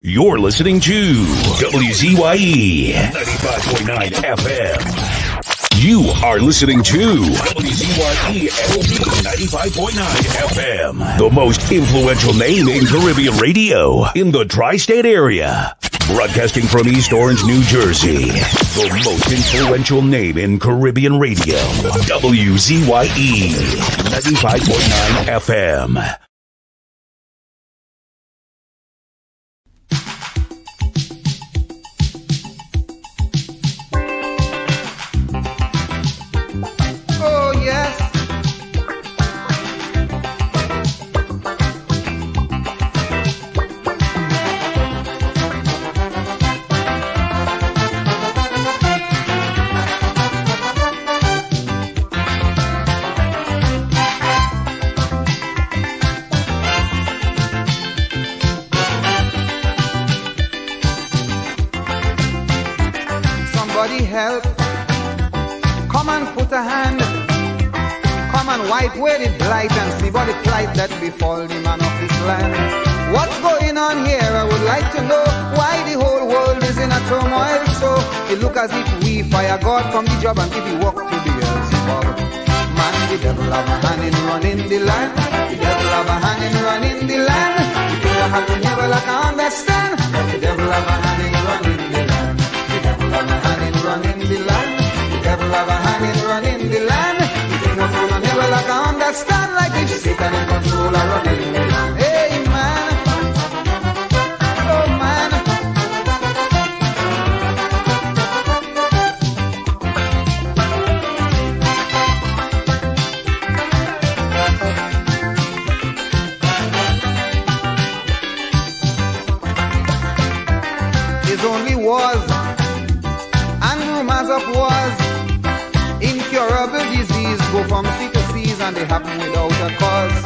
You're listening to WZYE 95.9 FM. You are listening to WZYE 95.9 FM. The most influential name in Caribbean radio in the tri-state area. Broadcasting from East Orange, New Jersey. The most influential name in Caribbean radio. WZYE 95.9 FM. Help, come and put a hand, come and wipe away the blight and see what the plight that befall the man of this land. What's going on here? I would like to know why the whole world is in a turmoil. So it look as if we fire God from the job and give you work to the earth. Man, the devil have a hand in running the land. The devil have a hand in running the land. The people have to never like understand. The devil have a hand in running the land. The devil have a hand in running the land. The devil have a hand in running the land. The thing of man never like understand. Like if Satan in control of running the land. Hey man, oh man. It's only wars and rumors of wars. Incurable disease go from sea to seas and they happen without a cause.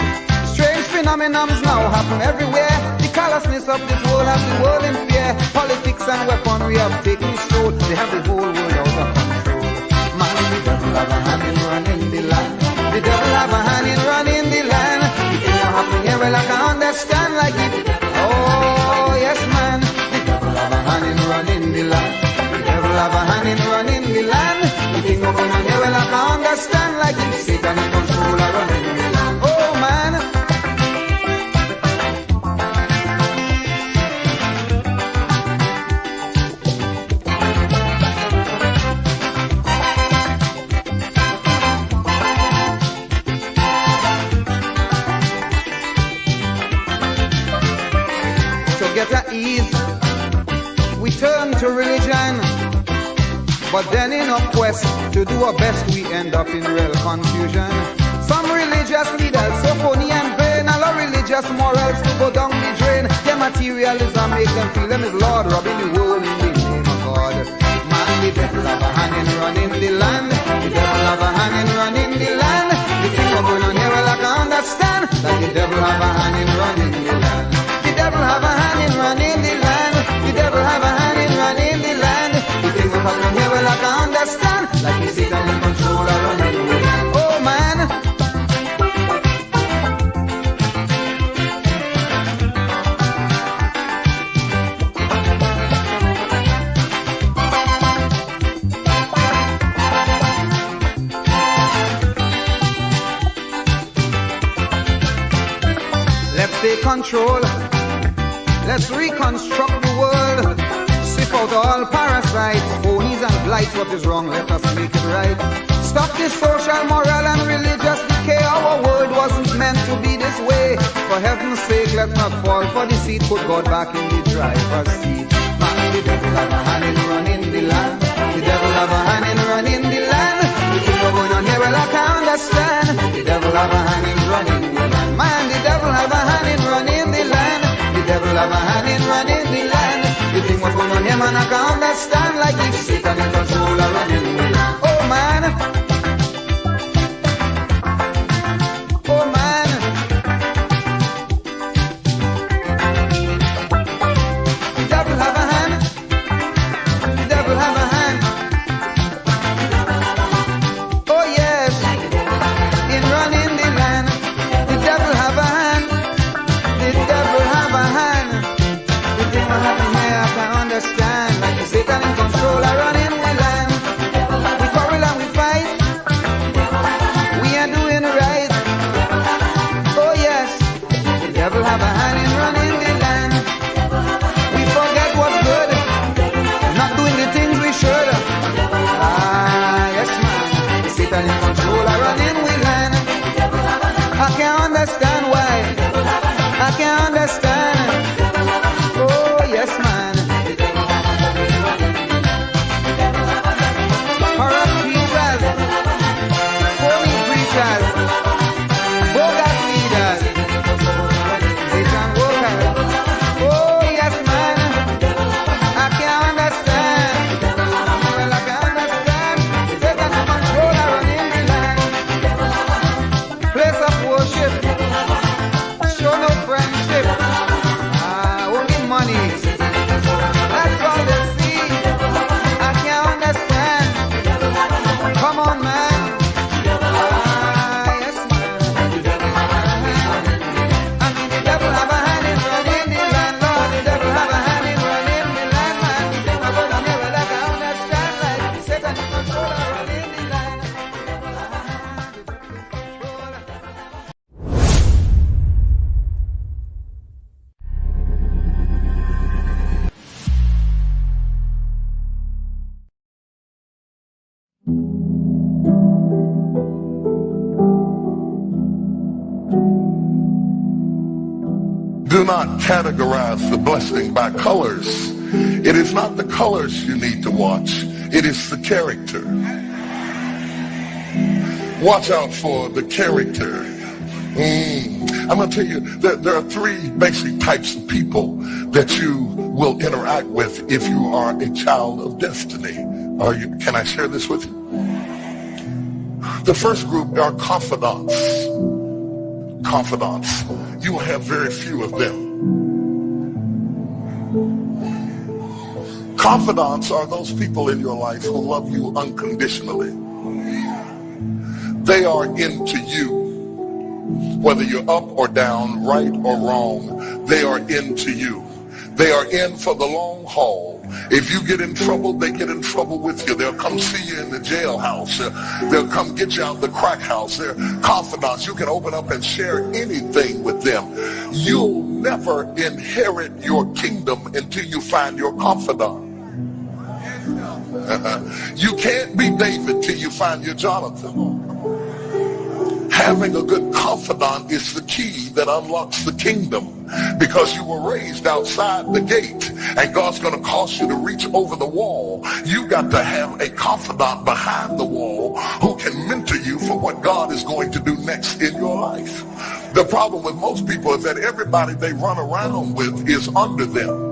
Strange phenomena now happen everywhere. The callousness of this world has the world in fear. Politics and weaponry have taken hold. They have the whole world out of control. Man, the devil have a hand in running the land. The devil have a hand in running the land. The thing that happen here, well I can understand like it. Oh yes man, the devil have a hand in running the land. The devil have a hand in running the land. The thing that happen here, well I can understand like it. Satan in control of running the land. Oh man. Get at ease, we turn to religion, but then in our quest to do our best we end up in real confusion. Some religious leaders so phony and vain, allow religious morals to go down the drain. Their materialism make them feel them is Lord, robbing the world in the name of God. Man, the devil have a hand in running the land. The devil have a hand in running the land. The thing of going on here, well I can understand that the devil have a hand in running the land. The devil have a hand in running the land. The devil have a hand in running the land. The things that happen here, well I can understand. Like he's Satan in control of running the land. Oh man. Let's take control. Let's reconstruct the world. Sift out all parasites, phonies and blights. What is wrong? Let us make it right. Stop this social, moral and religious decay. Our world wasn't meant to be this way. For heaven's sake, let's not fall for the seat. Put God back in the driver's seat. Man, the devil have a hand in running the land. The devil have a hand in running the land. The thing going on here, well I can understand. The devil have a hand in running the land. Man, the devil have a hand in running the land. The devil have a hand in running the land. The thing what's going on here, man, I can understand. Like if Satan in control of running the land. Oh man. Oh man. The devil have a hand. The devil have a hand. Oh yes. In running the land. The devil have a hand. The devil have a hand. The devil have a hand. understand. Like Satan in control, I run in we land. We quarrel and we fight. We are doing right. Oh yes, the devil have a hand in running the land. We forget what's good, not doing the things we should. Yes man, Satan in control, I run in we land. I can't understand why. I can't understand. Oh yes man. Corrupt teachers, phony preachers, bogus leaders, Satan workers. Oh yes man. I can't understand. Well I can't understand. Satan in control, I run in the land. Place of worship, show no friendship. Only money. That's all they see. I can't understand. Come on, man. Yes, man. I mean, the devil have a hand in running the land, Lord. The devil have a hand in running the land, man. My brother never like I understand. Like Satan in control of running the land. Do not categorize the blessing by colors. It is not the colors you need to watch. It is the character. Watch out for the character. I'm going to tell you that there are three basic types of people that you will interact with if you are a child of destiny. Can I share this with you? The first group are confidants. Confidants. You will have very few of them. Confidants are those people in your life who love you unconditionally. They are into you. Whether you're up or down, right or wrong, they are into you. They are in for the long haul. If you get in trouble, they get in trouble with you. They'll come see you in the jailhouse. They'll come get you out of the crack house. They're confidants. You can open up and share anything with them. You'll never inherit your kingdom until you find your confidant. You can't be David till you find your Jonathan. Having a good confidant is the key that unlocks the kingdom, because you were raised outside the gate and God's going to cause you to reach over the wall. You got to have a confidant behind the wall who can mentor you for what God is going to do next in your life. The problem with most people is that everybody they run around with is under them.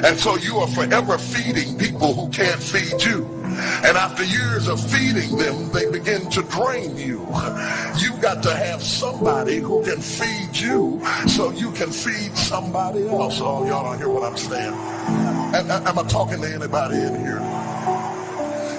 And so you are forever feeding people who can't feed you. And after years of feeding them, they begin to drain you. You've got to have somebody who can feed you so you can feed somebody else. Oh, y'all don't hear what I'm saying. Am I talking to anybody in here?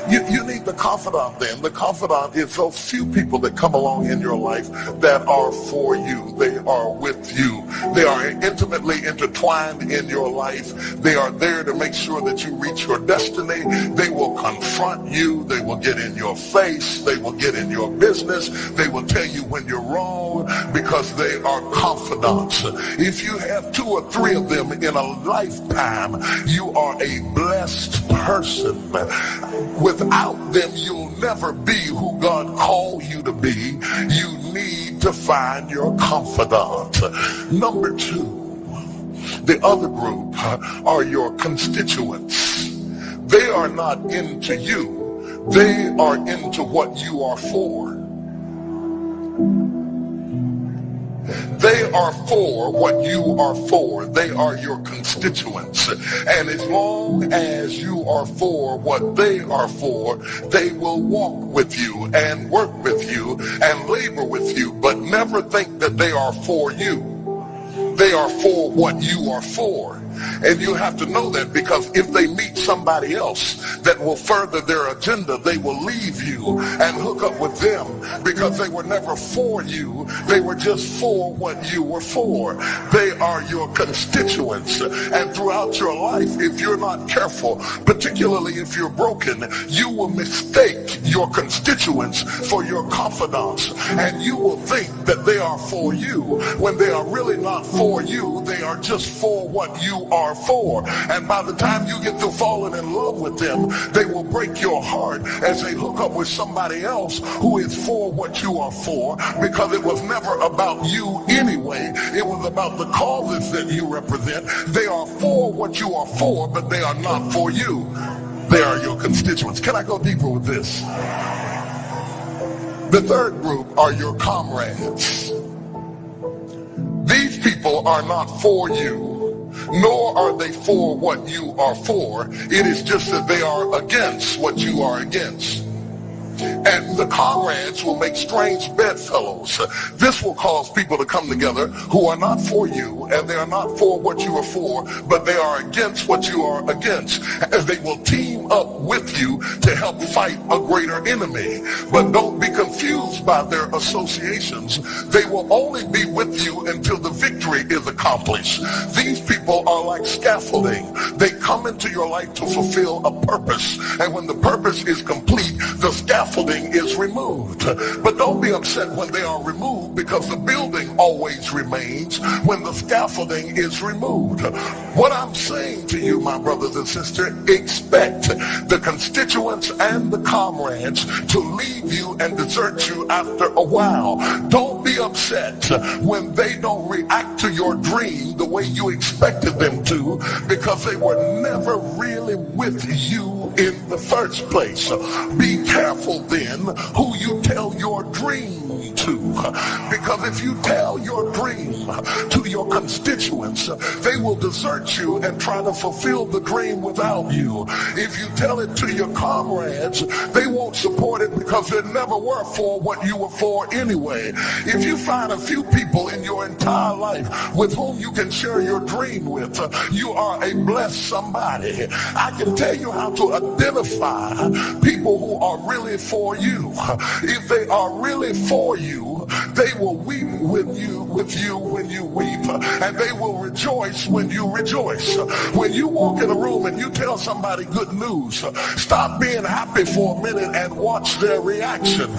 You need the confidant then. The confidant is those few people that come along in your life that are for you. They are with you. They are intimately intertwined in your life. They are there to make sure that you reach your destiny. They will confront you. They will get in your face. They will get in your business. They will tell you when you're wrong because they are confidants. If you have 2 or 3 of them in a lifetime, you are a blessed person. Without them, you'll never be who God called you to be. You need to find your confidant. Number 2, the other group are your constituents. They are not into you. They are into what you are for. They are for what you are for. They are your constituents. And as long as you are for what they are for, they will walk with you and work with you and labor with you, but never think that they are for you. They are for what you are for. And you have to know that, because if they meet somebody else that will further their agenda, they will leave you and hook up with them, because they were never for you. They were just for what you were for. They are your constituents. And throughout your life, if you're not careful, particularly if you're broken, you will mistake your constituents for your confidants. And you will think that they are for you when they are really not for you. They are just for what you are for. And by the time you get to falling in love with them, they will break your heart as they hook up with somebody else who is for what you are for, because it was never about you anyway. It was about the causes that you represent. They are for what you are for, but they are not for you. They are your constituents. Can I go deeper with this? The third group are your comrades. These people are not for you, nor are they for what you are for. It is just that they are against what you are against. And the comrades will make strange bedfellows. This will cause people to come together who are not for you, and they are not for what you are for, but they are against what you are against. And they will team up with you to help fight a greater enemy. But don't be confused by their associations. They will only be with you until the victory is accomplished. These people are like scaffolding. They come into your life to fulfill a purpose. And when the purpose is complete, the scaffolding is removed. But don't be upset when they are removed, because the building always remains when the scaffolding is removed. What I'm saying to you, my brothers and sisters, expect the constituents and the comrades to leave you and desert you after a while. Don't be upset when they don't react to your dream the way you expected them to, because they were never really with you in the first place. Be careful then who you tell your dream to, because if you tell your dream to your constituents, they will desert you and try to fulfill the dream without you. If you tell it to your comrades, they won't support it, because they never were for what you were for anyway. If you find a few people in your entire life with whom you can share your dream with, you are a blessed somebody. I can tell you how to identify people who are really for you. If they are really for you, they will weep with you when you weep, and they will rejoice when you rejoice. When you walk in a room and you tell somebody good news, stop being happy for a minute and watch their reaction.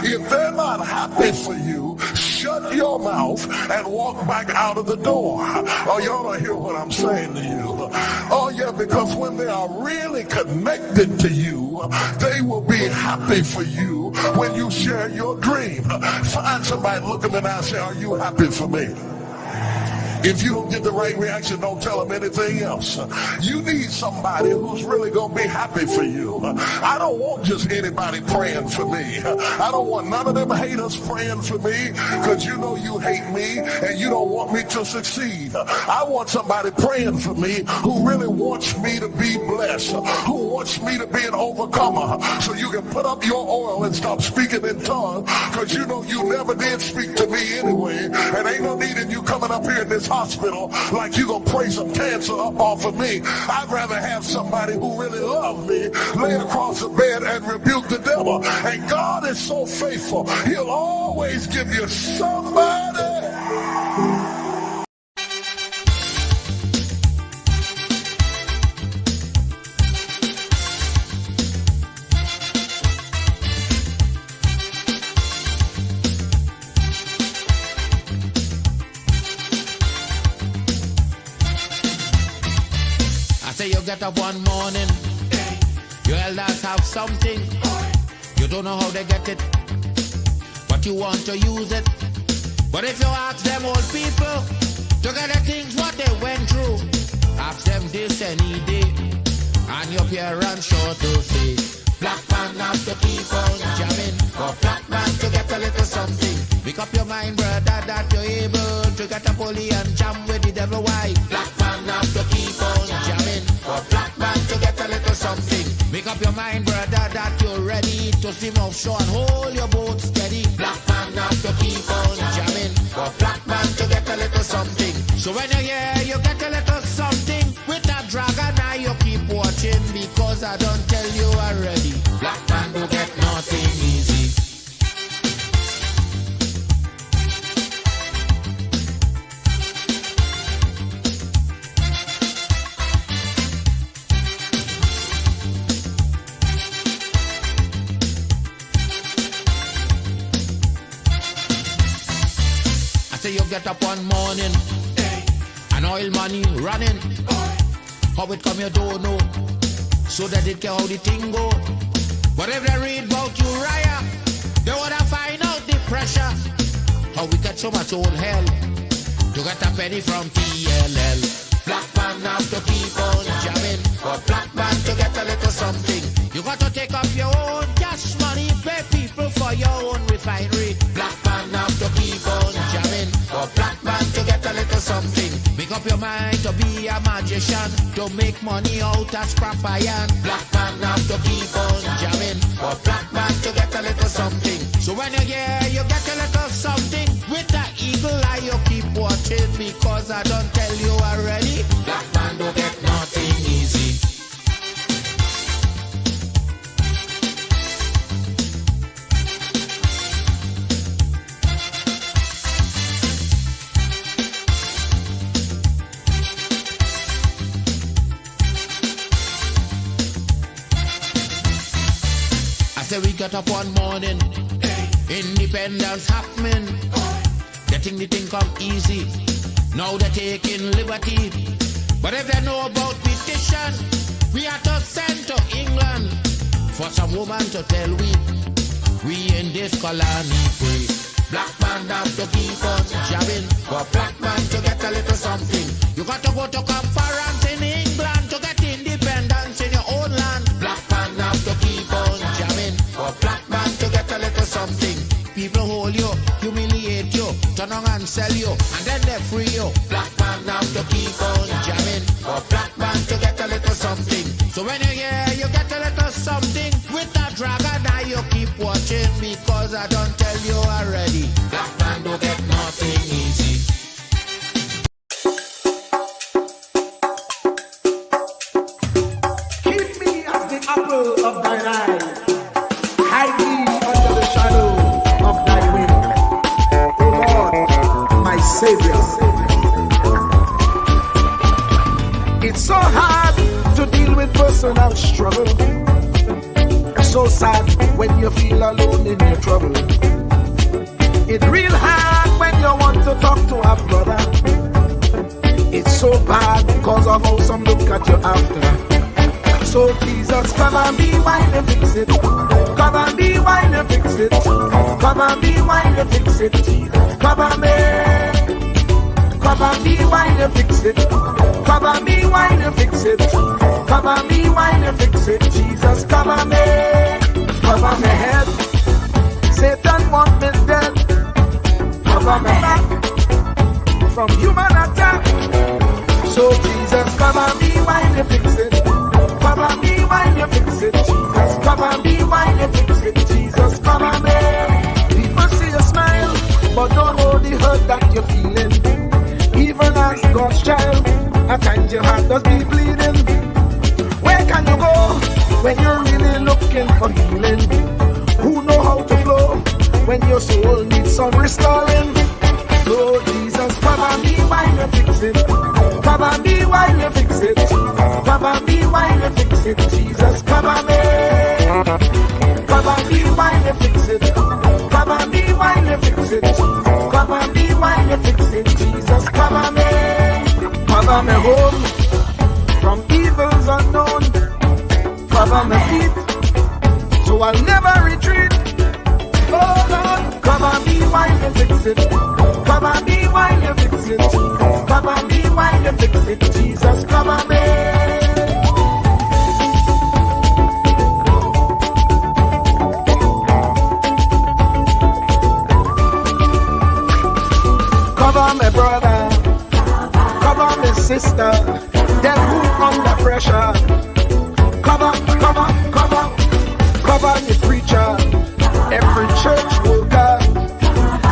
If they're not happy for you, shut your mouth and walk back out of the door. Oh, y'all don't hear what I'm saying to you. Oh yeah, because when they are really connected to you, they will be happy for you when you share your dream. Find somebody, look them in the eye and say, are you happy for me? If you don't get the right reaction, don't tell them anything else. You need somebody who's really going to be happy for you. I don't want just anybody praying for me. I don't want none of them haters praying for me, because you know you hate me and you don't want me to succeed. I want somebody praying for me who really wants me to be blessed, who wants me to be an overcomer, so you can put up your oil and stop speaking in tongues, because you know you never did speak to me anyway, and ain't no need in you coming up here in this hospital like you gonna pray some cancer up off of me. I'd rather have somebody who really loves me lay across the bed and rebuke the devil. And God is so faithful, he'll always give you somebody. You get up one morning, your elders have something, you don't know how they get it, but you want to use it. But if you ask them old people to get the things what they went through, ask them this any day, and your parents sure to say, black man have to keep on jamming, for black man to get a little something. Make up your mind, brother, that you're able to get a pulley and jam with the devil. Why? Black man have to keep on jamming, for black man to get a little something. Make up your mind, brother, that you're ready to swim offshore and hold your boat steady. Black man have to keep on jamming, for black man to get a little something. So when you hear you get a little something, because I don't tell you already. Black man don't get nothing easy. I say you get up one morning, and oil money running. How it come you don't know, so that it can how the thing go. But if they read about Uriah, they wanna find out the pressure. How we get so much old hell to get a penny from TLL. Black man have to keep on jamming, but black man to get a little something. You got to take up your own cash money, pay people for your own refinery. Black man have to keep on jamming, but black man to get a little something. Make up your mind to be a magician, to make money out of scrap iron. Black man have to keep on jamming, but black man to get a little something. So when you hear you get a little something, with that eagle eye you keep watching, because I don't tell you already. Black man don't get nothing easy. Say we got up one morning, independence happening. They think the thing come easy, now they're taking liberty. But if they know about petition, we are to send to England for some woman to tell we in this colony free. Black man have to keep on jabbing, but black man to get a little something. You got to go to conference in England to get independence in your own land. Black man have to keep on jamming, but black man to get a little something. People hold you, humiliate you, turn on and sell you, and then they free you. Black man have to keep on jamming, but black man to get a little something. So when you hear you get a little something, with that dragon eye you keep watching, because I don't tell you already. Black man don't get nothing easy. Keep me as the apple of thine eye. Hide me under the shadow of thy wing. O Lord, my Savior. It's so hard to deal with personal struggle. So sad when you feel alone in your trouble. It's real hard when you want to talk to a brother. It's so bad because of how some look at you after. So Jesus, come and be while you fix it. Come and be while you fix it. Come and be while you fix it. Jesus, come and me. Come and be while you fix it. Come and be while you fix it. Come and be while you fix it. Jesus, come and me. Cover my head. Satan want me dead. Cover my back from human attack. So Jesus, come and be while you fix it. Come and be while you fix it. Jesus, come and be while you fix it. Jesus, come and be. People see you smile, but don't hold the hurt that you're feeling. Even as God's child, at times your heart does be bleeding. Where can you go when you're really looking for healing? Who know how to flow when your soul needs some restoring? So Jesus, come and be while you fix it. Come and be while you fix it. Come and be while you fix it. Jesus, come and be. Come and be while you fix it. Come and be while you fix it. Come and be while you fix it. Jesus, come and be. Cover me home from evils unknown. Cover my feet so I'll never retreat. Oh Lord, come and be while you fix it. Come and be while you fix it. Come and be while you fix it. Jesus, come and be. Cover my brother, cover my sister, them who under pressure. Cover the preacher, every church worker,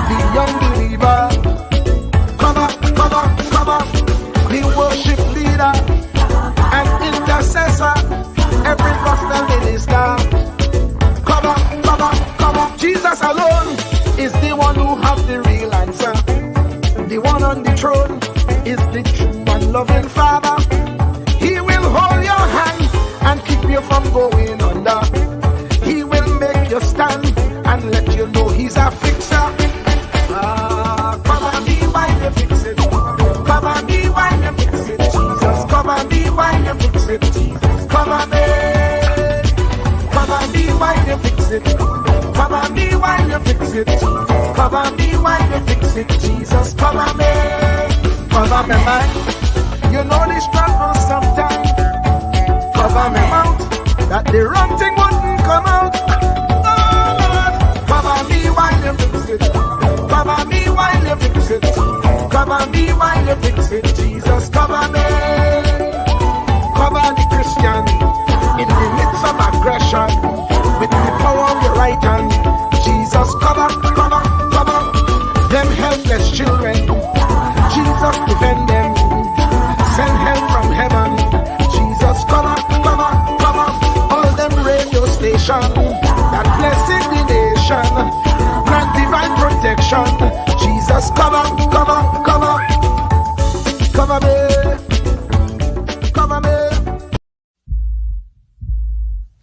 the young believer. Cover the worship leader and intercessor, everybody. on the throne is the true and loving Father. He will hold your hand and keep you from going under. He will make you stand and let you know he's a fixer. Cover me while you fix it. Cover me while you fix it. Jesus, cover me while you fix it. Jesus, cover me. Cover me while you fix it. Cover me while you fix it. Jesus, cover me while you fix it. Jesus, cover me. Cover me, man. You know the struggle sometimes. Cover me mouth, that the wrong thing wouldn't come out. Oh Lord, cover me while you fix it. Cover me while you fix it. Cover me while you fix it. Jesus, cover me. Cover the Christian in the midst of aggression with the power of your right hand. Jesus, cover, cover, cover them helpless children. Jesus, defend them. Send help from heaven. Jesus, cover, cover, cover all them radio stations that blessing the nation. Grant divine protection. Jesus, cover, cover, cover, cover me, cover me.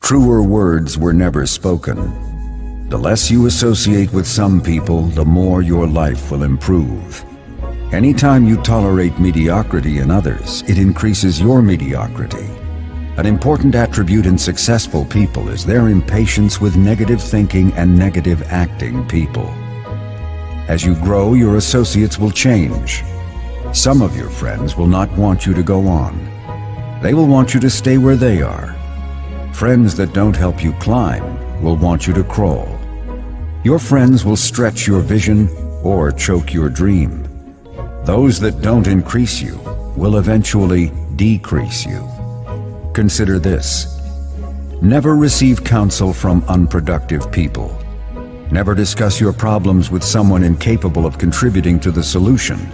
Truer words were never spoken. The less you associate with some people, the more your life will improve. Anytime you tolerate mediocrity in others, it increases your mediocrity. An important attribute in successful people is their impatience with negative thinking and negative acting people. As you grow, your associates will change. Some of your friends will not want you to go on. They will want you to stay where they are. Friends that don't help you climb will want you to crawl. Your friends will stretch your vision or choke your dream. Those that don't increase you will eventually decrease you. Consider this. Never receive counsel from unproductive people. Never discuss your problems with someone incapable of contributing to the solution,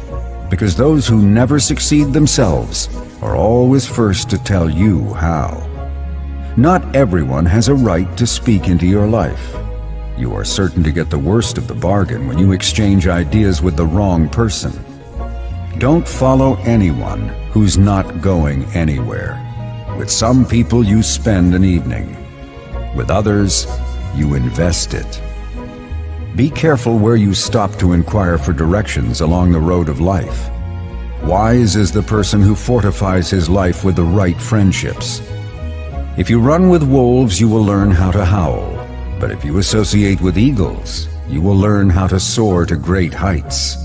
because those who never succeed themselves are always first to tell you how. Not everyone has a right to speak into your life. You are certain to get the worst of the bargain when you exchange ideas with the wrong person. Don't follow anyone who's not going anywhere. With some people you spend an evening. With others, you invest it. Be careful where you stop to inquire for directions along the road of life. Wise is the person who fortifies his life with the right friendships. If you run with wolves, you will learn how to howl. But if you associate with eagles, you will learn how to soar to great heights.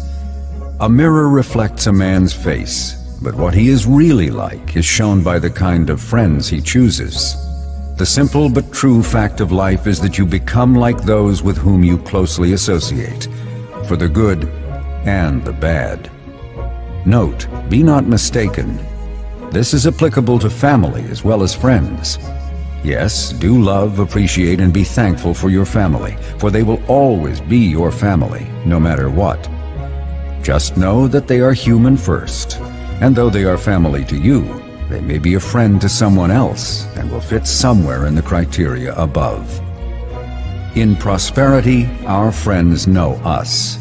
A mirror reflects a man's face, but what he is really like is shown by the kind of friends he chooses. The simple but true fact of life is that you become like those with whom you closely associate, for the good and the bad. Note, be not mistaken. This is applicable to family as well as friends. Yes, do love, appreciate, and be thankful for your family, for they will always be your family, no matter what. Just know that they are human first, and though they are family to you, they may be a friend to someone else and will fit somewhere in the criteria above. In prosperity, our friends know us.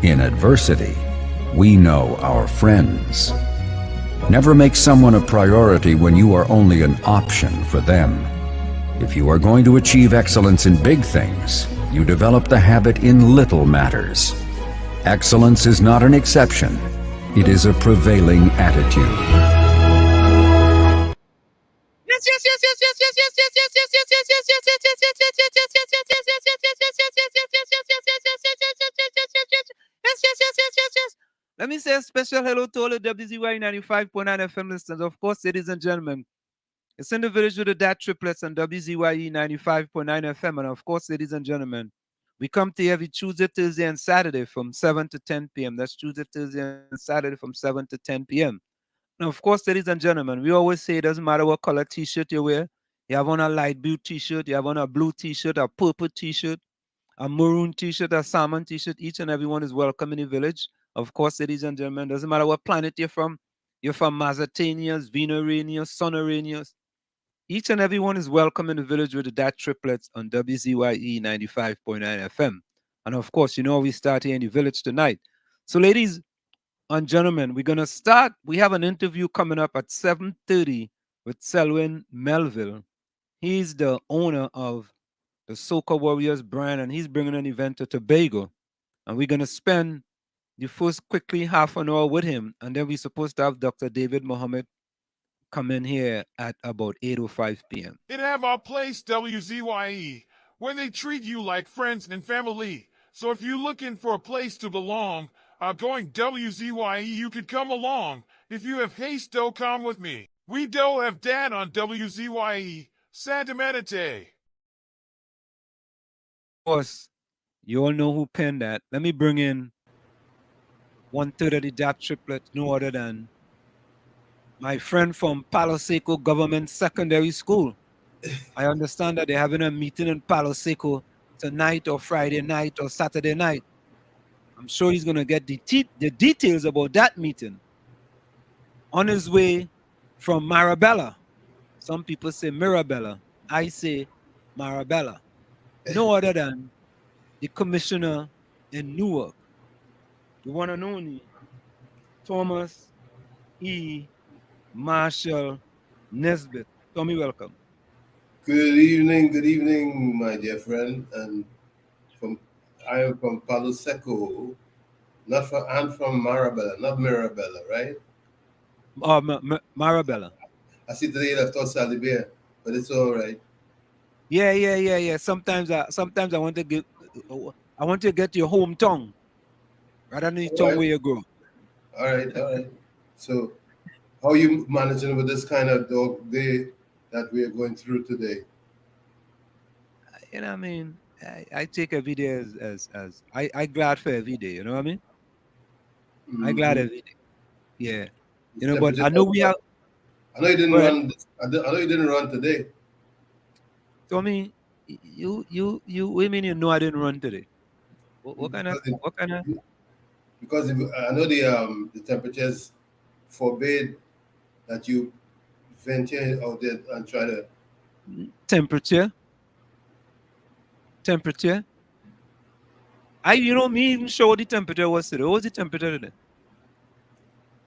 In adversity, we know our friends. Never make someone a priority when you are only an option for them. If you are going to achieve excellence in big things, you develop the habit in little matters. Excellence is not an exception. It is a prevailing attitude. Let me say a special hello to all the WZYE 95.9 FM listeners. Of course, ladies and gentlemen, it's in the village with the DAT Triplets on WZYE 95.9 FM. And of course, ladies and gentlemen, we come to you every Tuesday, Thursday, and Saturday from 7 to 10 p.m. That's Tuesday, Thursday, and Saturday from 7 to 10 p.m. And of course, ladies and gentlemen, we always say it doesn't matter what color t-shirt you wear. You have on a light blue t-shirt, you have on a blue t-shirt, a purple t-shirt, a maroon t-shirt, a salmon t-shirt. Each and everyone is welcome in the village. Of course, ladies and gentlemen, doesn't matter what planet you're from. You're from Mazatanias, Venuranias, Sonoranias. Each and everyone is welcome in the village with the DAT Triplets on WZYE 95.9 FM. And of course, you know we start here in the village tonight. So ladies, and gentlemen, we're gonna start. We have an interview coming up at 7:30 with Selwyn Melville. He's the owner of the Soca Warriors brand, and he's bringing an event to Tobago. And we're gonna spend the first quickly half an hour with him, and then we're supposed to have Dr. David Mohammed come in here at about 8:05 p.m. It have our place, WZYE, where they treat you like friends and family. So if you're looking for a place to belong, going WZYE, you could come along. If you have haste, do come with me. We do have DAT on WZYE, Santa Meditate. Of course, you all know who penned that. Let me bring in 1/3 of the DAT Triplets, no other than my friend from Palo Seco Government Secondary School. I understand that they're having a meeting in Palo Seco tonight or Friday night or Saturday night. I'm sure he's going to get the details about that meeting. On his way from Marabella. Some people say Mirabella. I say Marabella. No other than the commissioner in Newark. The one and only Thomas E. Marshall Nesbitt. Tommy, welcome. Good evening, my dear friend. And I am from Palo Seco, I'm from Marabella, not Mirabella, right? Marabella. I see today you left out Salibia, but it's all right. Yeah. Sometimes I want to get your home tongue rather than the tongue where you grow. All right. So, how are you managing with this kind of dog day that we are going through today? You know what I mean? I take every day as I glad for every day, you know what I mean? Mm-hmm. I glad every day. Yeah. You know, but I know we have. I know you didn't run. I know you didn't run today. So I mean, you what do you mean you know I didn't run today? What kind of? Because I know the temperatures forbade that you venture out there and try to. Temperature. Me even show what the temperature was today. What was the temperature today?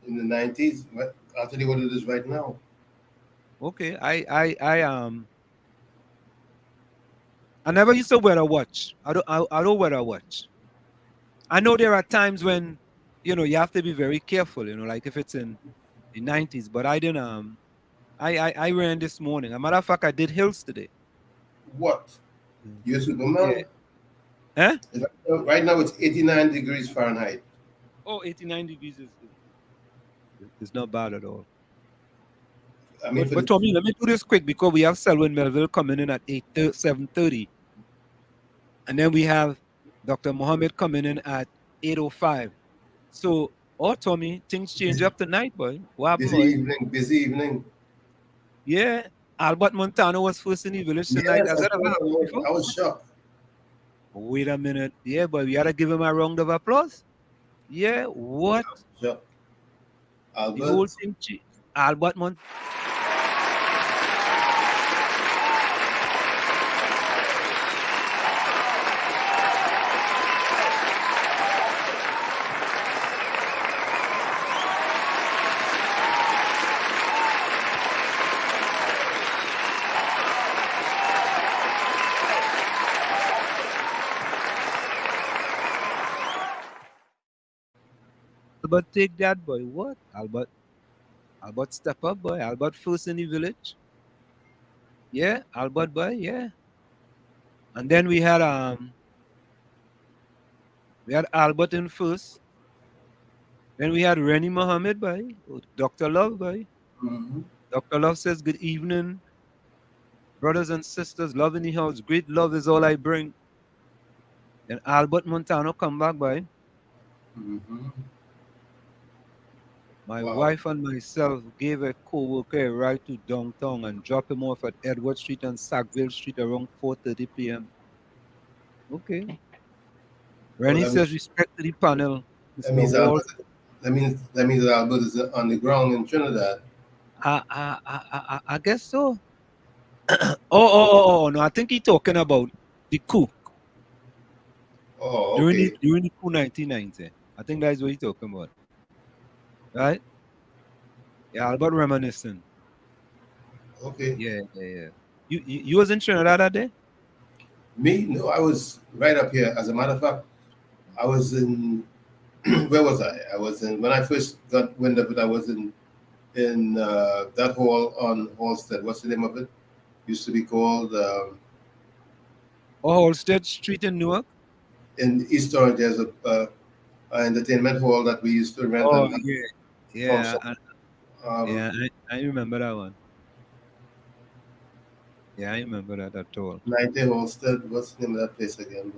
In the 90s. I'll tell you what it is right now. Okay, I never used to wear a watch. I don't wear a watch. I know there are times when, you know, you have to be very careful, you know, like if it's in the 90s, but I didn't, I ran this morning. As a matter of fact, I did hills today. What? You're Superman? Yeah. Huh? Right now it's 89 degrees Fahrenheit. Oh, 89 degrees is not bad at all. I mean, but Tommy, let me do this quick because we have Selwyn Melville coming in at 7:30. And then we have Dr. Mohammed coming in at 8:05. So, Tommy, things change up tonight, boy. What happened, Busy evening. Yeah. Albert Montano was first in the village tonight. Yes, I was shocked. Wait a minute. Yeah, but we gotta give him a round of applause. Yeah, what? Sure. Albert. The whole thing Albert Montano. Albert take that, boy. What? Albert step up, boy. Albert first in the village. Yeah, Albert, boy. Yeah. And then we had Albert in first. Then we had Rennie Mohammed, boy. Dr. Love, boy. Mm-hmm. Dr. Love says, good evening, brothers and sisters. Love in the house. Great love is all I bring. Then Albert Montano come back, boy. Mm-hmm. My wife and myself gave a co-worker a ride to downtown and dropped him off at Edward Street and Sackville Street around 4:30 p.m. Okay. Rennie says respect to the panel. That means Albert is on the ground in Trinidad. I guess so. No, I think he's talking about the coup. Oh, okay. During the coup 1990. I think that's what he's talking about. right? Yeah, all about reminiscing. Okay. Yeah. You was in Trinidad that day? Me? No, I was right up here. As a matter of fact, I was in. Where was I? I was in when I first got wind of it. I was in that hall on Halstead. What's the name of it? Used to be called Oh, Holstead Street in Newark? in East Orange. There's a entertainment hall that we used to rent Oh, and have yeah. Yeah, function. Um, I remember that one. Yeah, I remember that at all. 90 Halstead. What's the name of that place again?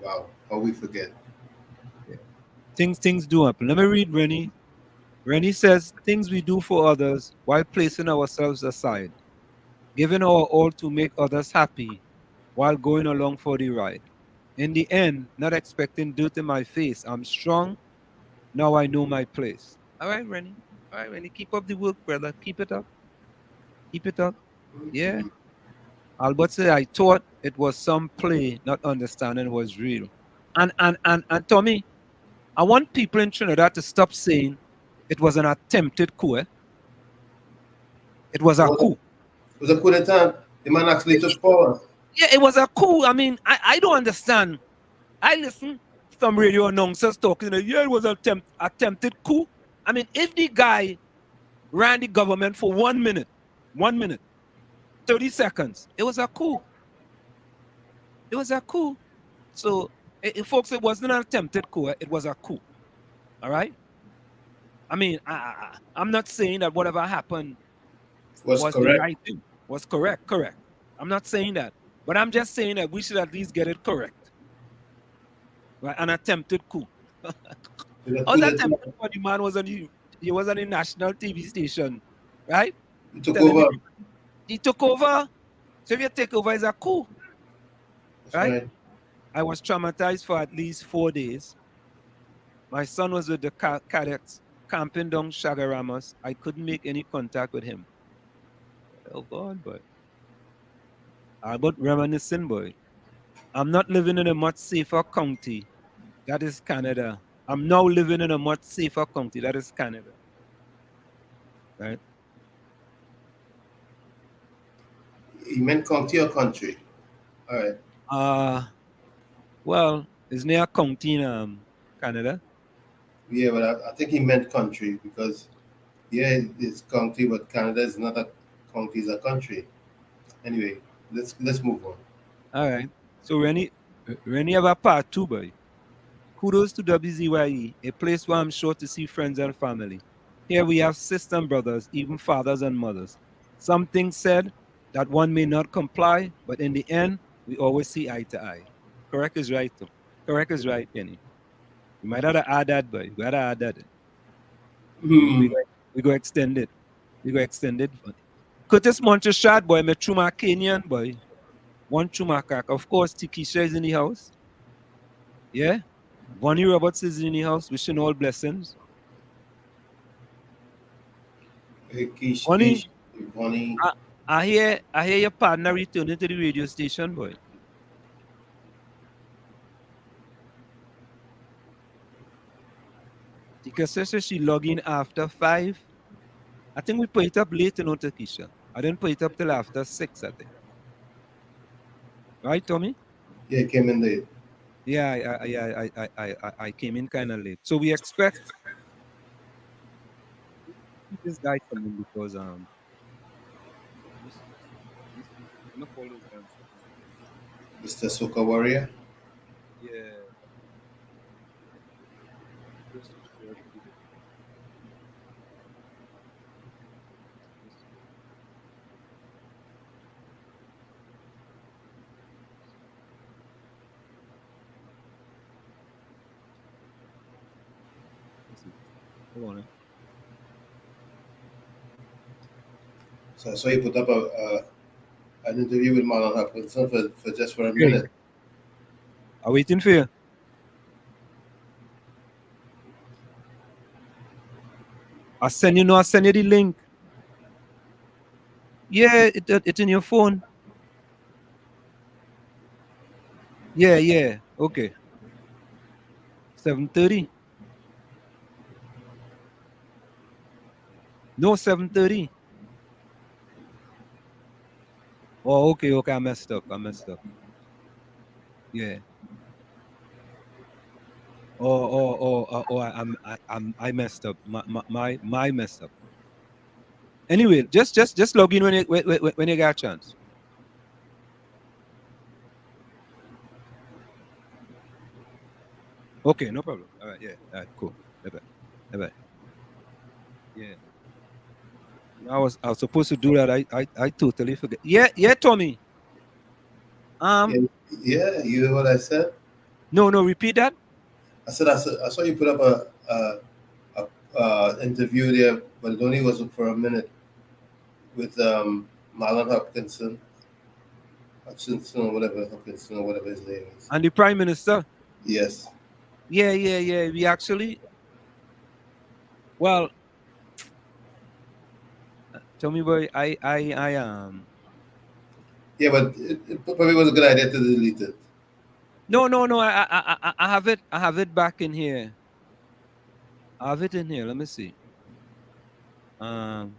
Wow, how we forget. Yeah. Things do happen. Let me read Rennie. Rennie says, things we do for others while placing ourselves aside, giving our all to make others happy while going along for the ride. In the end, not expecting dirt in my face. I'm strong. Now I know my place. All right, Rennie. All right, Rennie. Keep up the work, brother. Keep it up. Keep it up. Yeah. Albert said, I thought it was some play, not understanding it was real. And Tommy, I want people in Trinidad to stop saying it was an attempted coup. It was a coup. It was a coup d'etat. The man actually took power. Yeah, it was a coup. I mean, I don't understand. I listen some radio announcers talking, yeah, it was an attempted coup. I mean, if the guy ran the government for 1 minute, 30 seconds, it was a coup. It was a coup. So, folks, it wasn't an attempted coup. It was a coup. All right? I mean, I'm not saying that whatever happened Was was the correct. right thing, was correct. I'm not saying that. But I'm just saying that we should at least get it correct. Right? An attempted coup. It was a How coup that d'etat. attempted coup? The man was he was on a national TV station, right? He took Telling over. everybody. He took over. So if you take over, it's a coup, That's right? right. I was traumatized for at least 4 days. My son was with the cadets camping down Shagaramas. I couldn't make any contact with him. Oh God, boy. But reminiscing, boy. I'm not living in a much safer county. That is Canada. I'm now living in a much safer county. That is Canada. Right? He meant county or country. All right. Well, it's near county in Canada. Yeah, but I think he meant country because yeah, it's county, but Canada is not a county; it's a country. Anyway, let's move on. All right. So Rennie have a part two, boy. Kudos to WZYE, a place where I'm sure to see friends and family. Here we have sisters and brothers, even fathers and mothers. Some things said that one may not comply, but in the end, we always see eye to eye. Correct is right, though. Correct is right, Kenny. You might have to add that, boy. You gotta add that. We Hmm. go, we go extend it. We go extend it. Curtis Monteshad, boy, me Chuma Kenyan, boy. One Chuma crack. Of course, Tikisha is in the house. Yeah. Bonnie Roberts is in the house. Wishing all blessings. Hey, Kish, Bonnie, Kish, Bonnie. I hear your partner returning to the radio station, boy. Tika says she log in after 5. I think we put it up late, Takisha. I didn't put it up till after 6, I think. Right, Tommy? Yeah, came in late. Yeah, I came in kind of late. So we expect this guy coming because let me call those guys. Mr. Soka Warrior. Yeah. Just to share the video. Let's see. Hold on. So I saw you put up an interview with Marlon Hopkinson for just for a Okay. minute. I'm waiting for you. I send you the link. Yeah, it's in your phone. Yeah. Okay. 7:30. No, 7:30. Oh, okay, I messed up. Yeah. I messed up. My messed up. Anyway, just log in when you get a chance. Okay, no problem. All right, yeah, all right, cool. Bye. Yeah. I was supposed to do that. I totally forget. Yeah, Tommy. Yeah, you hear what I said? No, repeat that. I saw you put up a interview there, but it only was for a minute with Marlon Hopkinson, or whatever his name is. And the Prime Minister. Yes. Yeah. We actually, well, tell me, boy, I Yeah, but it probably was a good idea to delete it. No. I have it back in here. I have it in here. Let me see. Tommy.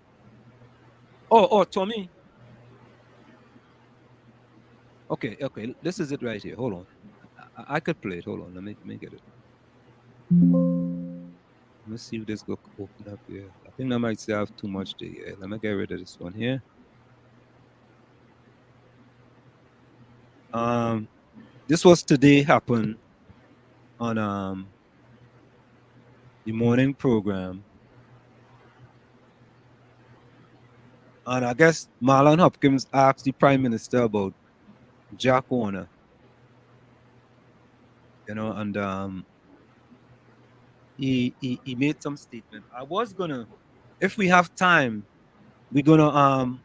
Okay. This is it right here. Hold on. I could play it. Hold on. Let me get it. Let me see if this will open up here. I think I might still have too much there. Let me get rid of this one here. This was today happened on the morning program. And I guess Marlon Hopkins asked the Prime Minister about Jack Warner. And he made some statement. I was gonna, if we have time, we're gonna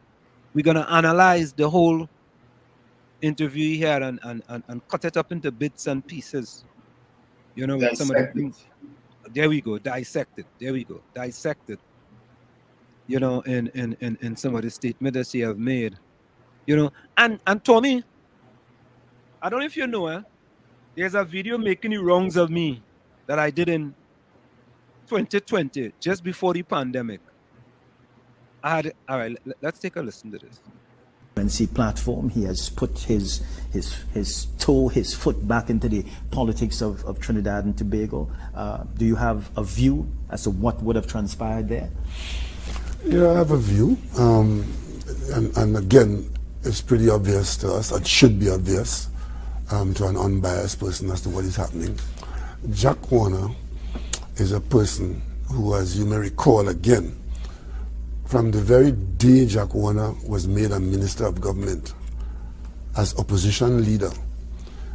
analyze the whole interview he had and cut it up into bits and pieces. With some of the things. There we go, dissect it. Dissect it. In some of the statements that she have made. And Tommy, I don't know if you know, there's a video making the wrongs of me that I did in 2020, just before the pandemic. All right, let's take a listen to this. Platform. He has put his foot back into the politics of Trinidad and Tobago. Do you have a view as to what would have transpired there? Yeah, I have a view. And again, it's pretty obvious to us, it should be obvious to an unbiased person as to what is happening. Jack Warner is a person who, as you may recall again, from the very day Jack Warner was made a Minister of Government as opposition leader,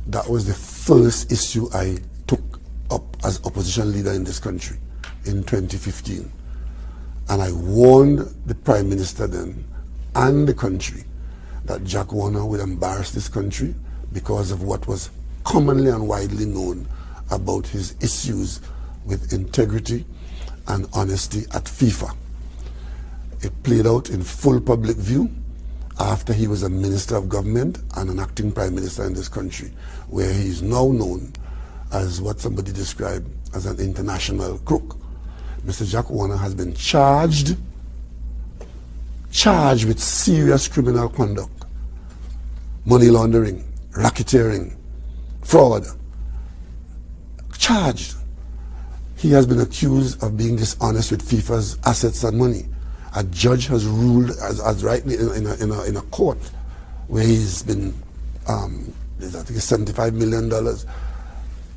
that was the first issue I took up as opposition leader in this country in 2015. And I warned the Prime Minister then and the country that Jack Warner would embarrass this country because of what was commonly and widely known about his issues with integrity and honesty at FIFA. It played out in full public view after he was a Minister of Government and an acting Prime Minister in this country, where he is now known as what somebody described as an international crook. Mr. Jack Warner has been charged with serious criminal conduct, money laundering, racketeering, fraud. Charged. He has been accused of being dishonest with FIFA's assets and money. A judge has ruled as rightly in a court where he's been, I think it's $75 million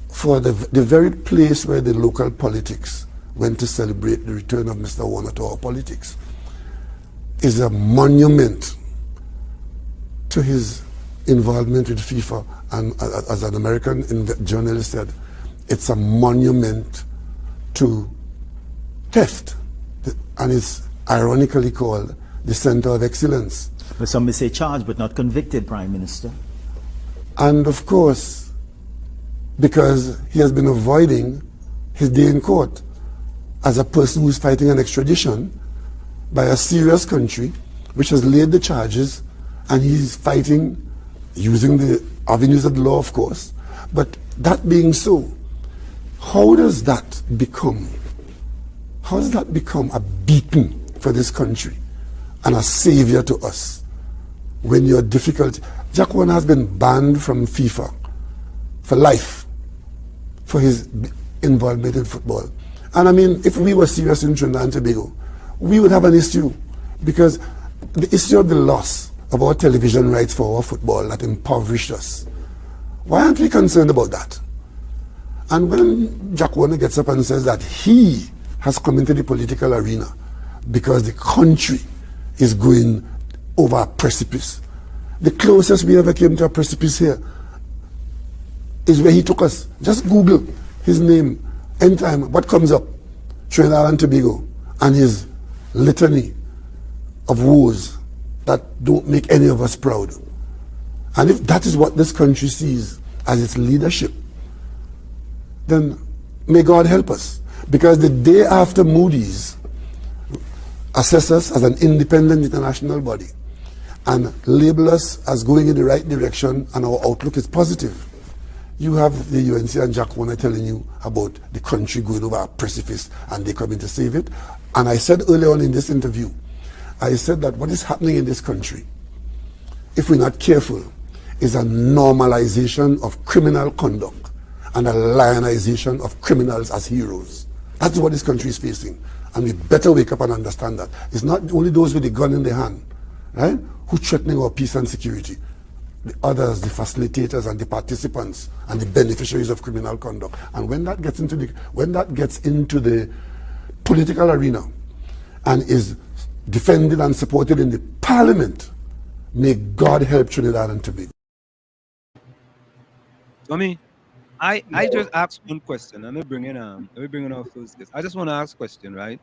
for the very place where the local politics went to celebrate the return of Mr. Warner to our politics. Is a monument to his involvement with FIFA, and as an American journalist said, it's a monument to theft, and it's ironically called the Center of Excellence. But some may say charged but not convicted, Prime Minister. And of course, because he has been avoiding his day in court as a person who's fighting an extradition by a serious country which has laid the charges, and he's fighting using the avenues of the law, of course. But that being so, how does that become a beacon for this country and a savior to us when you're difficult. Jack Warner has been banned from FIFA for life for his involvement in football. And I mean, if we were serious in Trinidad and Tobago, we would have an issue, because the issue of the loss of our television rights for our football that impoverished us. Why aren't we concerned about that? And when Jack Warner gets up and says that he has come into the political arena because the country is going over a precipice, the closest we ever came to a precipice here is where he took us. Just Google his name anytime. What comes up? Trinidad and Tobago and his litany of woes that don't make any of us proud. And if that is what this country sees as its leadership, then may God help us. Because the day after Moody's assess us as an independent international body and label us as going in the right direction and our outlook is positive, you have the UNC and Jack Warner telling you about the country going over a precipice and they're coming to save it. And I said earlier on in this interview, I said that what is happening in this country, if we're not careful, is a normalization of criminal conduct and a lionization of criminals as heroes. That's what this country is facing. And we better wake up and understand that. It's not only those with the gun in their hand, right, who threatening our peace and security. The others, the facilitators and the participants and the beneficiaries of criminal conduct. And when that gets into the political arena and is defended and supported in the parliament, may God help Trinidad and Tobago. I just asked one question. Let me bring in our first guest. I just want to ask a question, right?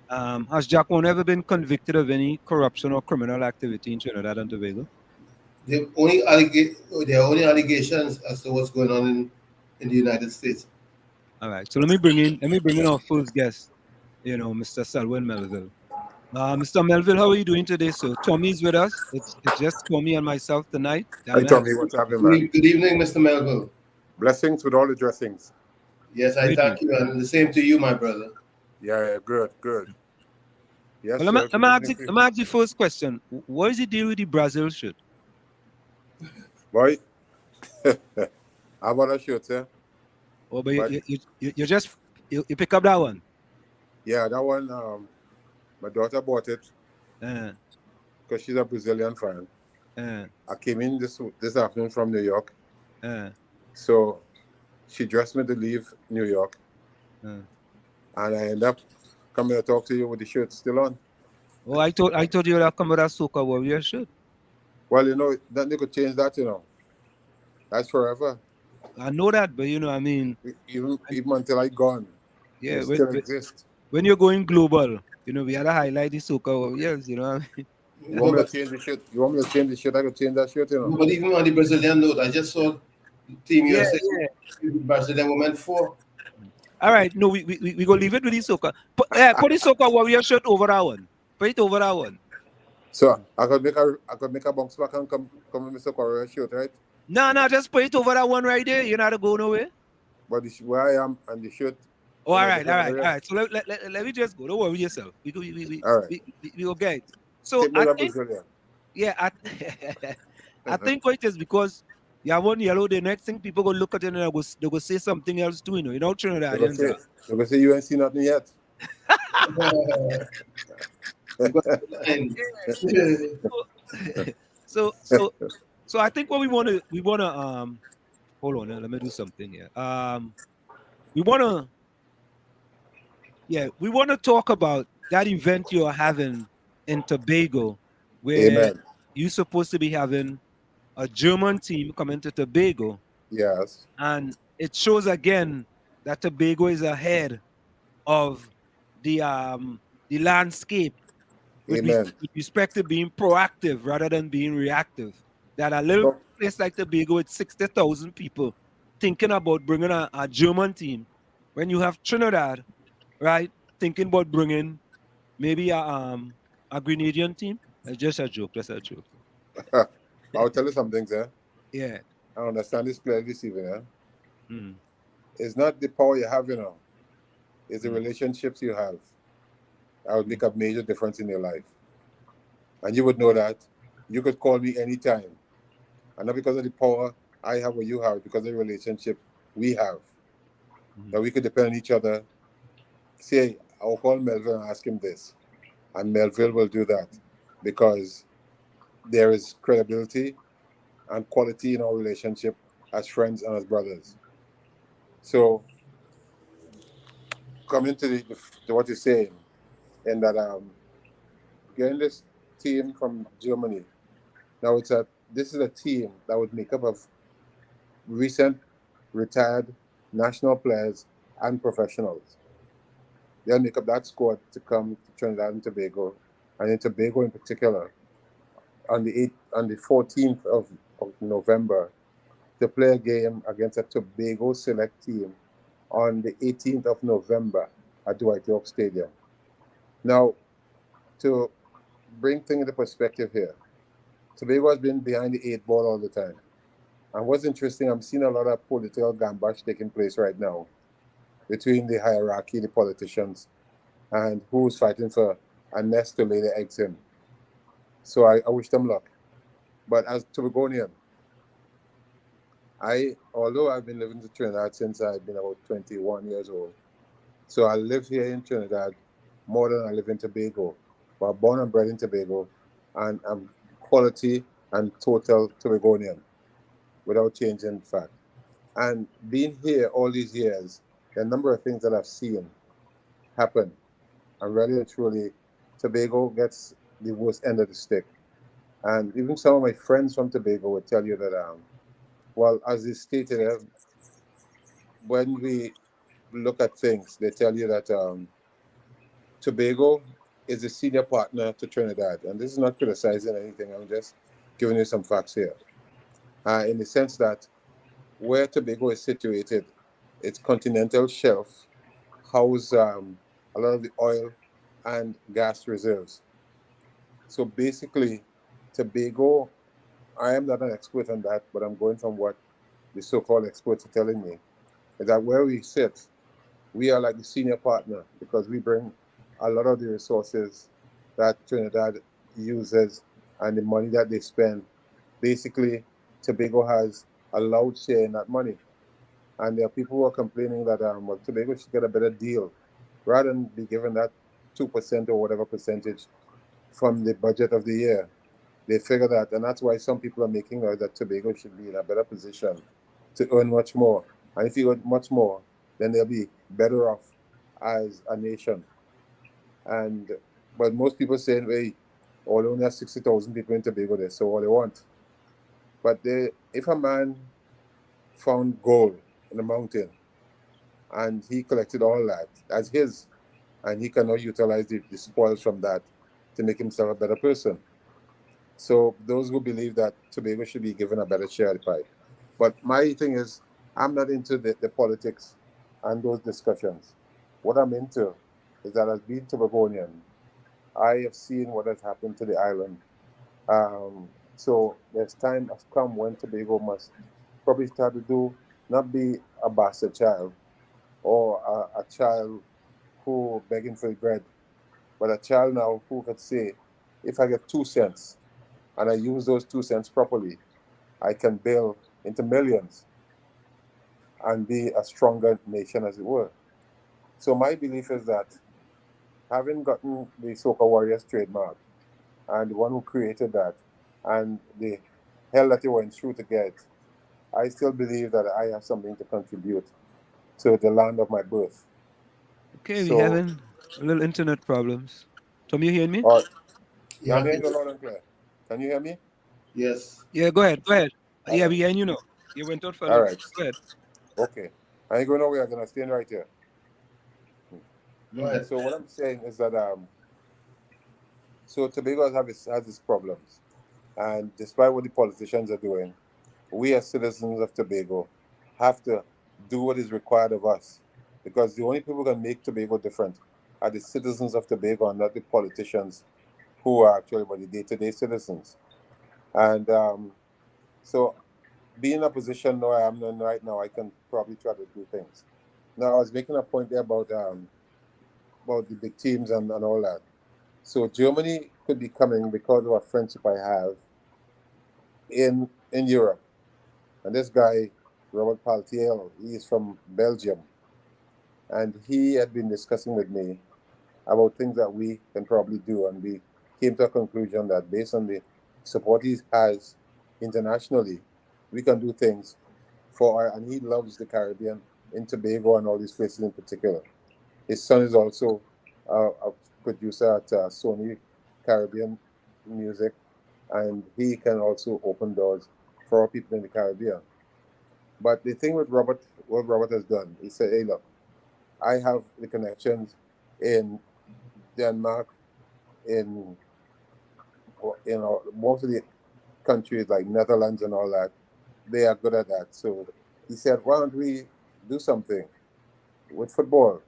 Has Jack Warner ever been convicted of any corruption or criminal activity in Trinidad and Tobago? There are only allegations as to what's going on in the United States. All right. So let me bring in our first guest, Mr. Selwyn Melville. Mr. Melville, how are you doing today, sir? Tommy's with us. It's just Tommy and myself tonight. Hi, Tommy. What's happening, man? Good evening, Mr. Melville. Blessings with all the dressings. Yes, I thank you, and the same to you, my brother. Yeah, good. Yes, well, let me ask you first question. What is the deal with the Brazil shirt? Boy, how about a shirt, sir? Oh, but you pick up that one? Yeah, that one, my daughter bought it because she's a Brazilian fan. I came in this afternoon from New York. So she dressed me to leave New York. And I end up coming to talk to you with the shirt still on. Oh, I told you that come with a Soca Warrior shirt. Well, then they could change that, That's forever. I know that, but I mean, even until I gone, yeah, it still exists. When you're going global, we had to highlight the Soca Warriors, You want me to change the shirt? You want me to change the shirt? I could change that shirt, But even on the Brazilian note, I just saw Team USA, Brazilian women 4. All right, no, we go leave it with the Soca. Put the Soca Warrior shirt over that one. Put it over that one. So I could make a bounce back and come with Mr. Warrior shirt, right? No, just put it over that one right there. You're not to go nowhere. But where I am and the shirt. Oh, all right. So let me just go. Don't worry yourself. We will get it. So I think, I think what it is because you have one yellow. The next thing people go look at it and they go say something else too. You know Trinidadians. They're gonna say you ain't seen nothing yet. So I think what we wanna hold on, let me do something here. We wanna talk about that event you're having in Tobago where you're supposed to be having a German team coming to Tobago. Yes. And it shows again that Tobago is ahead of the landscape with respect to being proactive rather than being reactive. That a little place like Tobago with 60,000 people thinking about bringing a German team when you have Trinidad, right, thinking about bringing maybe a Grenadian team. It's just a joke. I'll tell you some things, Yeah. I understand this clearly this evening, It's not the power you have, It's the relationships you have. I would make a major difference in your life. And you would know that. You could call me anytime. And not because of the power I have or you have, because of the relationship we have. That we could depend on each other. Say, I'll call Melville and ask him this. And Melville will do that. Because there is credibility and quality in our relationship as friends and as brothers. So, coming to what you're saying, and that getting this team from Germany. Now this is a team that would make up of recent retired national players and professionals. They'll make up that squad to come to Trinidad and Tobago, and in Tobago in particular, on the 14th of November, to play a game against a Tobago select team on the 18th of November at Dwight York Stadium. Now, to bring things into perspective here, Tobago has been behind the 8 ball all the time. And what's interesting, I'm seeing a lot of political gambash taking place right now between the hierarchy, the politicians, and who's fighting for a nest to lay the eggs in. So I wish them luck. But as Tobagonian, although I've been living in Trinidad since I've been about 21 years old, so I live here in Trinidad more than I live in Tobago. But I'm born and bred in Tobago, and I'm quality and total Tobagonian, without changing the fact. And being here all these years, there are a number of things that I've seen happen. And really and truly, Tobago gets the worst end of the stick. And even some of my friends from Tobago would tell you that, well, as they stated, when we look at things, they tell you that Tobago is a senior partner to Trinidad. And this is not criticizing anything, I'm just giving you some facts here. In the sense that where Tobago is situated, its continental shelf house a lot of the oil and gas reserves. So basically, Tobago, I am not an expert on that, but I'm going from what the so-called experts are telling me, is that where we sit, we are like the senior partner because we bring a lot of the resources that Trinidad uses and the money that they spend. Basically, Tobago has a loud share in that money. And there are people who are complaining that well, Tobago should get a better deal rather than be given that 2% or whatever percentage from the budget of the year. They figure that, and that's why some people are making noise that Tobago should be in a better position to earn much more. And if you earn much more, then they'll be better off as a nation. But most people saying, hey, only have 60,000 people in Tobago there, so all they want. But if a man found gold in the mountain and he collected all that as his, and he cannot utilize the spoils from that to make himself a better person. So those who believe that Tobago should be given a better share of the pie. But my thing is, I'm not into the politics and those discussions. What I'm into is that as being Tobagonian, I have seen what has happened to the island. So there's time has come when Tobago must probably start to do, not be a bastard child or a child who begging for bread, but a child now who could say, if I get 2 cents and I use those 2 cents properly, I can build into millions and be a stronger nation, as it were. So my belief is that having gotten the Soca Warriors trademark and the one who created that and the hell that they went through to get, I still believe that I have something to contribute to the land of my birth. Okay, we So, having a little internet problems. Tom, you hear me? Yeah, I'm hearing you loud and clear. Can you hear me? yes. Yeah, go ahead. Go ahead. All Yeah, right. we hearing you know. You went out for a All little right. bit. Go ahead. Okay. I ain't going nowhere. I'm gonna stay right here. Go ahead. So what I'm saying is that so Tobago has its problems, and despite what the politicians are doing, we as citizens of Tobago have to do what is required of us, because the only people who can make Tobago different are the citizens of Tobago and not the politicians who are actually the day-to-day citizens. And so being in a position where I am in right now, I can probably try to do things. Now, I was making a point there about about the big teams and all that. So Germany could be coming because of a friendship I have in Europe. And this guy, Robert Paltiel, he is from Belgium. And he had been discussing with me about things that we can probably do. And we came to a conclusion that based on the support he has internationally, we can do things and he loves the Caribbean, in Tobago and all these places in particular. His son is also a producer at Sony Caribbean Music, and he can also open doors for our people in the Caribbean. But the thing with Robert, what Robert has done, he said, hey, look, I have the connections in Denmark, in most of the countries like Netherlands and all that. They are good at that. So he said, why don't we do something with football?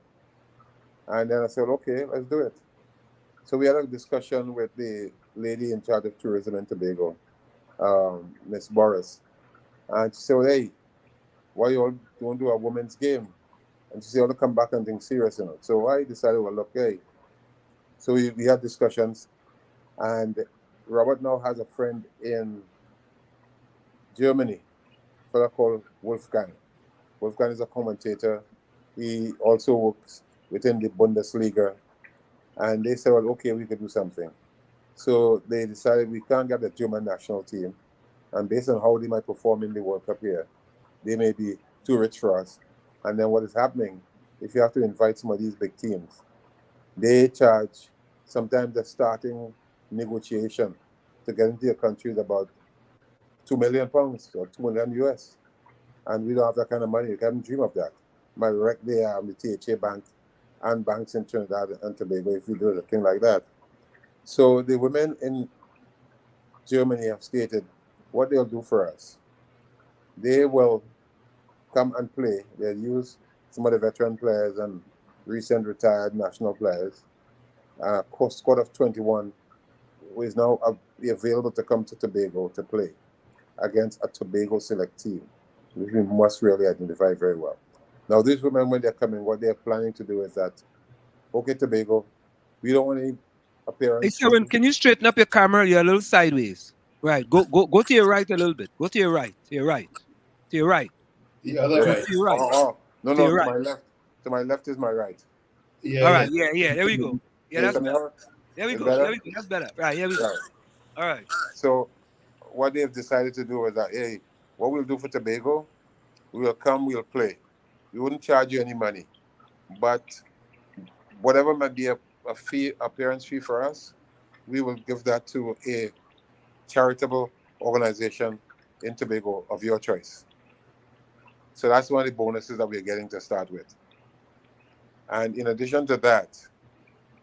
And then I said, okay, let's do it. So we had a discussion with the lady in charge of tourism in Tobago, Miss Boris. And she said, well, hey, why you all don't do a women's game? And she said, I want to come back and think serious, you know. So I decided, well, look, hey. So we had discussions, and Robert now has a friend in Germany, a fellow called Wolfgang. Wolfgang is a commentator. He also works within the Bundesliga. And they said, well, okay, we could do something. So they decided we can't get the German national team. And based on how they might perform in the World Cup here, they may be too rich for us. And then what is happening, if you have to invite some of these big teams, they charge sometimes the starting negotiation to get into your country is about £2 million or $2 million US. And we don't have that kind of money. You can't dream of that. My wreck there, the THA Bank and banks in Trinidad and Tobago if we do a thing like that. So the women in Germany have stated what they'll do for us. They will come and play. They'll use some of the veteran players and recent retired national players. Squad of 21 is now available to come to Tobago to play against a Tobago select team, which we must really identify very well. Now, these women, when they're coming, what they're planning to do is that, okay, Tobago, we don't want any appearance. Hey, Kevin, can you straighten up your camera? You're a little sideways. Right. Go to your right a little bit. Go to your right. To your right. To your right. The other right. To your right. No, to your right. my left. To my left is my right. All right. Yeah. There we go. Yeah, that's better. There we go. Better? There we go. That's better. Right. Here we go. All right. So what they've decided to do is that, hey, what we'll do for Tobago, we'll come, we'll play. We wouldn't charge you any money. But whatever might be a fee, appearance fee for us, we will give that to a charitable organization in Tobago of your choice. So that's one of the bonuses that we're getting to start with. And in addition to that,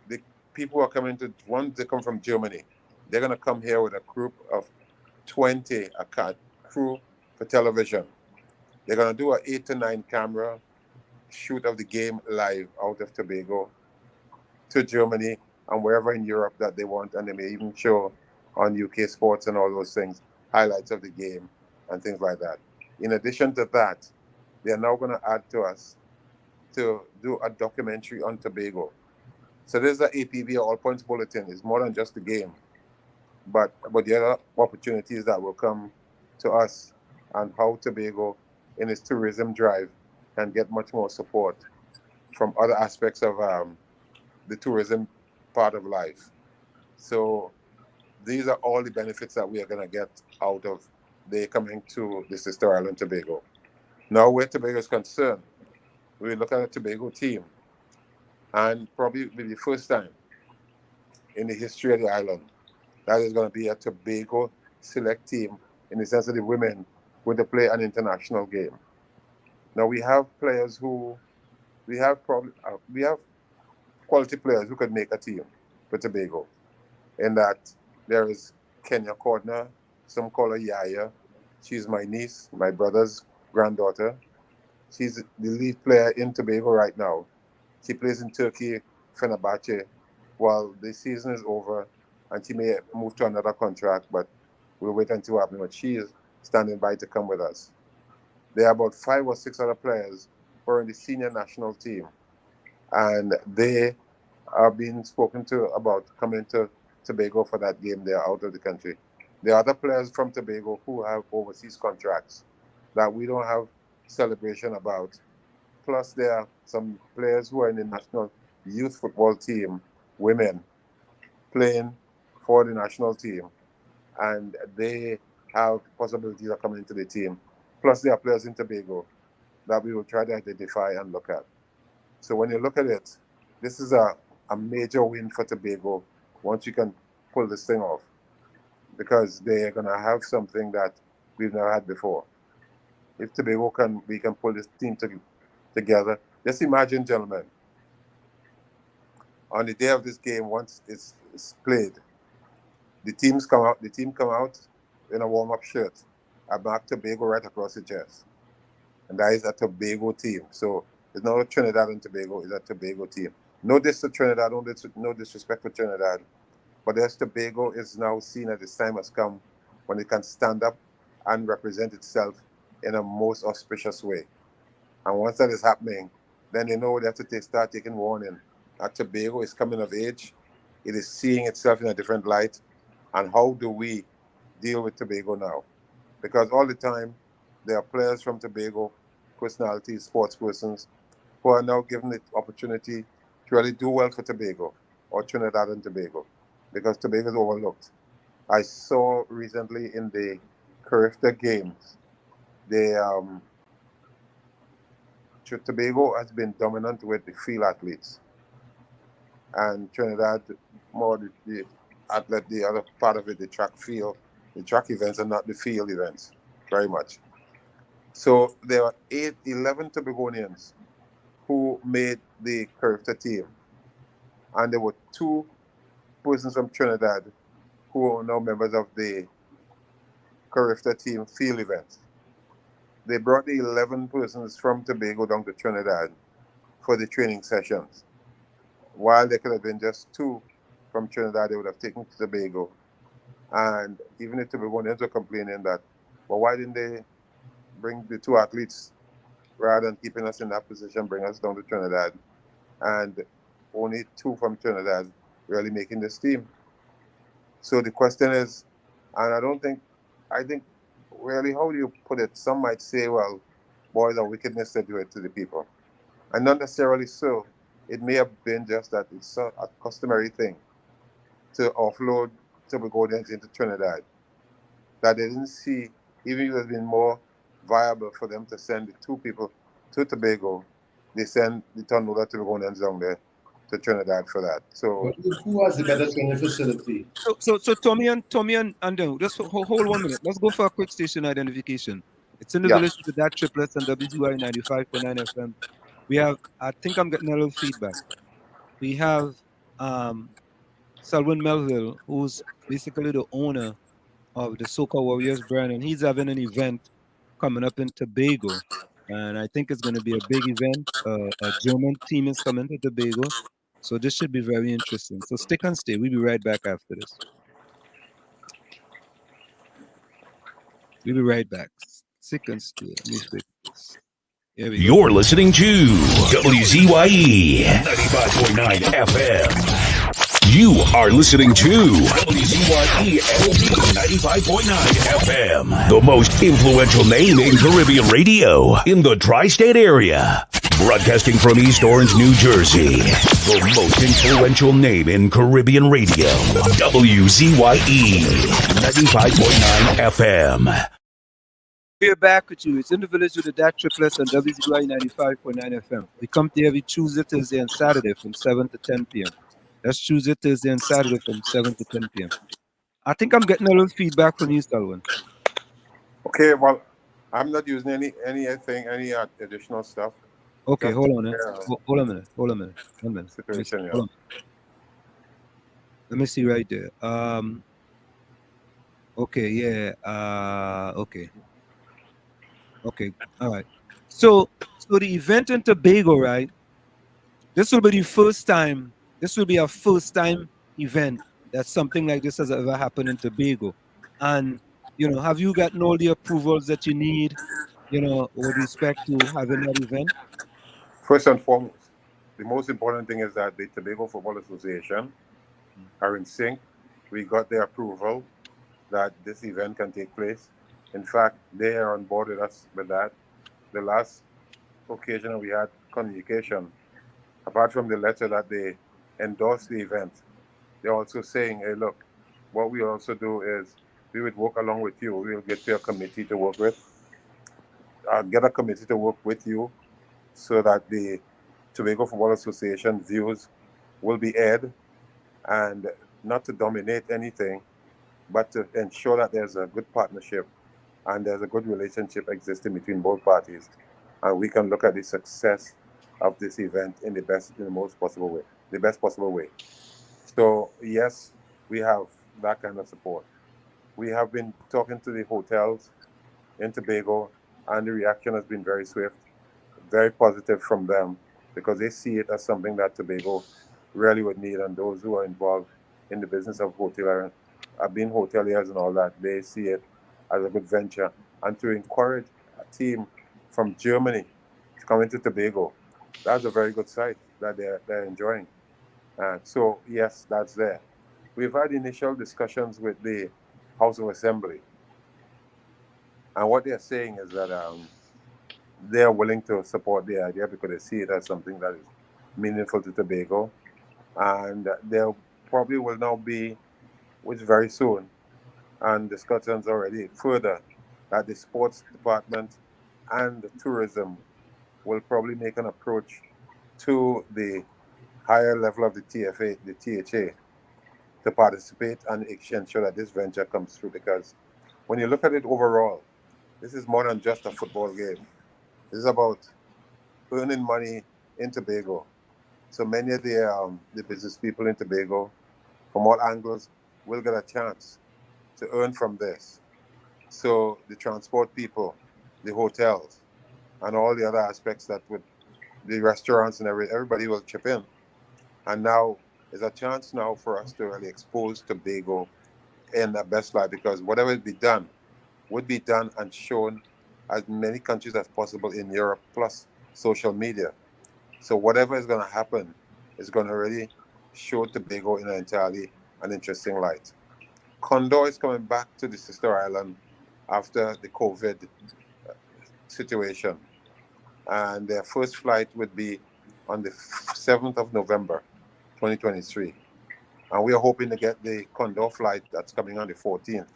the people who are coming to, once they come from Germany, they're going to come here with a group of 20, a crew for television. They're going to do an 8 to 9 camera shoot of the game live out of Tobago to Germany and wherever in Europe that they want. And they may even show on UK Sports and all those things, highlights of the game and things like that. In addition to that, they are now going to add to us to do a documentary on Tobago. So this is the APB, All Points Bulletin. It's more than just the game, but the other opportunities that will come to us and how Tobago in its tourism drive can get much more support from other aspects of the tourism part of life. So these are all the benefits that we are going to get out of they coming to the sister island Tobago. Now, where Tobago is concerned, we look at a Tobago team, and probably be the first time in the history of the island that is going to be a Tobago select team in the sense of the women going to play an international game. Now we have players we have quality players who could make a team for Tobago. In that there is Kenya Cordner, some call her Yaya. She's my niece, my brother's granddaughter. She's the lead player in Tobago right now. She plays in Turkey, Fenerbahce, while the season is over, and she may move to another contract, but we'll wait until what happens. But she is standing by to come with us. There are about 5 or 6 other players who are in the senior national team, and they are being spoken to about coming to Tobago for that game. They're out of the country. There are other players from Tobago who have overseas contracts that we don't have celebration about. Plus, there are some players who are in the national youth football team, women, playing for the national team, and they have possibilities of coming into the team. Plus, there are players in Tobago that we will try to identify and look at. So when you look at it, this is a major win for Tobago once you can pull this thing off, because they're going to have something that we've never had before. If Tobago we can pull this team together. Just imagine, gentlemen, on the day of this game, once it's played, the team come out in a warm-up shirt, a mark Tobago right across the chest. And that is a Tobago team. So it's not a Trinidad and Tobago, it's a Tobago team. No disrespect to Trinidad, no disrespect for Trinidad, but as Tobago is now seen that its time has come when it can stand up and represent itself in a most auspicious way. And once that is happening, then they know they have to start taking warning. That Tobago is coming of age. It is seeing itself in a different light. And how do we deal with Tobago now? Because all the time, there are players from Tobago, personalities, sports persons, who are now given the opportunity to really do well for Tobago or Trinidad and Tobago, because Tobago is overlooked. I saw recently in the Carifta games, Tobago has been dominant with the field athletes, and Trinidad more the other part of it, the track events and not the field events, very much. So there are 11 Tobagonians who made the Carifta team, and there were 2 persons from Trinidad who are now members of the Carifta team field events. They brought the 11 persons from Tobago down to Trinidad for the training sessions. While there could have been just 2 from Trinidad, they would have taken to Tobago. And even the Tobagonians were complaining that, well, why didn't they bring the 2 athletes rather than keeping us in that position, bring us down to Trinidad? And only 2 from Trinidad really making this team. So the question is, and I think really, how do you put it? Some might say, well, boys are wickedness to do it to the people. And not necessarily so. It may have been just that it's a customary thing to offload Tobagonians into Trinidad, that they didn't see, even if it would have been more viable for them to send the 2 people to Tobago, they send the Tonula Tobagonians down there to Trinidad for that. So who has the better training facility? So Tommy and just hold 1 minute. Let's go for a quick station identification. It's in the village with the DAT Triplets and WZYE 95.9 FM. We have, I think I'm getting a little feedback. We have Selwyn Melville, who's basically the owner of the Soca Warriors brand, and he's having an event coming up in Tobago. And I think it's going to be a big event. A German team is coming to Tobago. So this should be very interesting. So stick and stay. We'll be right back after this. We'll be right back. Stick and stay. Let me fix this. You're listening to WZYE 95.9 FM. You are listening to WZYE 95.9 FM, the most influential name in Caribbean radio in the tri-state area. Broadcasting from East Orange, New Jersey, the most influential name in Caribbean radio, WZYE 95.9 FM. We're back with you. It's in the village with the DAT Triplets on WZYE 95.9 FM. We come to every Tuesday, Thursday, and Saturday from 7 to 10 p.m. That's Tuesday, Thursday, and Saturday from 7 to 10 p.m. I think I'm getting a little feedback from you, Selwyn. Okay, well, I'm not using any additional stuff. Okay, hold on. Hold a minute. 1 minute. Situation, Hold on. Let me see right there. Okay, yeah. Okay, all right. So the event in Tobago, right? This will be the first time. This will be a first-time event that something like this has ever happened in Tobago. And have you gotten all the approvals that you need? With respect to having that event. First and foremost, the most important thing is that the Tobago Football Association are in sync. We got their approval that this event can take place. In fact, they are on board with us with that. The last occasion we had communication, apart from the letter that they endorsed the event, they're also saying, hey, look, what we also do is we would work along with you. We'll get you a committee to work with, get a committee to work with you so that the Tobago Football Association views will be aired and not to dominate anything, but to ensure that there's a good partnership and there's a good relationship existing between both parties. And we can look at the success of this event in the most possible way, the best possible way. So yes, we have that kind of support. We have been talking to the hotels in Tobago, and the reaction has been very swift, very positive from them, because they see it as something that Tobago really would need, and those who are involved in the business of hotel, being hoteliers and all that, they see it as a good venture. And to encourage a team from Germany to come into Tobago, that's a very good sight that they're enjoying. So yes, that's there. We've had initial discussions with the House of Assembly, and what they're saying is that they are willing to support the idea because they see it as something that is meaningful to Tobago, and there probably will now be, which very soon, and discussions already further, that the sports department and the tourism will probably make an approach to the higher level of the TFA, the THA, to participate and ensure that this venture comes through. Because when you look at it overall, this is more than just a football game. This is about earning money in Tobago. So many of the business people in Tobago, from all angles, will get a chance to earn from this. So the transport people, the hotels, and all the other aspects that would, the restaurants and everybody will chip in. And now is a chance now for us to really expose Tobago in the best light, because whatever be done would be done and shown as many countries as possible in Europe, plus social media. So whatever is going to happen is going to really show Tobago in an entirely an interesting light. Condor is coming back to the sister island after the COVID situation, and their first flight would be on the 7th of November, 2023. And we are hoping to get the Condor flight that's coming on the 14th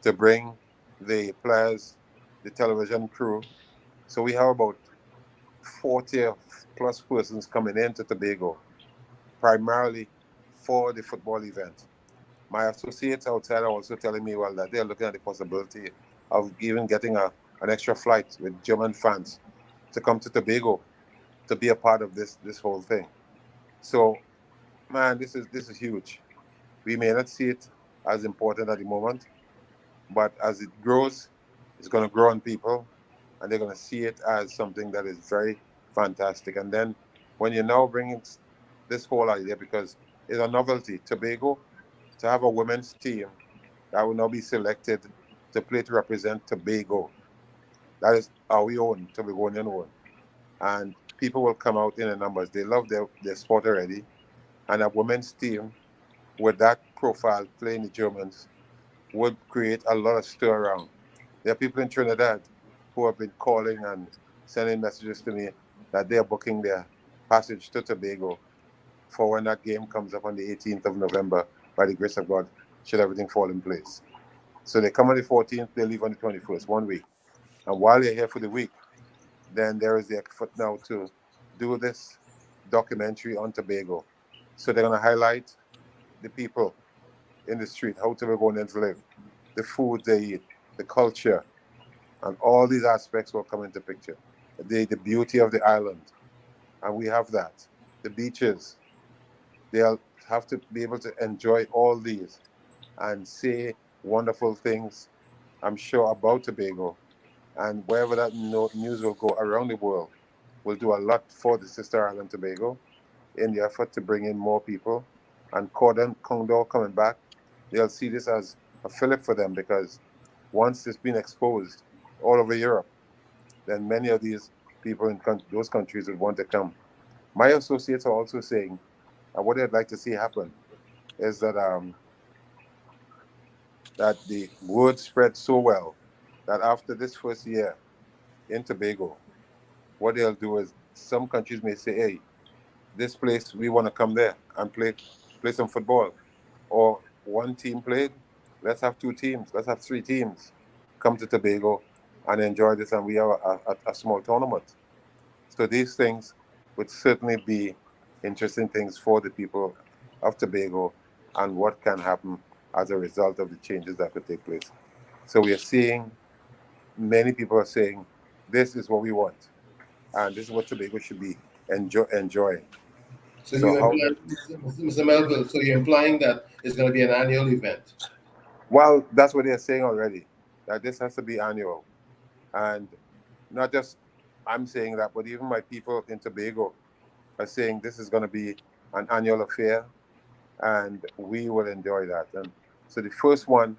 to bring the players, the television crew. So we have about 40 plus persons coming into Tobago, primarily for the football event. My associates outside are also telling me, well, that they're looking at the possibility of even getting an extra flight with German fans to come to Tobago to be a part of this whole thing. So, man, this is huge. We may not see it as important at the moment, but as it grows, it's going to grow on people, and they're going to see it as something that is very fantastic. And then when you're now bringing this whole idea, because it's a novelty, Tobago, to have a women's team that will now be selected to play to represent Tobago. That is our own, Tobagonian own. And people will come out in the numbers. They love their sport already. And a women's team with that profile playing the Germans would create a lot of stir around. There are people in Trinidad who have been calling and sending messages to me that they are booking their passage to Tobago for when that game comes up on the 18th of November, by the grace of God, should everything fall in place. So they come on the 14th, they leave on the 21st, 1 week. And while they're here for the week, then there is the effort now to do this documentary on Tobago. So they're going to highlight the people in the street, how Tobagonians live, the food they eat, the culture, and all these aspects will come into picture. The beauty of the island, and we have that. The beaches, they'll have to be able to enjoy all these and say wonderful things, I'm sure, about Tobago. And wherever that news will go around the world, will do a lot for the sister island Tobago in the effort to bring in more people. And Condor coming back, they'll see this as a fillip for them, because once it's been exposed all over Europe, then many of these people in those countries would want to come My associates are also saying, what I'd like to see happen is that that the word spread so well that after this first year in Tobago, what they'll do is some countries may say, hey, this place, we want to come there and play some football. Or one team played, let's have 2 teams, let's have 3 teams come to Tobago and enjoy this, and we have a small tournament. So these things would certainly be interesting things for the people of Tobago and what can happen as a result of the changes that could take place. So we are seeing many people are saying, this is what we want, and this is what Tobago should be enjoying. So So you how imply, Mr. Melville, so you're implying that it's going to be an annual event? Well, that's what they're saying already, that this has to be annual. And not just I'm saying that, but even my people in Tobago are saying this is going to be an annual affair and we will enjoy that. And so the first one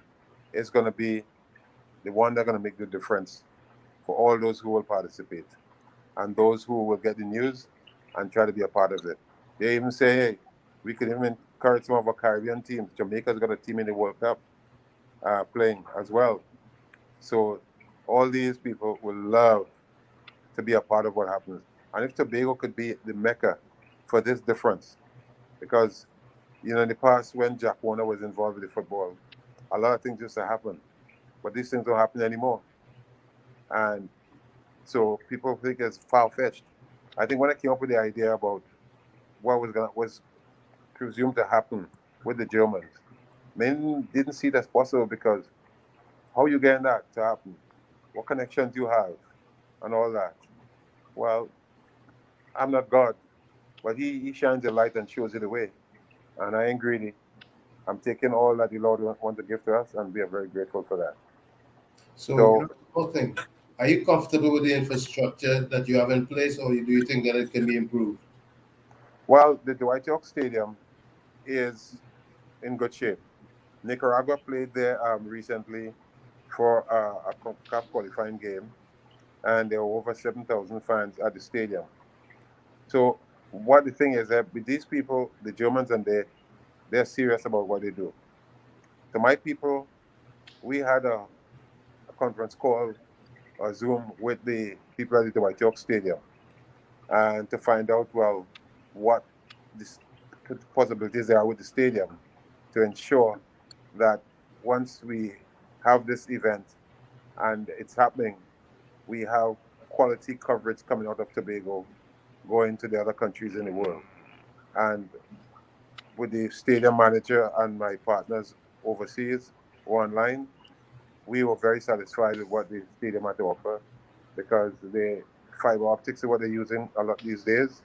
is going to be the one that's going to make the difference for all those who will participate and those who will get the news and try to be a part of it. They even say, hey, we could even encourage some of our Caribbean teams. Jamaica's got a team in the World Cup playing as well. So all these people will love to be a part of what happens. And if Tobago could be the mecca for this difference, because, in the past when Jack Warner was involved with the football, a lot of things used to happen, but these things don't happen anymore. And so people think it's far-fetched. I think when I came up with the idea about what was presumed to happen with the Germans, many didn't see it as possible because how you getting that to happen? What connections you have and all that? Well, I'm not God, but he shines the light and shows you the way. And I ain't greedy. I'm taking all that the Lord wants to give to us, and we are very grateful for that. So, one thing, are you comfortable with the infrastructure that you have in place, or do you think that it can be improved? Well, the Dwight York Stadium is in good shape. Nicaragua played there recently for a CONCACAF qualifying game, and there were over 7,000 fans at the stadium. So what the thing is that with these people, the Germans, and they're serious about what they do. To my people, we had a conference call or Zoom with the people at the Dwight York Stadium, and to find out, well, what the possibilities there are with the stadium to ensure that once we have this event and it's happening, we have quality coverage coming out of Tobago going to the other countries in the world. And with the stadium manager and my partners overseas or online, we were very satisfied with what the stadium had to offer because the fiber optics is what they're using a lot these days,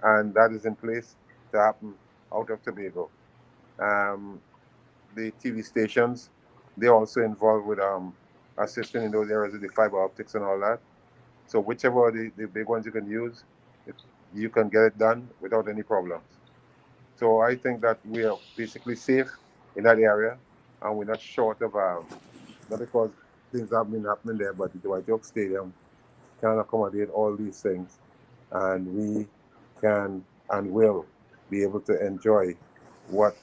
and that is in place to happen out of Tobago. The TV stations, they're also involved with assisting in those areas with the fiber optics and all that. So whichever the big ones you can use, you can get it done without any problems. So I think that we are basically safe in that area, and we're not short of not because things have been happening there, but the Dwight York Stadium can accommodate all these things, and we can and will be able to enjoy what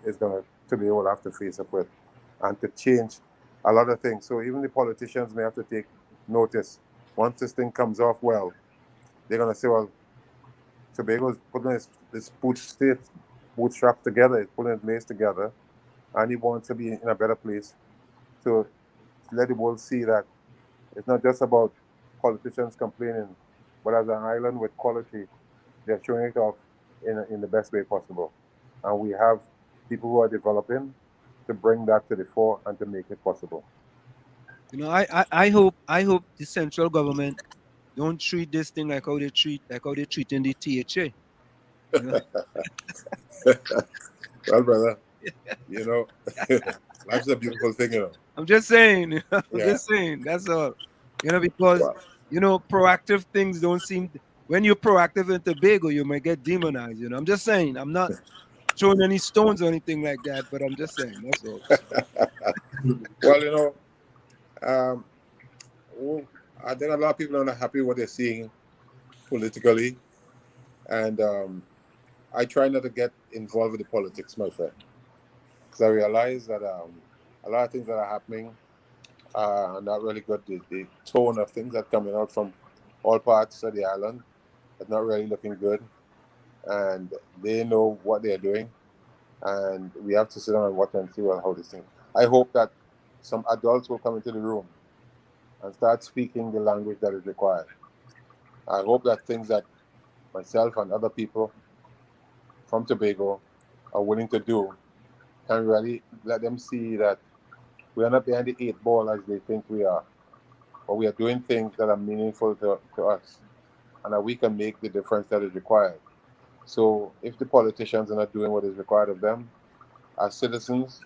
is going to be able to have to face up with and to change a lot of things. So even the politicians may have to take notice. Once this thing comes off well, they're going to say, well, Tobago's putting his bootstrap together, he's putting his maze together, and he wants to be in a better place to let the world see that it's not just about politicians complaining, but as an island with quality, they're showing it off in the best way possible. And we have people who are developing to bring that to the fore and to make it possible. I hope the central government don't treat this thing like how they treating the THA. Well, brother, life's a beautiful thing, I'm just saying, just saying, that's all. Because proactive things don't seem. When you're proactive in Tobago, you might get demonized. I'm just saying. I'm not throwing any stones or anything like that, but I'm just saying. That's all. Well, I think a lot of people are not happy what they're seeing politically, And I try not to get involved with the politics, my friend, because I realize that a lot of things that are happening are not really good. The tone of things that are coming out from all parts of the island is not really looking good, and they know what they're doing, and we have to sit down and watch and see how this thing. I hope that some adults will come into the room and start speaking the language that is required. I hope that things that myself and other people from Tobago are willing to do can really let them see that we are not behind the 8 ball as they think we are, but we are doing things that are meaningful to us and that we can make the difference that is required. So if the politicians are not doing what is required of them, as citizens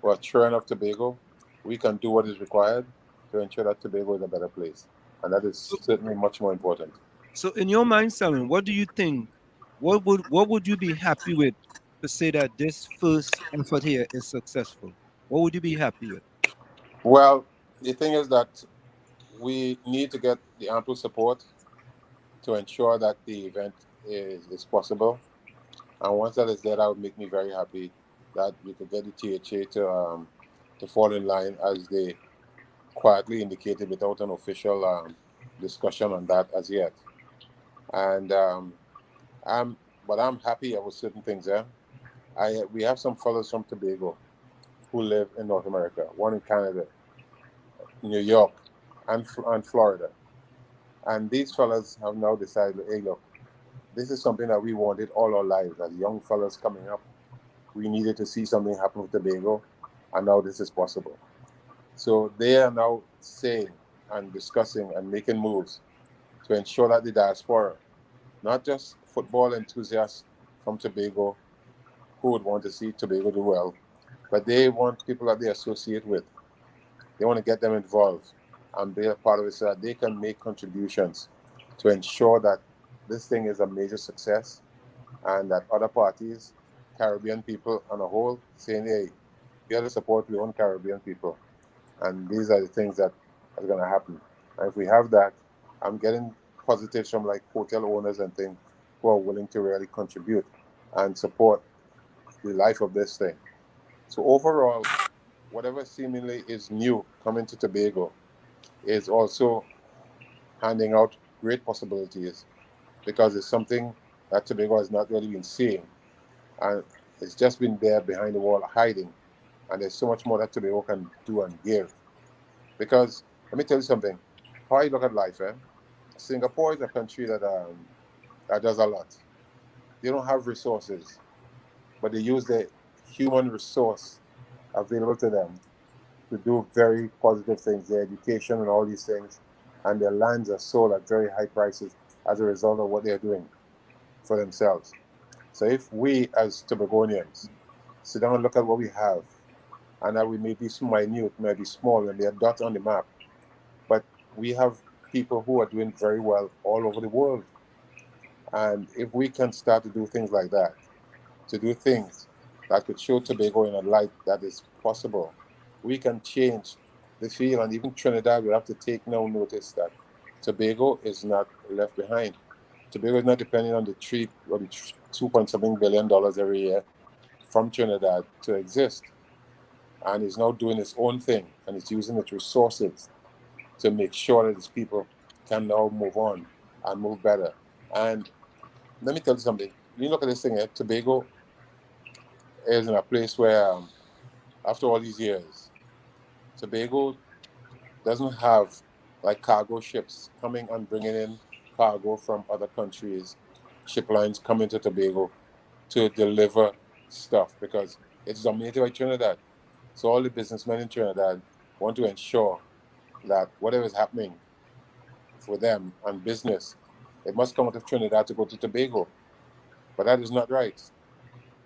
who are children of Tobago, we can do what is required to ensure that Tobago is a better place. And that is certainly much more important. So in your mind, Simon, what do you think? What would you be happy with to say that this first effort here is successful? What would you be happy with? Well, the thing is that we need to get the ample support to ensure that the event is possible. And once that is there, that would make me very happy that we could get the THA to fall in line as they quietly indicated without an official discussion on that as yet. And I'm but I'm happy with certain things there. We have some fellows from Tobago who live in North America, one in Canada, New York, and Florida. And these fellas have now decided, hey, look, this is something that we wanted all our lives as young fellas coming up. We needed to see something happen with Tobago, and now this is possible. So they are now saying and discussing and making moves to ensure that the diaspora, not just football enthusiasts from Tobago who would want to see Tobago do well, but they want people that they associate with. They want to get them involved and be a part of it so that they can make contributions to ensure that this thing is a major success and that other parties, Caribbean people on a whole, saying, hey, we have to support our own Caribbean people. And these are the things that are going to happen. And if we have that, I'm getting positives from like hotel owners and things who are willing to really contribute and support the life of this thing. So overall, whatever seemingly is new coming to Tobago is also handing out great possibilities because it's something that Tobago has not really been seeing. And it's just been there behind the wall hiding. And there's so much more that Tobago can do and give. Because let me tell you something. How I look at life, Singapore is a country that does a lot. They don't have resources, but they use the human resource available to them to do very positive things, their education and all these things, and their lands are sold at very high prices as a result of what they're doing for themselves. So if we as Tobagonians sit down and look at what we have, and that we may be minute, may be small, and they're dot on the map, but we have people who are doing very well all over the world. And if we can start to do things like that, to do things that could show Tobago in a light that is possible, we can change the feel. And even Trinidad will have to take now notice that Tobago is not left behind. Tobago is not depending on the 2 point something billion every year from Trinidad to exist. And is now doing its own thing and it's using its resources to make sure that its people can now move on and move better. And let me tell you something. You look at this thing, Tobago is in a place where, after all these years, Tobago doesn't have like cargo ships coming and bringing in cargo from other countries, ship lines coming to Tobago to deliver stuff because it's dominated by Trinidad. So all the businessmen in Trinidad want to ensure that whatever is happening for them and business, it must come out of Trinidad to go to Tobago. But that is not right.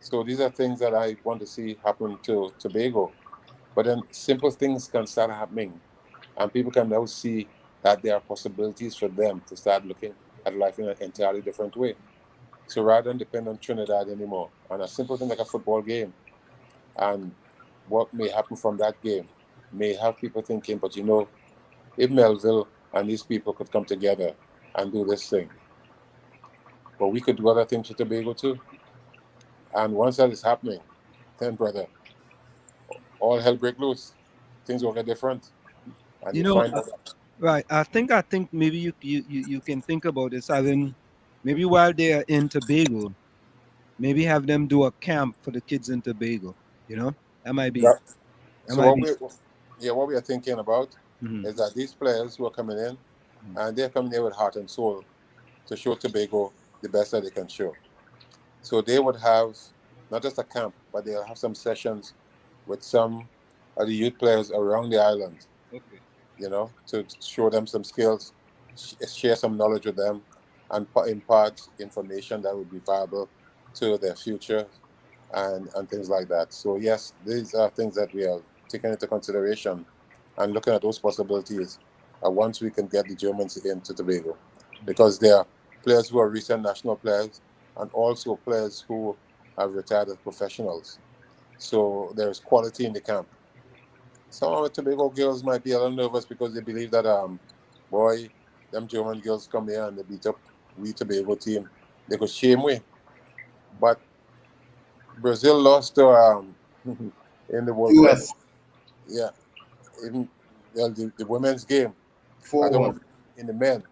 So these are things that I want to see happen to Tobago. But then simple things can start happening, and people can now see that there are possibilities for them to start looking at life in an entirely different way. So rather than depend on Trinidad anymore, on a simple thing like a football game, and what may happen from that game may have people thinking, but you know, if Melville and these people could come together and do this thing, but we could do other things with Tobago too. And once that is happening, then brother, all hell break loose. Things will get different, and You you know, find out. right. I think maybe you can think about this having maybe while they are in Tobago, maybe have them do a camp for the kids in Tobago. You know, that might be That, that so might be. what we are thinking about Mhm. is that these players who are coming in, and they're coming in with heart and soul to show Tobago the best that they can show. So they would have not just a camp, but they'll have some sessions with some of the youth players around the island, Okay. you know, to show them some skills, share some knowledge with them, and impart information that would be viable to their future and things like that. So, yes, these are things that we are taking into consideration and looking at those possibilities once we can get the Germans into Tobago. Because there are players who are recent national players and also players who have retired as professionals. So there's quality in the camp. Some of the Tobago girls might be a little nervous because they believe that, boy, them German girls come here and they beat up we Tobago team. They could shame we. But Brazil lost to in the World Cup. US Yeah, in well, the women's game. I don't 4-1. want in the men,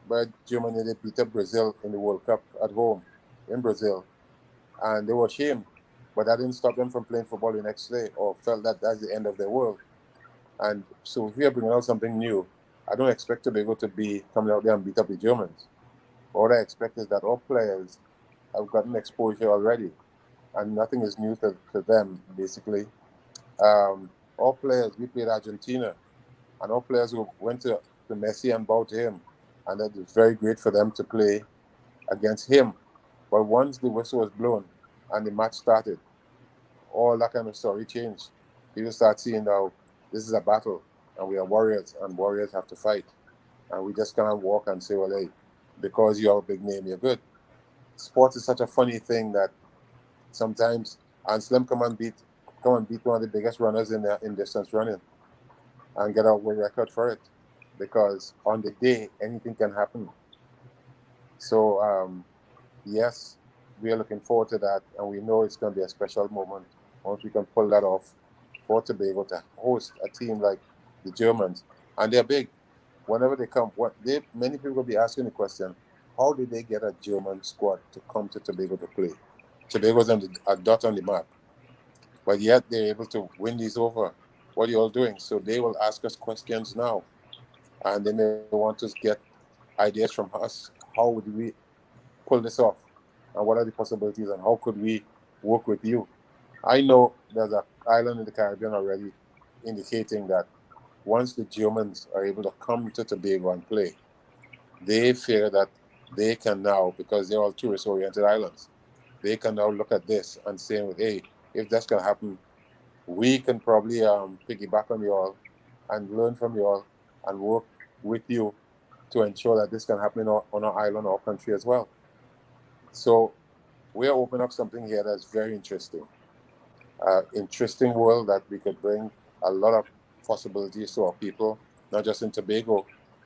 but Germany they beat up Brazil in the World Cup at home in Brazil, and they were ashamed. But that didn't stop them from playing football the next day or felt that that's the end of their world. And so if we are bringing out something new, I don't expect Tobago to be coming out there and beat up the Germans. All I expect is that all players have gotten exposure already, and nothing is new to them, basically. All players, we played Argentina, and all players who went to Messi and bowed to him, and that was very great for them to play against him. But once the whistle was blown and the match started, all that kind of story changed. People start seeing now this is a battle, and we are warriors, and warriors have to fight. And we just cannot walk and say, well, hey, because you have a big name, you're good. Sports is such a funny thing that sometimes Anselm come and beat one of the biggest runners in distance running and get a world record for it. Because on the day anything can happen. So yes, we are looking forward to that, and we know it's going to be a special moment once we can pull that off for Tobago to host a team like the Germans, and they're big. Whenever they come, many people will be asking the question, how did they get a German squad to come to Tobago to play? Tobago's a dot on the map, but yet they're able to win these over. What are you all doing? So they will ask us questions now, and they may want to get ideas from us. How would we pull this off? And what are the possibilities, and how could we work with you? I know there's an island in the Caribbean already indicating that once the Germans are able to come to Tobago and play, they fear that they can now, because they're all tourist-oriented islands, they can now look at this and say, hey, if that's going to happen, we can probably piggyback on you all and learn from you all and work with you to ensure that this can happen on our island or country as well. So we're opening up something here that's very interesting. Interesting world that we could bring a lot of possibilities to our people, not just in Tobago,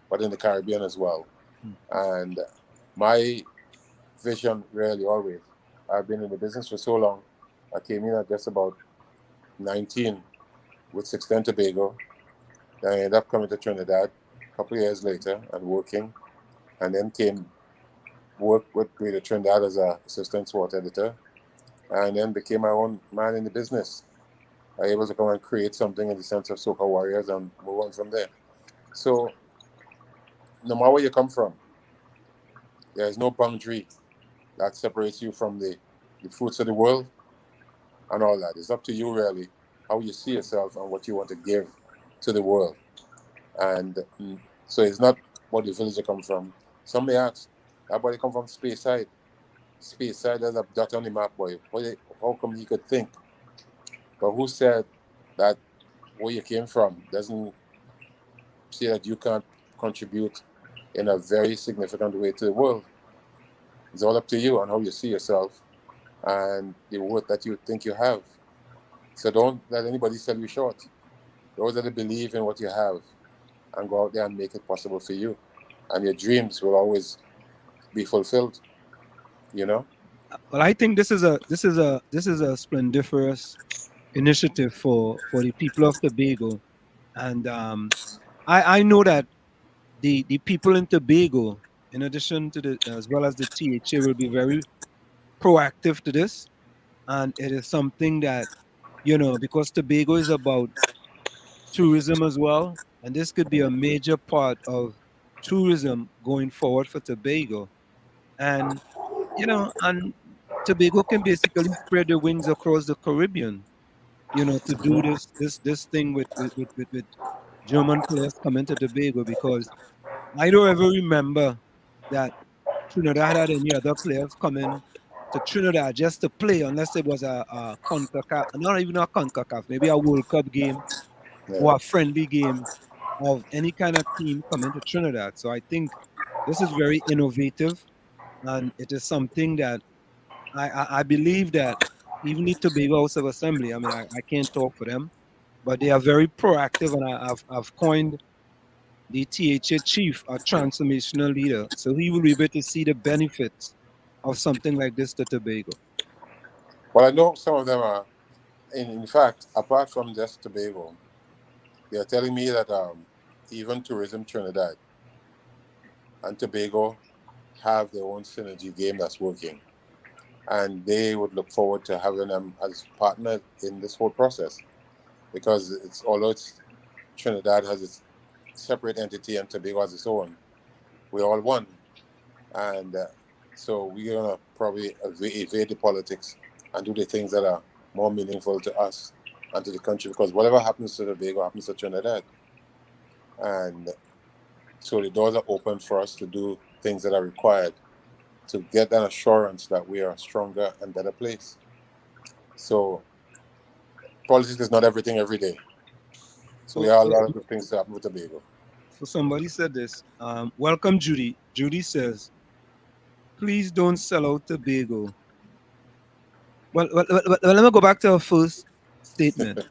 but in the Caribbean as well. And my vision really always, I've been in the business for so long. I came in at just about 19 with 16 Tobago. Then I ended up coming to Trinidad a couple of years later and working, and then worked with Greater Trinidad as an assistant sport editor, and then became my own man in the business. I was able to come and create something in the sense of Soca Warriors and move on from there. So no matter where you come from, there is no boundary that separates you from the fruits of the world and all that. It's up to you really how you see yourself and what you want to give to the world. And so it's not what the village you come from. Some may ask, that boy come from Speyside. Speyside is a dot on the map, boy. How come he could think? But who said that where you came from doesn't say that you can't contribute in a very significant way to the world? It's all up to you on how you see yourself and the worth that you think you have. So don't let anybody sell you short. Those that believe in what you have and go out there and make it possible for you. And your dreams will always be fulfilled. you know. Well, I think this is a splendiferous initiative for the people of Tobago, and I know that the people in Tobago, in addition to the as well as the THA, will be very proactive to this, and it is something that because Tobago is about tourism as well, and this could be a major part of tourism going forward for Tobago, and and Tobago can basically spread their wings across the Caribbean, to do this thing with German players coming to Tobago, because I don't ever remember that Trinidad had any other players coming to Trinidad just to play, unless it was a CONCACAF, not even a CONCACAF, maybe a World Cup game Yeah. or a friendly game of any kind of team coming to Trinidad. So I think this is very innovative, and it is something that I believe that even the Tobago House of Assembly, I mean, I can't talk for them, but they are very proactive, and I've coined the THA chief a transformational leader. So he will be able to see the benefits of something like this to Tobago. Well, I know some of them are, in fact, apart from just Tobago, they are telling me that even Tourism Trinidad and Tobago have their own synergy game that's working. And they would look forward to having them as partners in this whole process, because although Trinidad has its separate entity and Tobago has its own, we're all one. And so we're going to probably evade the politics and do the things that are more meaningful to us and to the country, because whatever happens to Tobago happens to Trinidad. And so the doors are open for us to do things that are required to get an assurance that we are a stronger and better place. So politics is not everything every day. So there are a lot of good things to happen with Tobago. So somebody said this. Welcome, Judy. Judy says, please don't sell out Tobago. Well, let me go back to our first statement.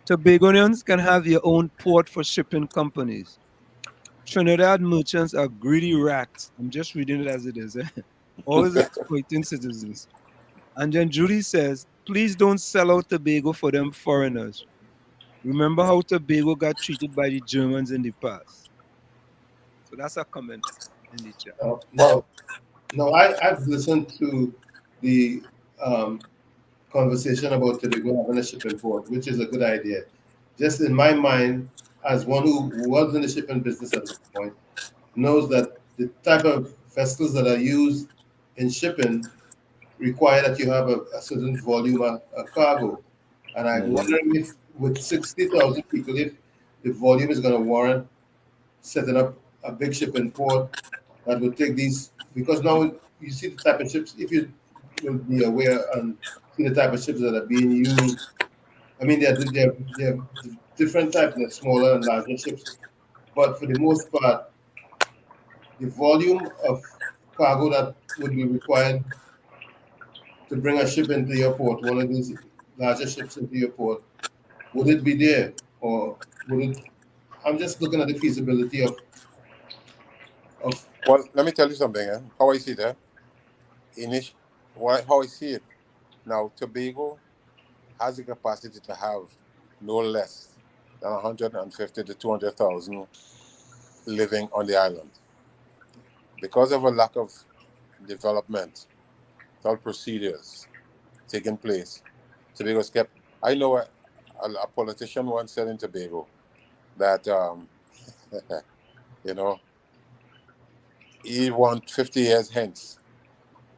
Tobagonians can have your own port for shipping companies. Trinidad merchants are greedy rats. I'm just reading it as it is. Always exploiting citizens. And then Judy says, please don't sell out Tobago for them foreigners. Remember how Tobago got treated by the Germans in the past. So that's a comment in the chat. No, I've listened to the conversation about Tobago having a shipping port, which is a good idea. Just in my mind, as one who was in the shipping business at one point, knows that the type of vessels that are used in shipping require that you have a certain volume of cargo. And I'm wondering if with 60,000 people, if the volume is going to warrant setting up a big shipping port that would take these, because now you see the type of ships, if you will be aware and see the type of ships that are being used. I mean, they're different types, they're smaller and larger ships, but for the most part, the volume of cargo that would be required to bring a ship into your port, one of these larger ships into your port, would it be there? Or would it? I'm just looking at the feasibility of. Well, let me tell you something. How I see that. How I see it now, Tobago has the capacity to have no less than 150 to 200,000 living on the island. Because of a lack of development, all procedures taking place, Tobago's kept. I know a politician once said in Tobago that, he want 50 years hence.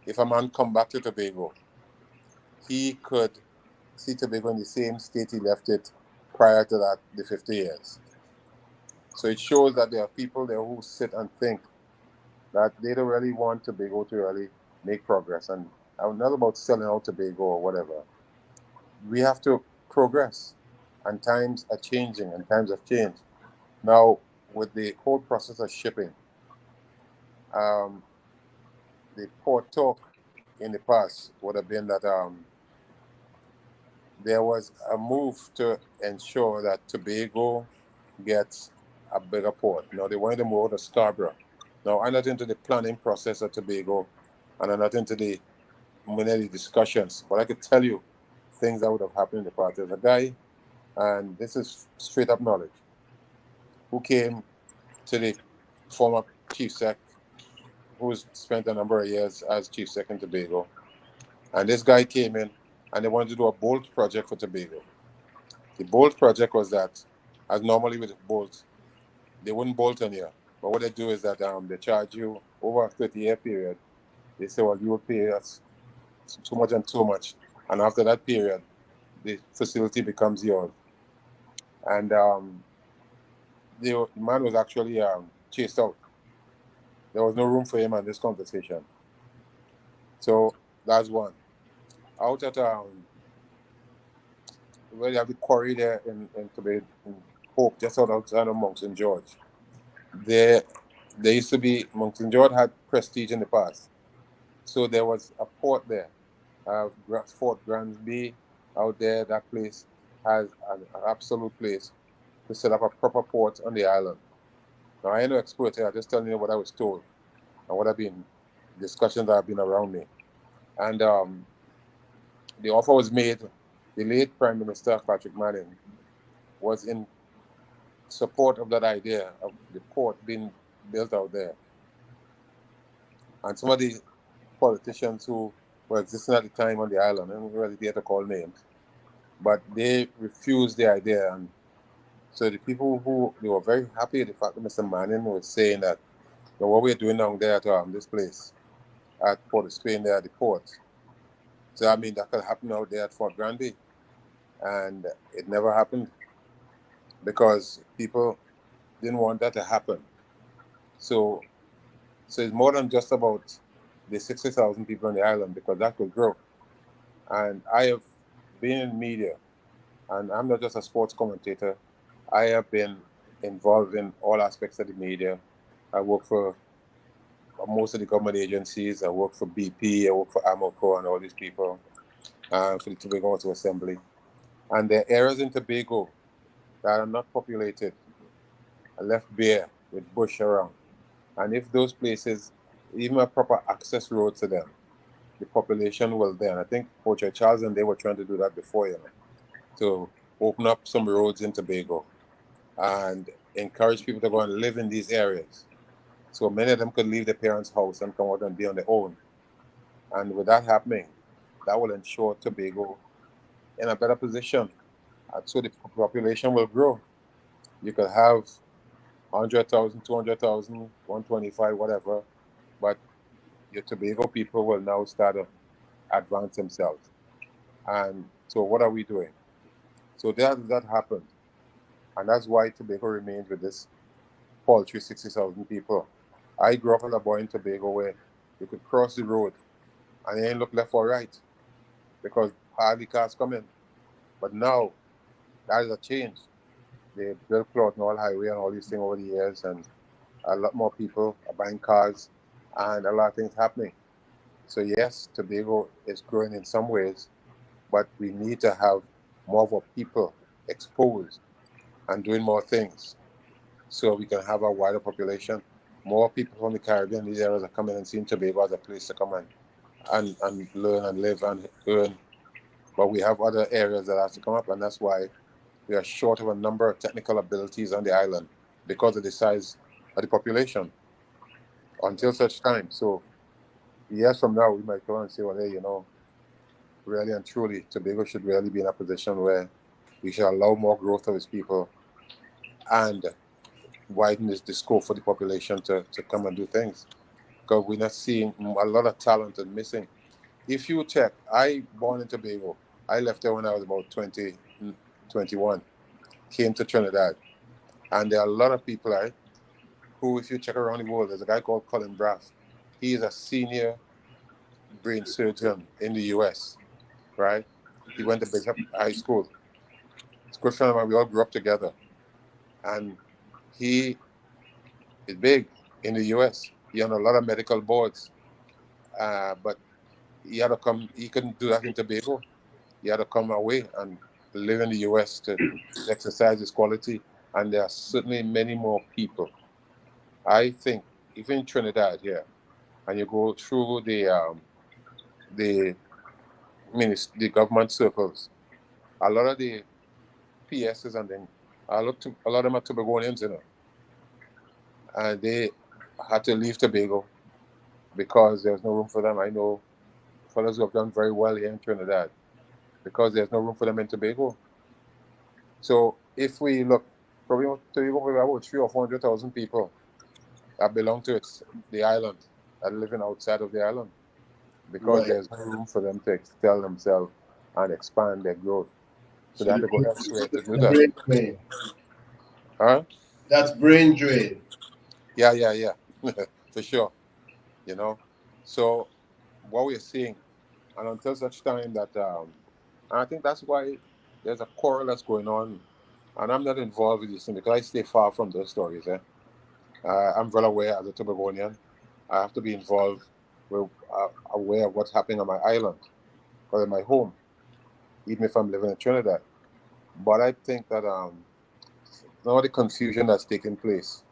If a man come back to Tobago, he could see Tobago in the same state he left it prior to that, the 50 years. So it shows that there are people there who sit and think that they don't really want Tobago to really make progress. And I'm not about selling out Tobago or whatever. We have to progress. And times are changing, and times have changed. Now, with the whole process of shipping, the port talk in the past would have been that there was a move to ensure that Tobago gets a bigger port. Now, they wanted to move to Scarborough. Now, I'm not into the planning process of Tobago and I'm not into the many discussions, but I could tell you things that would have happened in the past. There's a guy, and this is straight up knowledge, who came to the former chief sec, who's spent a number of years as chief sec in Tobago. And this guy came in and they wanted to do a bolt project for Tobago. The bolt project was that, as normally with bolt, they wouldn't bolt on you. But what they do is that they charge you over a 30-year period. They say, well, you will pay us too much and too much. And after that period, the facility becomes yours. And the man was actually chased out. There was no room for him in this conversation. So that's one. Out at where you have the quarry there in Tobago, in Hope, just outside of Monks and George. There used to be, Monks and George had prestige in the past. So there was a port there. Fort Granby out there, that place has an absolute place to set up a proper port on the island. Now, I ain't no expert here, I'm just telling you what I was told and what I've been, discussions that have been around me. And the offer was made. The late Prime Minister, Patrick Manning, was in support of that idea of the port being built out there. And some of the politicians who were existing at the time on the island, I don't really dare to call names, but they refused the idea. And so the people who, they were very happy with the fact that Mr. Manning was saying that, you know, what we're doing down there at this place, at Port of Spain there at the port. So I mean, that could happen out there at Fort Granby. And it never happened because people didn't want that to happen. So it's more than just about the 60,000 people on the island, because that could grow. And I have been in media, and I'm not just a sports commentator. I have been involved in all aspects of the media. I work for most of the government agencies. I work for BP, I work for Amoco and all these people, for the Tobago Auto Assembly. And there are areas in Tobago that are not populated, are left bare with bush around. And if those places, even a proper access road to them, the population will then. I think Port Charles and they were trying to do that before, you know, to open up some roads in Tobago and encourage people to go and live in these areas. So many of them could leave their parents' house and come out and be on their own. And with that happening, that will ensure Tobago in a better position. And so the population will grow. You could have 100,000, 200,000, 125, whatever, but your Tobago people will now start to advance themselves. And so what are we doing? So that happened. And that's why Tobago remains with this paltry 60,000 people. I grew up as a boy in Tobago where you could cross the road and you ain't look left or right because hardly cars come in. But now, that is a change. They built Clotenall Highway and all these things over the years, and a lot more people are buying cars and a lot of things happening. So yes, Tobago is growing in some ways, but we need to have more of our people exposed and doing more things so we can have a wider population. More people from the Caribbean, these areas are coming and seeing Tobago as a place to come and learn and live and earn. But we have other areas that have to come up, and that's why we are short of a number of technical abilities on the island because of the size of the population until such time. So years from now, we might come and say, well, hey, you know, really and truly, Tobago should really be in a position where we should allow more growth of its people and widen the scope for the population to come and do things. Because we're not seeing a lot of talent and missing. If you check, I born in Tobago. I left there when I was about 20, 21. Came to Trinidad. And there are a lot of people, right, who, if you check around the world, there's a guy called Colin Braff. He is a senior brain surgeon in the US, right? He went to Bishop High School. It's a good friend of mine. We all grew up together. And he is big in the US. He on a lot of medical boards. But he had to come, he couldn't do that in Tobago. He had to come away and live in the US to exercise his quality. And there are certainly many more people. I think, even in Trinidad here, and you go through the the government circles, a lot of the PSs and then a lot of them are Tobagonians, you know, and they had to leave Tobago because there's no room for them. I know fellows who have done very well here in Trinidad because there's no room for them in Tobago. So if we look, probably Tobago we have about 300,000 or 400,000 people that belong to the island, that living outside of the island, because there's no room for them to excel themselves and expand their growth. So they have to go elsewhere to do that. Drain. Huh? That's brain drain. Yeah. For sure. You know. So what we're seeing, and until such time that and I think that's why there's a quarrel that's going on. And I'm not involved with this thing because I stay far from those stories. I'm well aware as a Tobagonian. I have to be involved with aware of what's happening on my island or in my home, even if I'm living in Trinidad. But I think that now the confusion that's taking place,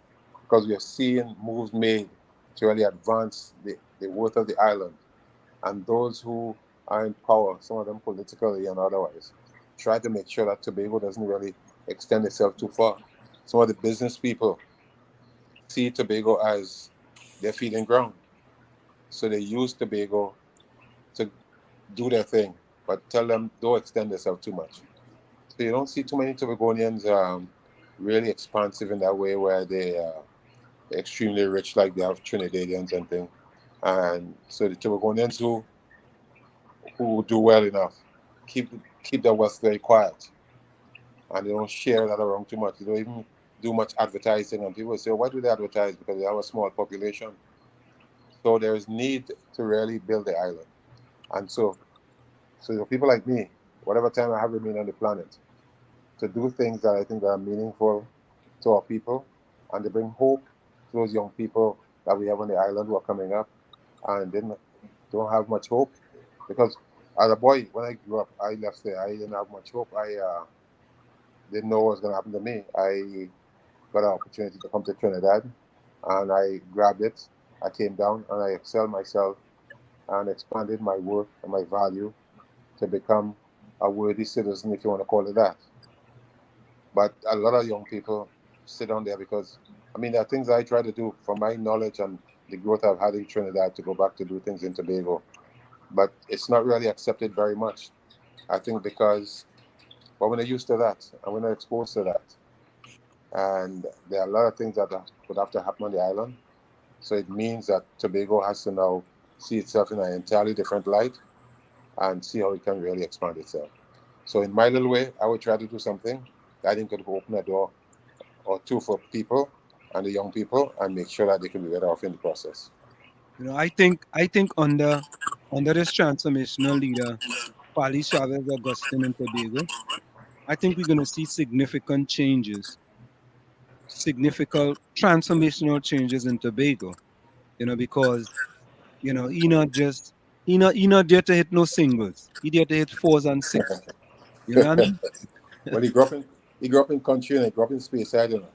because we are seeing moves made to really advance the worth of the island. And those who are in power, some of them politically and otherwise, try to make sure that Tobago doesn't really extend itself too far. Some of the business people see Tobago as their feeding ground. So they use Tobago to do their thing, but tell them don't extend yourself too much. So you don't see too many Tobagonians really expansive in that way where they are extremely rich like they have Trinidadians and things. And so the Tobagonians who do well enough keep their wealth very quiet, and they don't share that around too much. They don't even do much advertising, and people say, why do they advertise? Because they have a small population. So there is need to really build the island. And so the people like me, whatever time I have remained on the planet, to do things that I think are meaningful to our people and to bring hope to those young people that we have on the island who are coming up and don't have much hope. Because as a boy, when I grew up, I left there. I didn't have much hope. I didn't know what was going to happen to me. I got an opportunity to come to Trinidad, and I grabbed it. I came down, and I excelled myself and expanded my worth and my value to become a worthy citizen, if you want to call it that. But a lot of young people sit down there because, I mean, there are things I try to do from my knowledge and the growth I've had in Trinidad to go back to do things in Tobago. But it's not really accepted very much. I think because we're not used to that and we're not exposed to that. And there are a lot of things that would have to happen on the island. So it means that Tobago has to now see itself in an entirely different light and see how it can really expand itself. So in my little way, I would try to do something that I think could open a door or two for people and the young people and make sure that they can be better off in the process. You know, I think under this transformational leader, Pali Chavez Augustine in Tobago, I think we're going to see significant changes, significant transformational changes in Tobago. You know, because he not there to hit no singles. He there to hit fours and six. You know what I mean? Well, he grew up in country and he grew up in space side, you know.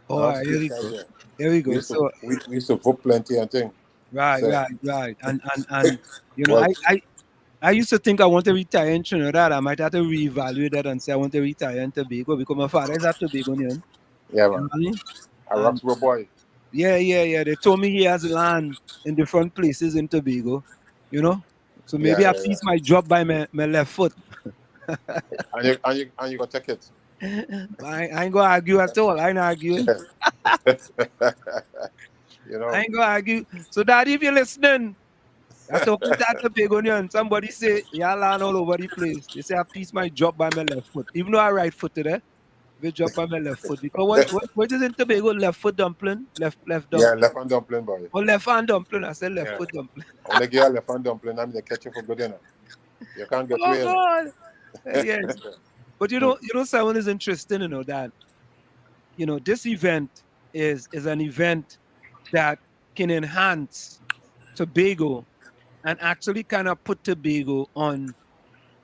Oh, here we go. Here we go. We used to vote plenty and thing. Right. And Well, I used to think I want to retire in Trinidad. I might have to reevaluate that and say I want to retire in Tobago because my father is a Tobagonian. Yeah, man. You know A Roxborough boy. Yeah. They told me he has land in different places in Tobago, you know. So maybe a piece might drop by my left foot. and you got take it. I ain't gonna argue at all. I ain't arguing. You know. I ain't gonna argue. So Daddy, if you're listening, I talk to that Tobagonian. Somebody say, yeah, land all over the place. They say a piece might drop by my left foot. Even though I right footed, if it drop by my left foot. Because what is in Tobago? Left foot dumpling? Left dumpling. Yeah, left hand dumpling, boy. Oh, left hand dumpling. I said left foot dumpling. I want to get a left hand dumpling. I'm going to catch you for good enough. You can't get away. Oh, God. Yes. But someone is interesting, that, this event is an event that can enhance Tobago and actually kind of put Tobago on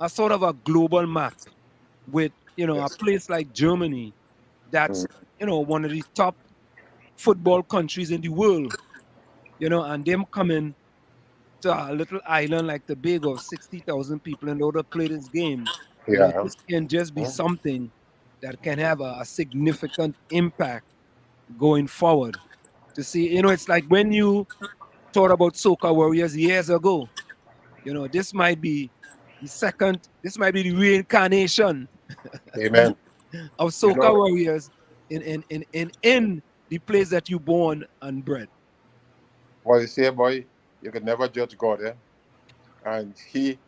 a sort of a global map with, a place like Germany that's, one of the top football countries in the world, and them coming to a little island like Tobago of 60,000 people in order to play this game, Yeah. this can just be something that can have a significant impact going forward. To see, it's like when you thought about Soca Warriors years ago, this might be this might be the reincarnation Amen. of You Soca know Warriors in the place that you born and bred. what you say, boy? You could never judge God, eh? And he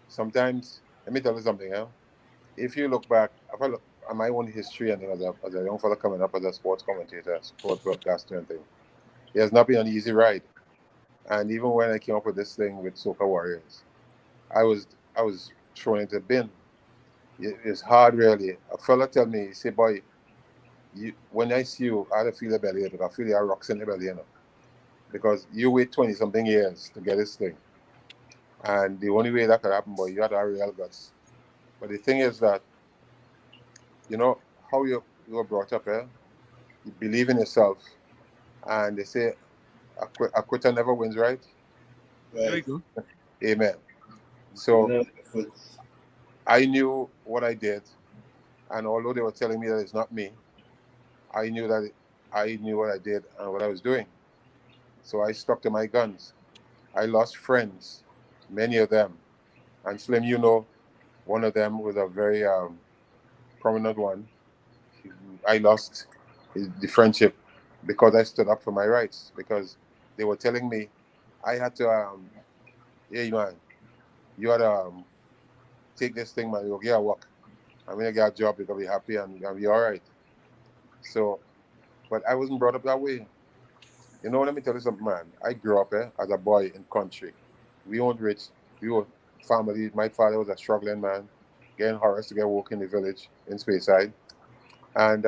sometimes, let me tell you something, eh? If you look back, if I look at my own history and as a young fella coming up as a sports commentator, sport broadcaster and thing, it has not been an easy ride. And even when I came up with this thing with Soca Warriors, I was thrown into the bin. It's hard, really. A fella tell me, he say, boy, when I see you, I don't feel the belly. I feel your rocks in the belly, because you wait 20 something years to get this thing. And the only way that could happen, boy, you had our real guts. But the thing is that, how you were brought up, eh? You believe in yourself. And they say, a quitter never wins, right? There you go. Amen. So I knew what I did. And although they were telling me that it's not me, I knew that I knew what I did and what I was doing. So I stuck to my guns. I lost friends, many of them. And Slim, one of them was a very prominent one. I lost the friendship because I stood up for my rights, because they were telling me I had to, hey man, you had to take this thing, man, you'll get a work. I'm going to get a job, you're going to be happy and you're going to be all right. So, but I wasn't brought up that way. Let me tell you something, man. I grew up as a boy in country. We weren't rich. We were family. My father was a struggling man, getting harassed to get work in the village in Speyside. And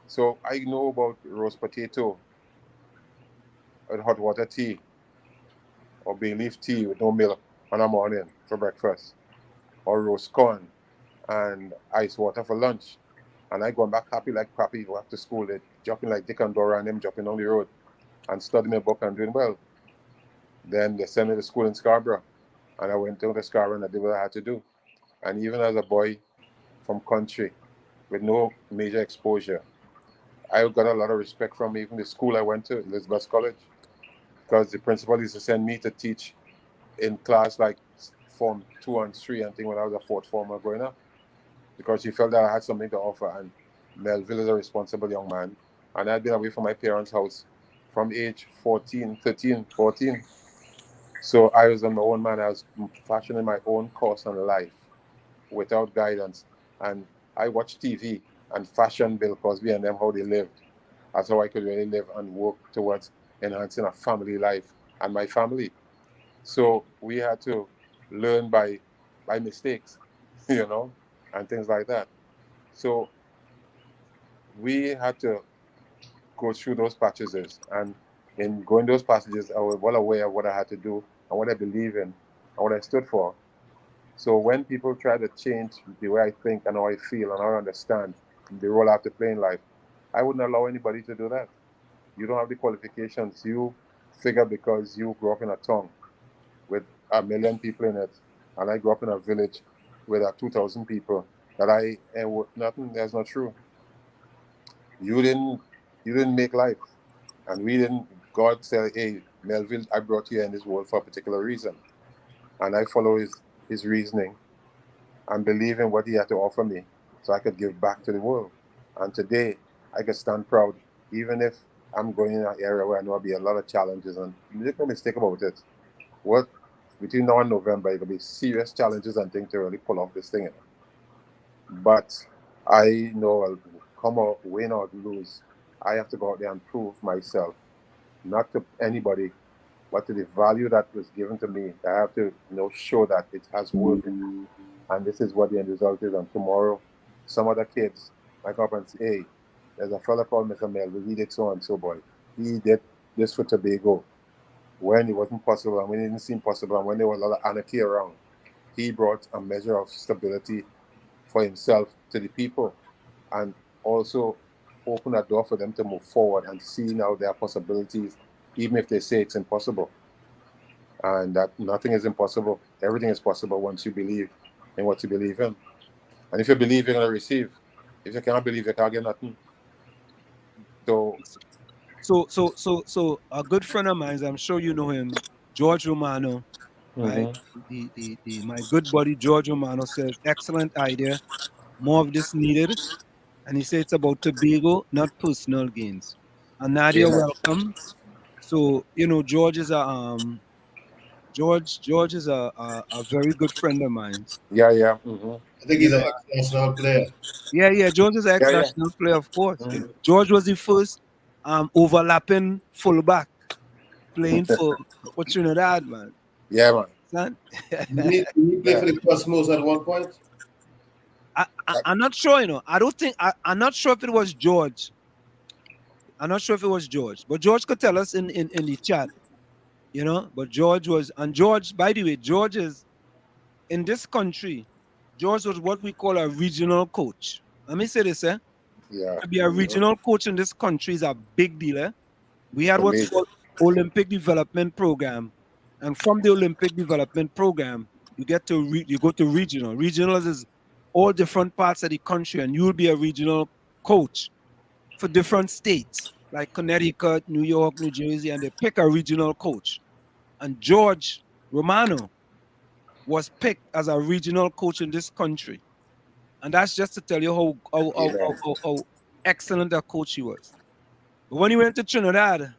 so I know about roast potato and hot water tea or bay leaf tea with no milk on a morning for breakfast, or roast corn and ice water for lunch. And I going back happy like pappy, go back to school, they jumping like Dick and Dora and them jumping on the road and studying my book and doing well. Then they sent me to school in Scarborough, and I went to the Scarborough and I did what I had to do. And even as a boy from country with no major exposure, I got a lot of respect from even the school I went to, Elizabeth College, because the principal used to send me to teach in class like Form 2 and 3 and thing when I was a fourth former growing up, because she felt that I had something to offer. And Melville is a responsible young man, and I'd been away from my parents' house from age 14, 13, 14. So I was on my own, man. I was fashioning my own course in life without guidance. And I watched TV and fashioned Bill Cosby and them how they lived. That's how I could really live and work towards enhancing a family life and my family. So we had to learn by mistakes, and things like that. So we had to go through those passages. And in going those passages, I was well aware of what I had to do and what I believe in and what I stood for. So when people try to change the way I think and how I feel and how I understand the role I have to play in life, I wouldn't allow anybody to do that. You don't have the qualifications. You figure because you grew up in a town with 1 million people in it, and I grew up in a village with 2,000 people, that I nothing. That's not true. You didn't make life, and we didn't. God said, "Hey, Melville, I brought you in this world for a particular reason," and I follow his reasoning and believe in what he had to offer me, so I could give back to the world. And today, I can stand proud, even if I'm going in an area where I know there'll be a lot of challenges. And make no mistake about it. What between now and November, it will be serious challenges and things to really pull off this thing. But I know I'll come out, win or lose. I have to go out there and prove myself, not to anybody, but to the value that was given to me. I have to, show that it has worked. And this is what the end result is. And tomorrow, some other kids might come up and say, hey, there's a fella called Mr. Melville. He did so and so, boy. He did this for Tobago when it wasn't possible and when it didn't seem possible and when there was a lot of anarchy around. He brought a measure of stability for himself to the people, and also open a door for them to move forward and see now there are possibilities, even if they say it's impossible. and that nothing is impossible. Everything is possible once you believe in what you believe in. And if you believe, you're going to receive. If you cannot believe, you can't get nothing. So a good friend of mine, I'm sure you know him, George Romano, right? My good buddy George Romano says, excellent idea, more of this needed. And he said it's about Tobago, not personal gains. And Nadia, Amen. welcome. So, George is a very good friend of mine. Yeah. I think he's an ex-national player. Yeah. George is an ex-national player, of course. George was the first overlapping fullback playing for Trinidad, man. Yeah, man. Son? Did he play for the Cosmos at one point? I'm not sure, I don't think I'm not sure if it was George. I'm not sure if it was George, but George could tell us in the chat, But George was, and George, by the way, George is in this country. George was what we call a regional coach. Let me say this, Yeah. To be a regional coach in this country is a big deal, We had what's Amazing. called Olympic Development Program, and from the Olympic Development Program, you get to you go to regional. Regional is all different parts of the country, and you'll be a regional coach for different states like Connecticut, New York, New Jersey, and they pick a regional coach. And George Romano was picked as a regional coach in this country. And that's just to tell you how excellent a coach he was. But when he went to Trinidad,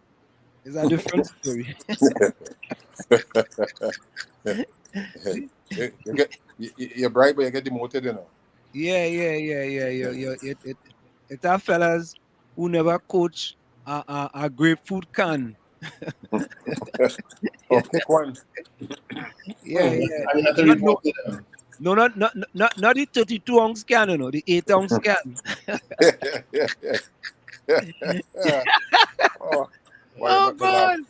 it's a different story. You're bright, but you get demoted, Yeah. It's our fellas who never coach a grapefruit can. Oh, pick one. Yeah. I mean, to report to them. No, not the 32 ounce can, the 8 ounce can. Oh God.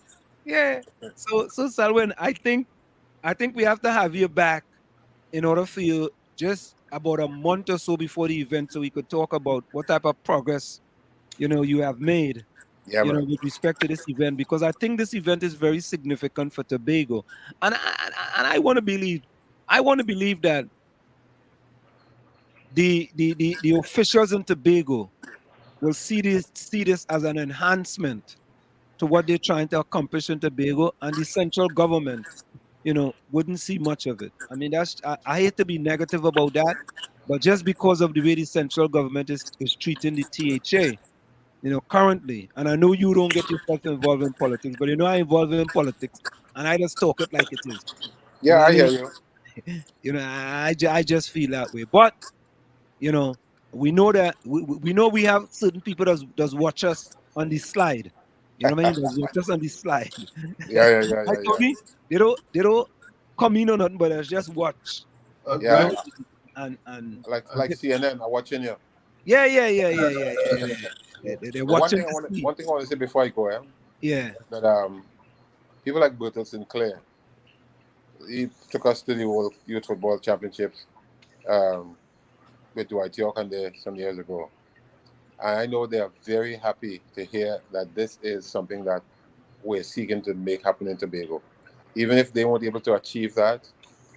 Yeah. So Salwin, I think we have to have you back in order for you just about a month or so before the event, so we could talk about what type of progress you have made. With respect to this event, because I think this event is very significant for Tobago, and I want to believe that the officials in Tobago will see this as an enhancement to what they're trying to accomplish in Tobago, and the central government, wouldn't see much of it. I mean, I hate to be negative about that, but just because of the way the central government is treating the THA, currently, and I know you don't get yourself involved in politics, but I involve in politics, and I just talk it like it is. Yeah, I hear you. I just feel that way. But we know that we know we have certain people that watch us on the slide. You know what I mean? That's watch us on the slide. Yeah. Tony, they don't come in or nothing, but they just watch. Yeah. And like CNN are watching you. Yeah. They're watching. One thing I want to say before I go, Yeah. That people like Bertel Sinclair, he took us to the World Youth Football Championships with Dwight York and there some years ago. And I know they are very happy to hear that this is something that we're seeking to make happen in Tobago. Even if they weren't able to achieve that,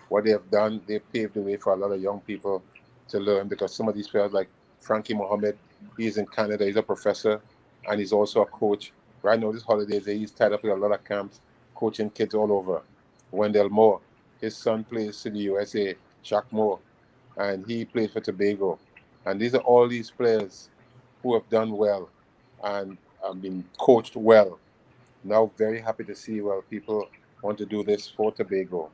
what they have done, they paved the way for a lot of young people to learn, because some of these players like Frankie Mohammed, he's in Canada, he's a professor, and he's also a coach. Right now, this holidays, he's tied up with a lot of camps, coaching kids all over. Wendell Moore, his son plays in the USA, Jack Moore, and he plays for Tobago. And these are all these players who have done well and have been coached well. Now, very happy to see, people want to do this for Tobago.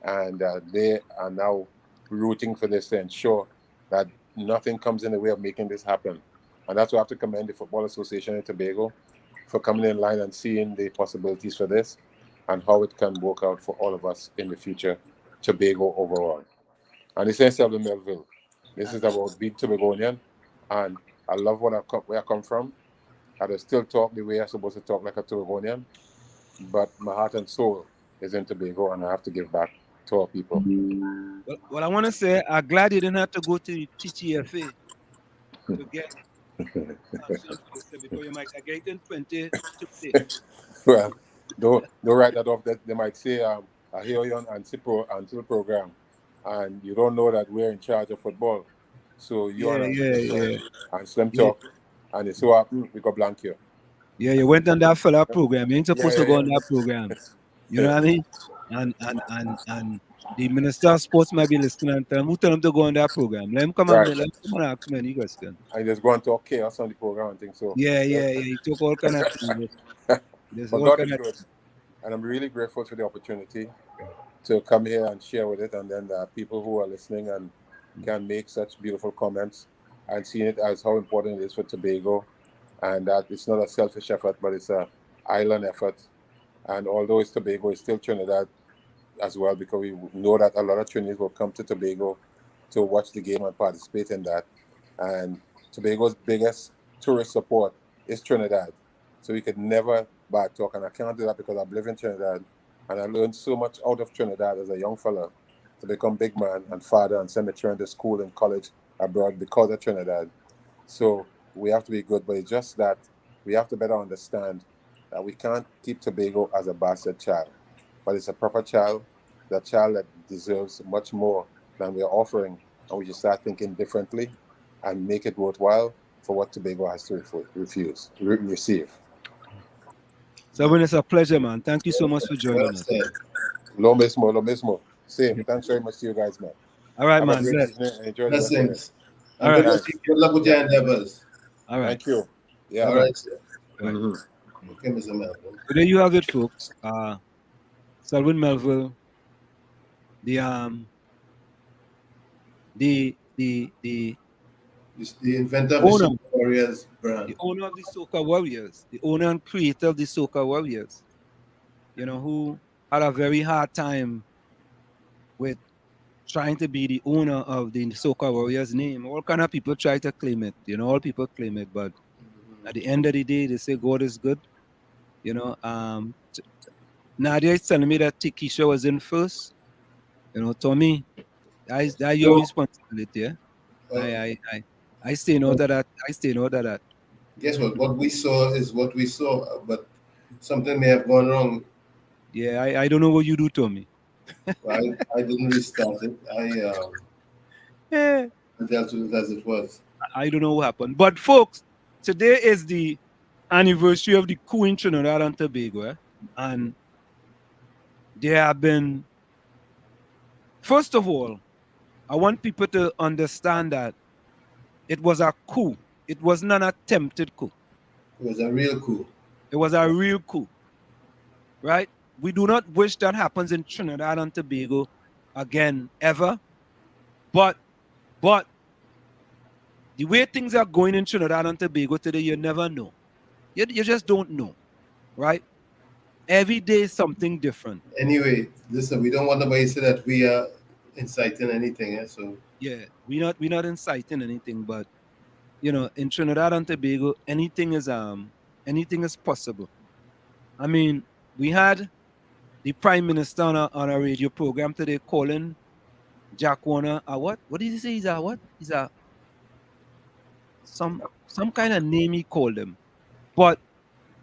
And they are now rooting for this to ensure that nothing comes in the way of making this happen. And that's why I have to commend the Football Association in Tobago for coming in line and seeing the possibilities for this and how it can work out for all of us in the future, Tobago overall. And it's in Selby Melville. This is about being Tobagonian, and I love where I come from. I still talk the way I'm supposed to talk, like a Tobagonian, but my heart and soul is in Tobago, and I have to give back to our people. Well, I want to say I'm glad you didn't have to go to the TTFA to get because you might get in 20 to play. Well, don't write that off. That they might say I hear you on until program, and you don't know that we're in charge of football. So you and Slim talk, and it so happen we got blank here. Yeah, you went on that fella program. You ain't supposed to go on Yeah. that program. You know what I mean? And the minister of sports might be listening and tell him to go on that program. Let him come Right. and ask him any question. I just go and talk chaos on the program and things. So Yeah. He took all kind of things. But God is good, and I'm really grateful for the opportunity to come here and share with it, and then the people who are listening and can make such beautiful comments and seeing it as how important it is for Tobago, and that it's not a selfish effort, but it's a island effort. And although it's Tobago, it's still Trinidad as well, because we know that a lot of Trinidadians will come to Tobago to watch the game and participate in that. And Tobago's biggest tourist support is Trinidad. So we could never bad talk, and I cannot do that because I live in Trinidad, and I learned so much out of Trinidad as a young fella to become big man and father and send my children to school and college abroad because of Trinidad. So we have to be good, but it's just that we have to better understand that we can't keep Tobago as a bastard child, but it's a proper child, the child that deserves much more than we're offering, and we should start thinking differently and make it worthwhile for what Tobago has to receive. So it's a pleasure, man. Thank you so much for joining us. Lo mismo. Same. Thanks very much to you guys, man. All right, Have man. a great evening and enjoy the rest of it. All right. Good luck with your endeavors. All right. Thank you. Yeah. All right, sir. Mm-hmm. Okay, Mr. Melvin. So there you have it, folks. Selwyn Melville, the inventor of the Soca Warriors brand. The owner of the Soca Warriors, the owner and creator of the Soca Warriors, who had a very hard time with trying to be the owner of the Soca Warriors name. All kind of people try to claim it, all people claim it, but at the end of the day, they say God is good. Nadia is telling me that Tikisha was in first. Tommy, that's your responsibility. I stay out of that. Guess what? What we saw is what we saw, but something may have gone wrong. Yeah, I don't know what you do, Tommy. I didn't restart it. I dealt with it as it was. I don't know what happened. But folks, today is the anniversary of the coup in Trinidad and Tobago. And there have been, first of all, I want people to understand that it was a coup. It was not an attempted coup. It was a real coup. It was a real coup. Right? We do not wish that happens in Trinidad and Tobago again, ever. But the way things are going in Trinidad and Tobago today, you never know. You just don't know. Right? Every day is something different. Anyway, listen, we don't want nobody to say that we are inciting anything. So yeah, we're not inciting anything, but in Trinidad and Tobago, anything is possible. I mean, we had the Prime Minister on a radio program today calling Jack Warner a what? What did he say? He's a what? He's a some kind of name he called him. But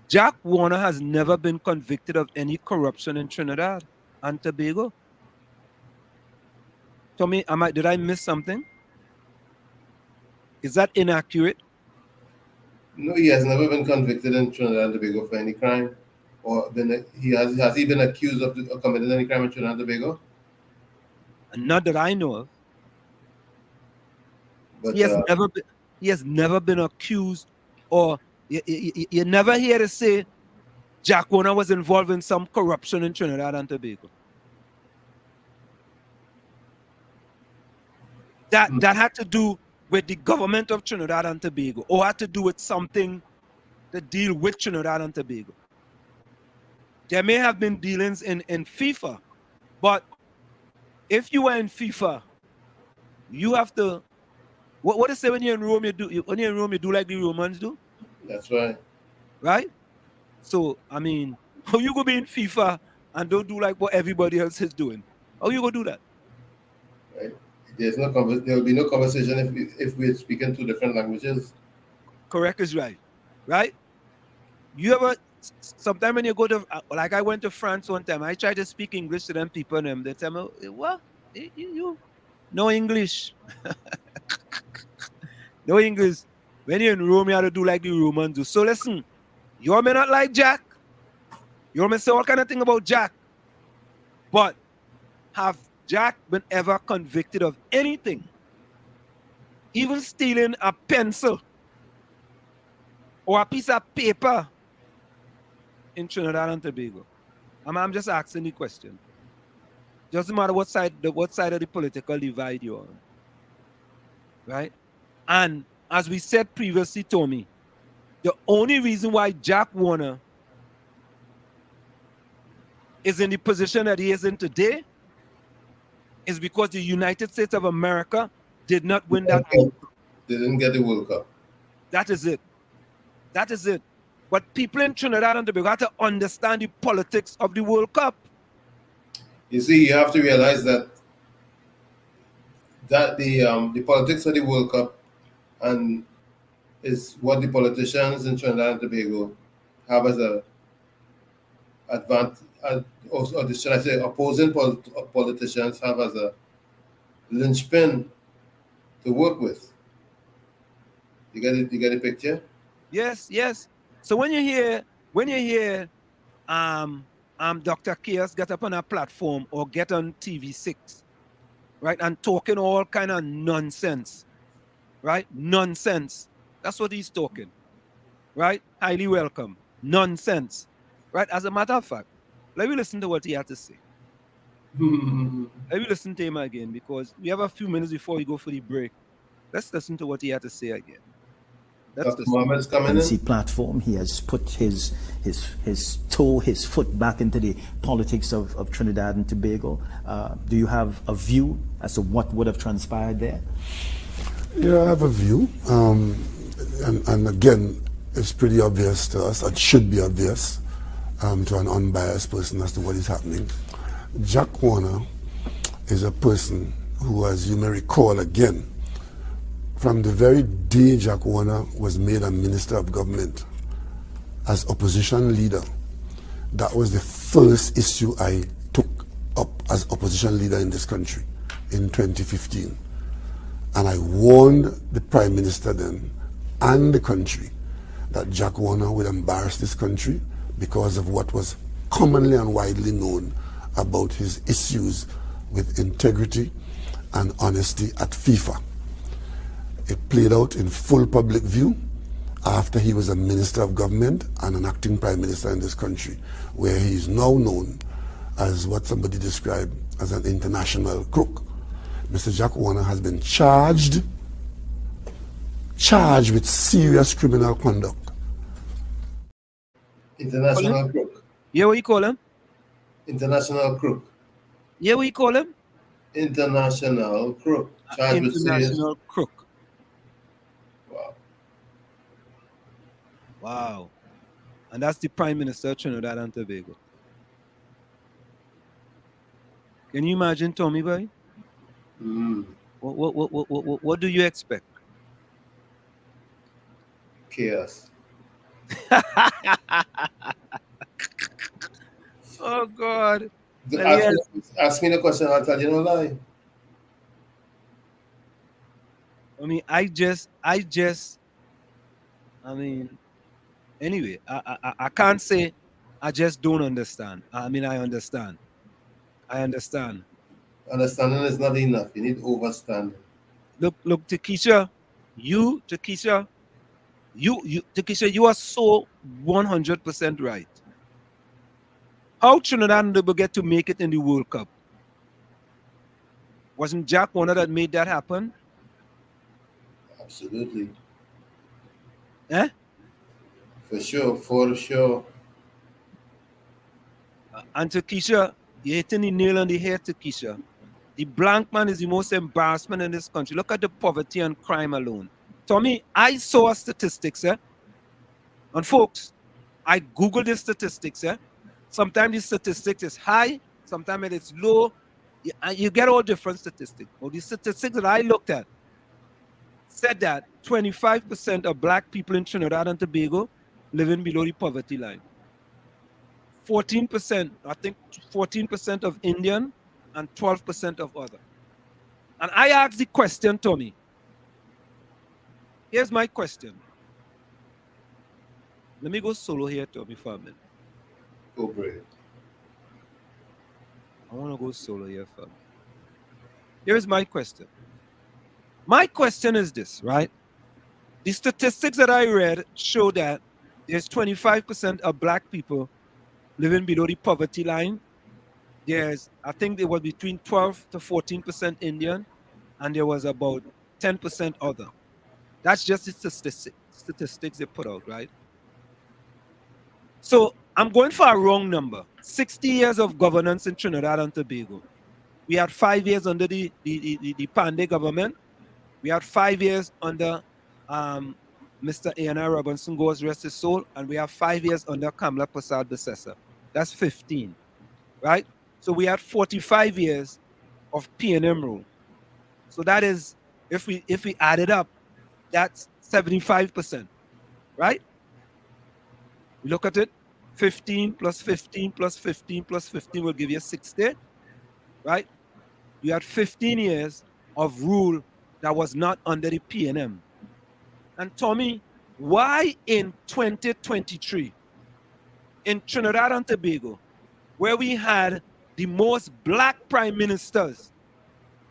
Jack Warner has never been convicted of any corruption in Trinidad and Tobago. Tommy, did I miss something? Is that inaccurate? No, he has never been convicted in Trinidad and Tobago for any crime, or has he been accused of committing any crime in Trinidad and Tobago? Not that I know of. But he has never been accused, or you never hear to say Jack Warner was involved in some corruption in Trinidad and Tobago. That had to do with the government of Trinidad and Tobago, or had to do with something to deal with Trinidad and Tobago. There may have been dealings in FIFA, but if you were in FIFA, you have to. What do you say when you're in Rome? You do like the Romans do. That's right. Right. So I mean, how you go be in FIFA and don't do like what everybody else is doing? How you go do that? Right. There will be no conversation if we're speaking two different languages. Correct is right. Right? You ever sometimes when you go to, like I went to France one time, I tried to speak English to them people, and they tell me, what? You no English. No English. When you're in Rome, you have to do like the Romans do. So listen, you may not like Jack. You may say all kind of thing about Jack. But have Jack been ever convicted of anything? Even stealing a pencil or a piece of paper in Trinidad and Tobago? I'm just asking the question. Doesn't matter what side of the political divide you're on. Right? And as we said previously, Tommy, the only reason why Jack Warner is in the position that he is in today is because the United States of America did not win that World Cup. They didn't get the World Cup. That is it. That is it. But people in Trinidad and Tobago have to understand the politics of the World Cup. You see, you have to realize that the politics of the World Cup and is what the politicians in Trinidad and Tobago have as a advantage, or should I say, opposing politicians have as a linchpin to work with. You get it? You get the picture? Yes, yes. So when you hear Dr. Chaos get up on a platform or get on TV6, right, and talking all kind of nonsense, right? Nonsense. That's what he's talking, right? Highly welcome. Nonsense, right? As a matter of fact, let me listen to what he had to say. Let me listen to him again because we have a few minutes before we go for the break. Let's listen to what he had to say again. Dr. Mohammed's coming in. Platform, he has put his foot back into the politics of Trinidad and Tobago. Do you have a view as to what would have transpired there? Yeah, I have a view. And again, it's pretty obvious to us, it should be obvious to an unbiased person as to what is happening. Jack Warner is a person who, as you may recall again, from the very day Jack Warner was made a Minister of Government as opposition leader, that was the first issue I took up as opposition leader in this country in 2015. And I warned the Prime Minister then and the country that Jack Warner would embarrass this country because of what was commonly and widely known about his issues with integrity and honesty at FIFA. It played out in full public view after he was a Minister of Government and an acting Prime Minister in this country, where he is now known as what somebody described as an international crook. Mr. Jack Warner has been charged with serious criminal conduct. International crook. Yeah, what you call him? International crook. Yeah, what you call him? International crook. Charged with international crook. Wow. Wow. And that's the Prime Minister of Trinidad and Tobago. Can you imagine, Tommy boy? What do you expect? Chaos. Oh God. Ask me the question, I'll tell you no lie. I mean, anyway, I can't say I just don't understand. I mean, I understand. Understanding is not enough. You need overstanding. Look, Takesha, you are so 100% right. How Trinidad and Tobago get to make it in the World Cup? Wasn't Jack Warner that made that happen? Absolutely. Eh? For sure. And Takesha, you're hitting the nail on the head, Takesha. The blank man is the most embarrassment in this country. Look at the poverty and crime alone. Tommy, I saw statistics, and folks, I Googled the statistics, Sometimes the statistics is high, sometimes it's low, and you get all different statistics. Well, the statistics that I looked at said that 25% of black people in Trinidad and Tobago living below the poverty line. 14%, I think 14% of Indian and 12% of other. And I asked the question, Tommy. Here's my question. Let me go solo here, Tommy, for a minute. Go brave. I want to go solo here for a minute. Here's my question. My question is this, right? The statistics that I read show that there's 25% of black people living below the poverty line. There's, I think there was between 12 to 14% Indian, and there was about 10% other. That's just the statistics they put out, right? So I'm going for a wrong number. 60 years of governance in Trinidad and Tobago. We had 5 years under the Pandey government. We had 5 years under Mr. A.N.I. Robinson, God's rest his soul, and we have 5 years under Kamla Prasad Besessa. That's 15, right? So we had 45 years of PNM rule. So that is, if we add it up, that's 75%, right? We look at it, 15 plus 15 plus 15 plus 15 will give you 60, right? You had 15 years of rule that was not under the PNM. And Tommy, why in 2023, in Trinidad and Tobago, where we had the most black prime ministers,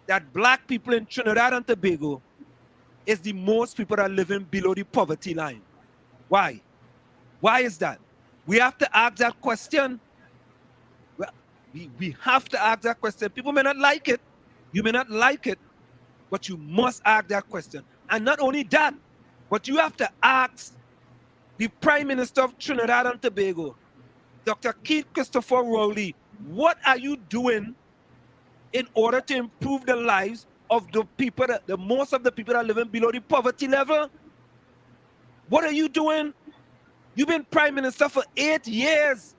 that black people in Trinidad and Tobago is the most people that are living below the poverty line? Why? Why is that? We have to ask that question. Well, we have to ask that question. People may not like it. You may not like it, but you must ask that question. And not only that, but you have to ask the Prime Minister of Trinidad and Tobago, Dr. Keith Christopher Rowley, what are you doing in order to improve the lives of the people, the most of the people that are living below the poverty level? What are you doing? You've been Prime Minister for 8 years.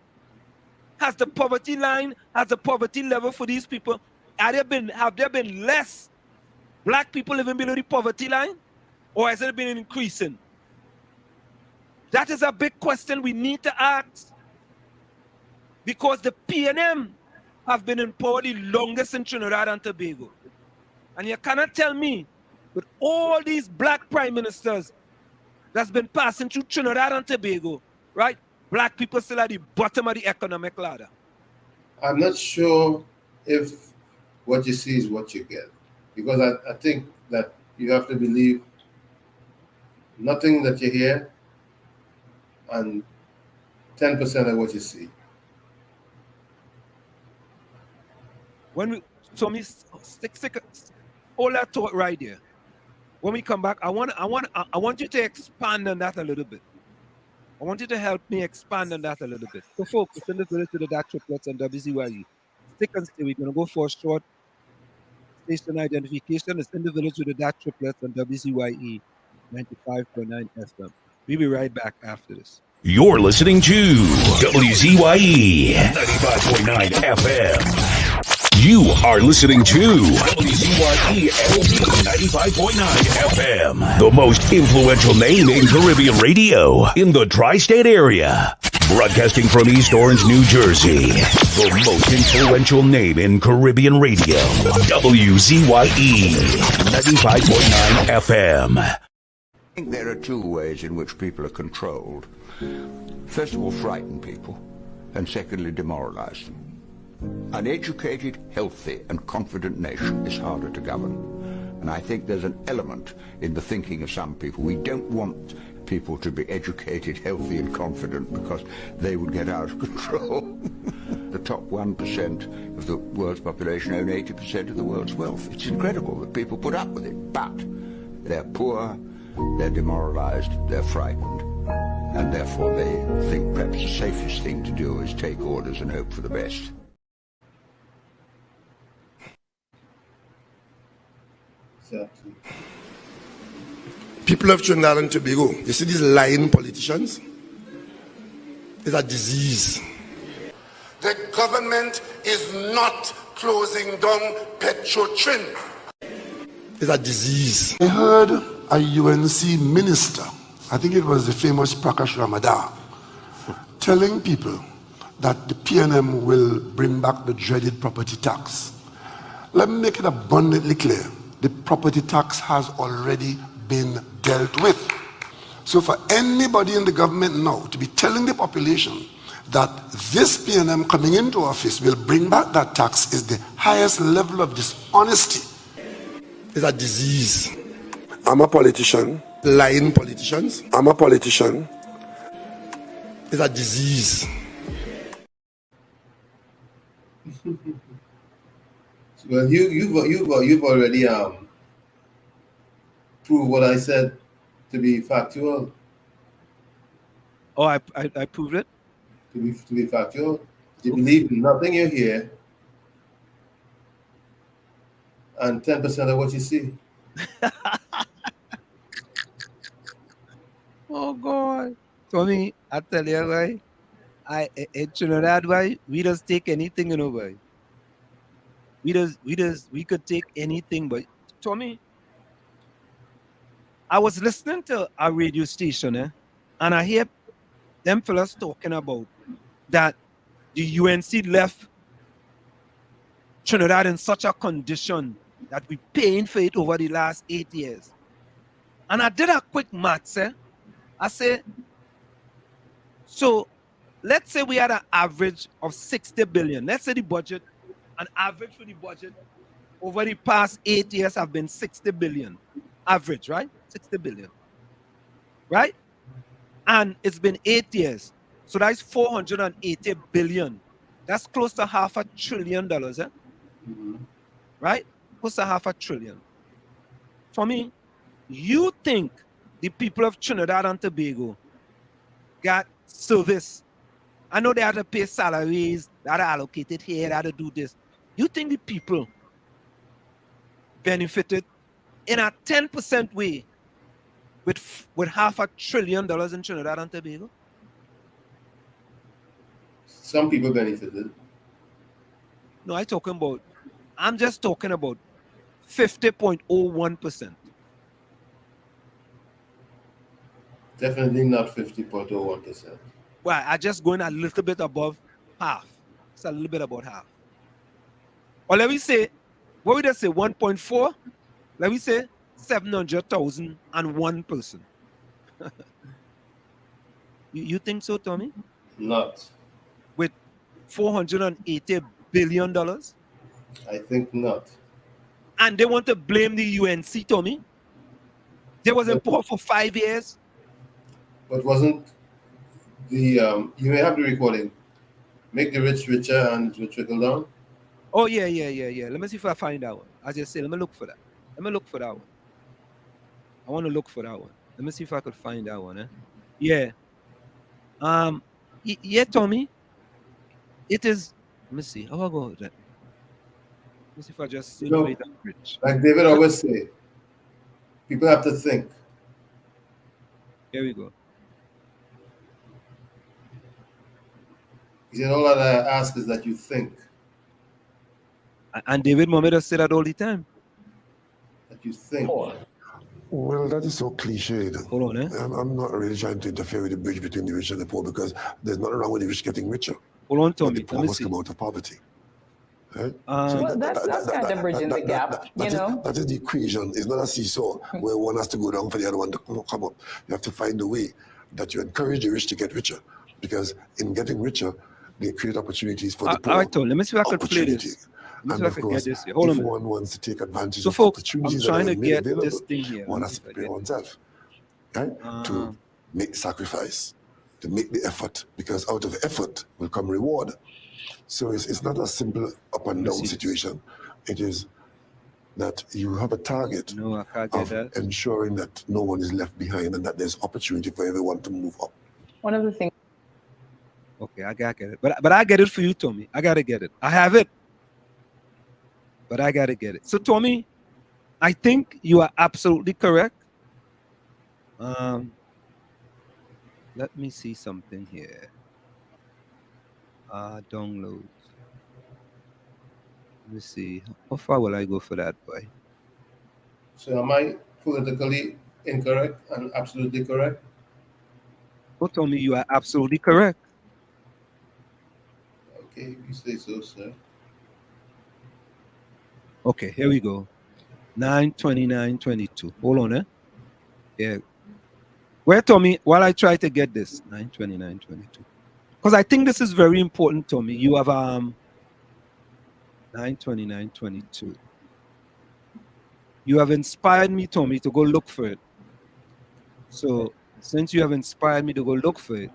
Has the poverty line, has the poverty level for these people, have there been less black people living below the poverty line? Or has it been increasing? That is a big question we need to ask. Because the PNM have been in power the longest in Trinidad and Tobago. And you cannot tell me, with all these black prime ministers that's been passing through Trinidad and Tobago, right? Black people still at the bottom of the economic ladder. I'm not sure if what you see is what you get. Because I think that you have to believe nothing that you hear and 10% of what you see. When we, so me hold that thought right there. When we come back, I want you to expand on that a little bit. I want you to help me expand on that a little bit. So folks, it's in the village to the DAT Triplets and WZYE. Stick and stay. We're going to go for a short station identification. It's in the village with the DAT Triplets and WZYE 95.9 FM. We'll be right back after this. You're listening to WZYE 95.9 FM. You are listening to WZYE 95.9 FM, the most influential name in Caribbean radio in the tri-state area. Broadcasting from East Orange, New Jersey, the most influential name in Caribbean radio, WZYE 95.9 FM. I think there are two ways in which people are controlled. First of all, frighten people, and secondly, demoralize them. An educated, healthy, and confident nation is harder to govern. And I think there's an element in the thinking of some people. We don't want people to be educated, healthy, and confident because they would get out of control. The top 1% of the world's population own 80% of the world's wealth. It's incredible that people put up with it, but they're poor, they're demoralized, they're frightened, and therefore they think perhaps the safest thing to do is take orders and hope for the best. Exactly. People of Trinidad and Tobago, you see these lying politicians? It's a disease. The government is not closing down Petro-Trin. It's a disease. I heard a UNC minister, I think it was the famous Prakash Ramadar, telling people that the PNM will bring back the dreaded property tax. Let me make it abundantly clear. The property tax has already been dealt with. So for anybody in the government now to be telling the population that this PNM coming into office will bring back that tax is the highest level of dishonesty. It's a disease. I'm a politician. Lying politicians. I'm a politician. It's a disease. Well, you've already proved what I said to be factual. Oh, I proved it? To be factual. You believe nothing you hear and 10% of what you see. Oh God. Tommy, I tell you why. In Trinidad, why we just take anything, you know, why. We could take anything, but Tommy, I was listening to a radio station, and I hear them fellas talking about that the UNC left Trinidad in such a condition that we paying for it over the last 8 years. And I did a quick maths, I said, so let's say we had an average of 60 billion. Let's say the budget, an average for the budget over the past 8 years have been 60 billion. Average, right? 60 billion. Right? And it's been 8 years. So that's 480 billion. That's close to $500 billion, Mm-hmm. Right? Close to $500 billion. For me, you think the people of Trinidad and Tobago got service? I know they had to pay salaries, that are allocated here, they had to do this. You think the people benefited in a 10% way with $500 billion in Trinidad and Tobago? Some people benefited. No, I'm just talking about 50.01%. Definitely not 50.01%. Well, I just going a little bit above half. It's a little bit about half. Or let me say, what would I say, 1.4? Let me say 700,000 and one person. You think so, Tommy? Not. With $480 billion? I think not. And they want to blame the UNC, Tommy? They was in power for 5 years? But wasn't the, you may have the recording, make the rich richer and it will trickle down? Oh, yeah. Let me see if I find that one. I just say, let me look for that. Let me look for that one. I want to look for that one. Let me see if I could find that one. Yeah. Yeah, Tommy. It is. Let me see. How I go with that? Let me see if I just situate that rich. Like David always say, people have to think. Here we go. He said, all that I ask is that you think. And David Mohammed say that all the time. That you think. Well, that is so cliched. Hold on, I'm not really trying to interfere with the bridge between the rich and the poor because there's nothing wrong with the rich getting richer. Hold on, Tommy. The poor must come out of poverty. Right? Well, that's kind of bridging the gap, you know? That is the equation. It's not a seesaw where one has to go down for the other one to come up. You have to find a way that you encourage the rich to get richer because in getting richer, they create opportunities for the poor. All right, Tom, let me see if I can play this. And of course, if one wants to take advantage of folks, opportunities I'm trying that to are get available, this thing here. one has to prepare oneself, right? To make sacrifice, to make the effort, because out of effort will come reward. So it's not a simple up and down situation. It is that you have a target of ensuring that no one is left behind and that there's opportunity for everyone to move up. One of the things. Okay, I gotta get it. But I get it for you, Tommy. I gotta get it. I have it. But I gotta get it. So, Tommy, I think you are absolutely correct. Let me see something here. Downloads. Let me see. How far will I go for that, boy? So am I politically incorrect and absolutely correct? Oh, Tommy, you are absolutely correct. Okay, if you say so, sir. Okay, here we go. 9/29/22. Hold on, eh? Yeah. Where, Tommy, while I try to get this, 9/29/22. Because I think this is very important, Tommy. You have 9/29/22. You have inspired me, Tommy, to go look for it. So since you have inspired me to go look for it,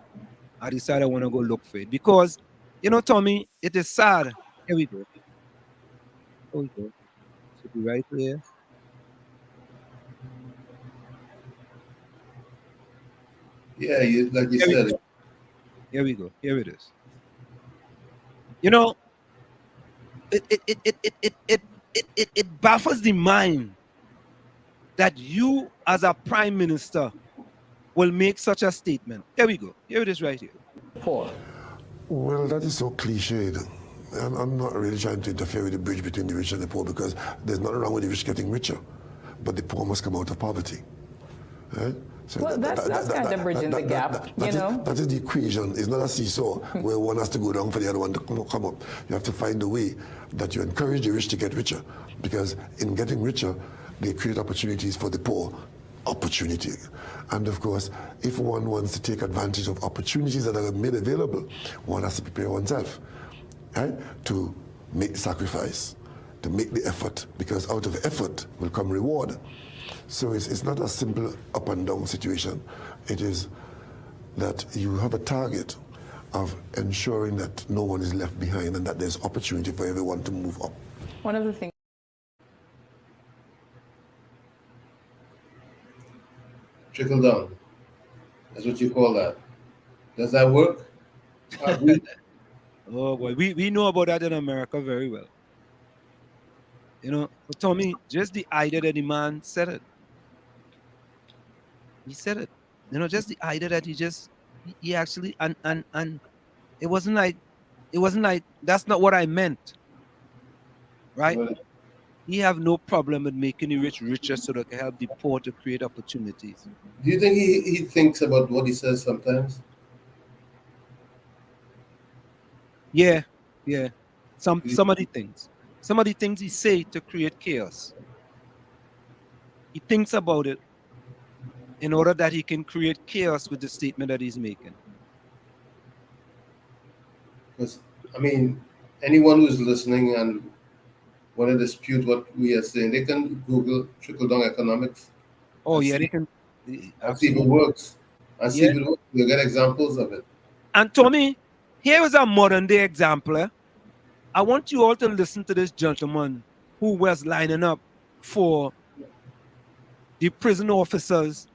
I decided I want to go look for it. Because, you know, Tommy, it is sad. Here we go. Here we go. Should be right there. Yeah, like you said. Here we go. Here it is. You know, it baffles the mind that you, as a prime minister, will make such a statement. Here we go. Here it is right here. Poor. Well, that is so cliched. I'm not really trying to interfere with the bridge between the rich and the poor, because there's nothing wrong with the rich getting richer, but the poor must come out of poverty. Right? So well, that's kind of bridging the gap, you know. That is the equation. It's not a seesaw where one has to go down for the other one to come up. You have to find a way that you encourage the rich to get richer, because in getting richer, they create opportunities for the poor. Opportunity. And of course, if one wants to take advantage of opportunities that are made available, one has to prepare oneself, right, to make the sacrifice, to make the effort, because out of effort will come reward. So it's not a simple up and down situation. It is that you have a target of ensuring that no one is left behind and that there's opportunity for everyone to move up. One of the things. Trickle down. That's what you call that. Does that work? Oh boy, we know about that in America very well. You know, but Tommy, just the idea that the man said it. He said it. You know, just the idea that he actually and it wasn't like that's not what I meant. Right? Well, He have no problem with making the rich richer so they can help the poor to create opportunities. do you think he thinks about what he says sometimes? Yeah. Some of the things he say to create chaos. He thinks about it in order that he can create chaos with the statement that he's making. Because, I mean, anyone who's listening and want to dispute what we are saying, they can Google trickle-down economics. Oh, yeah, they can. And see if it works. And see if it works. You'll get examples of it. And Tommy, here is a modern-day example. I want you all to listen to this gentleman who was lining up for the prison officers'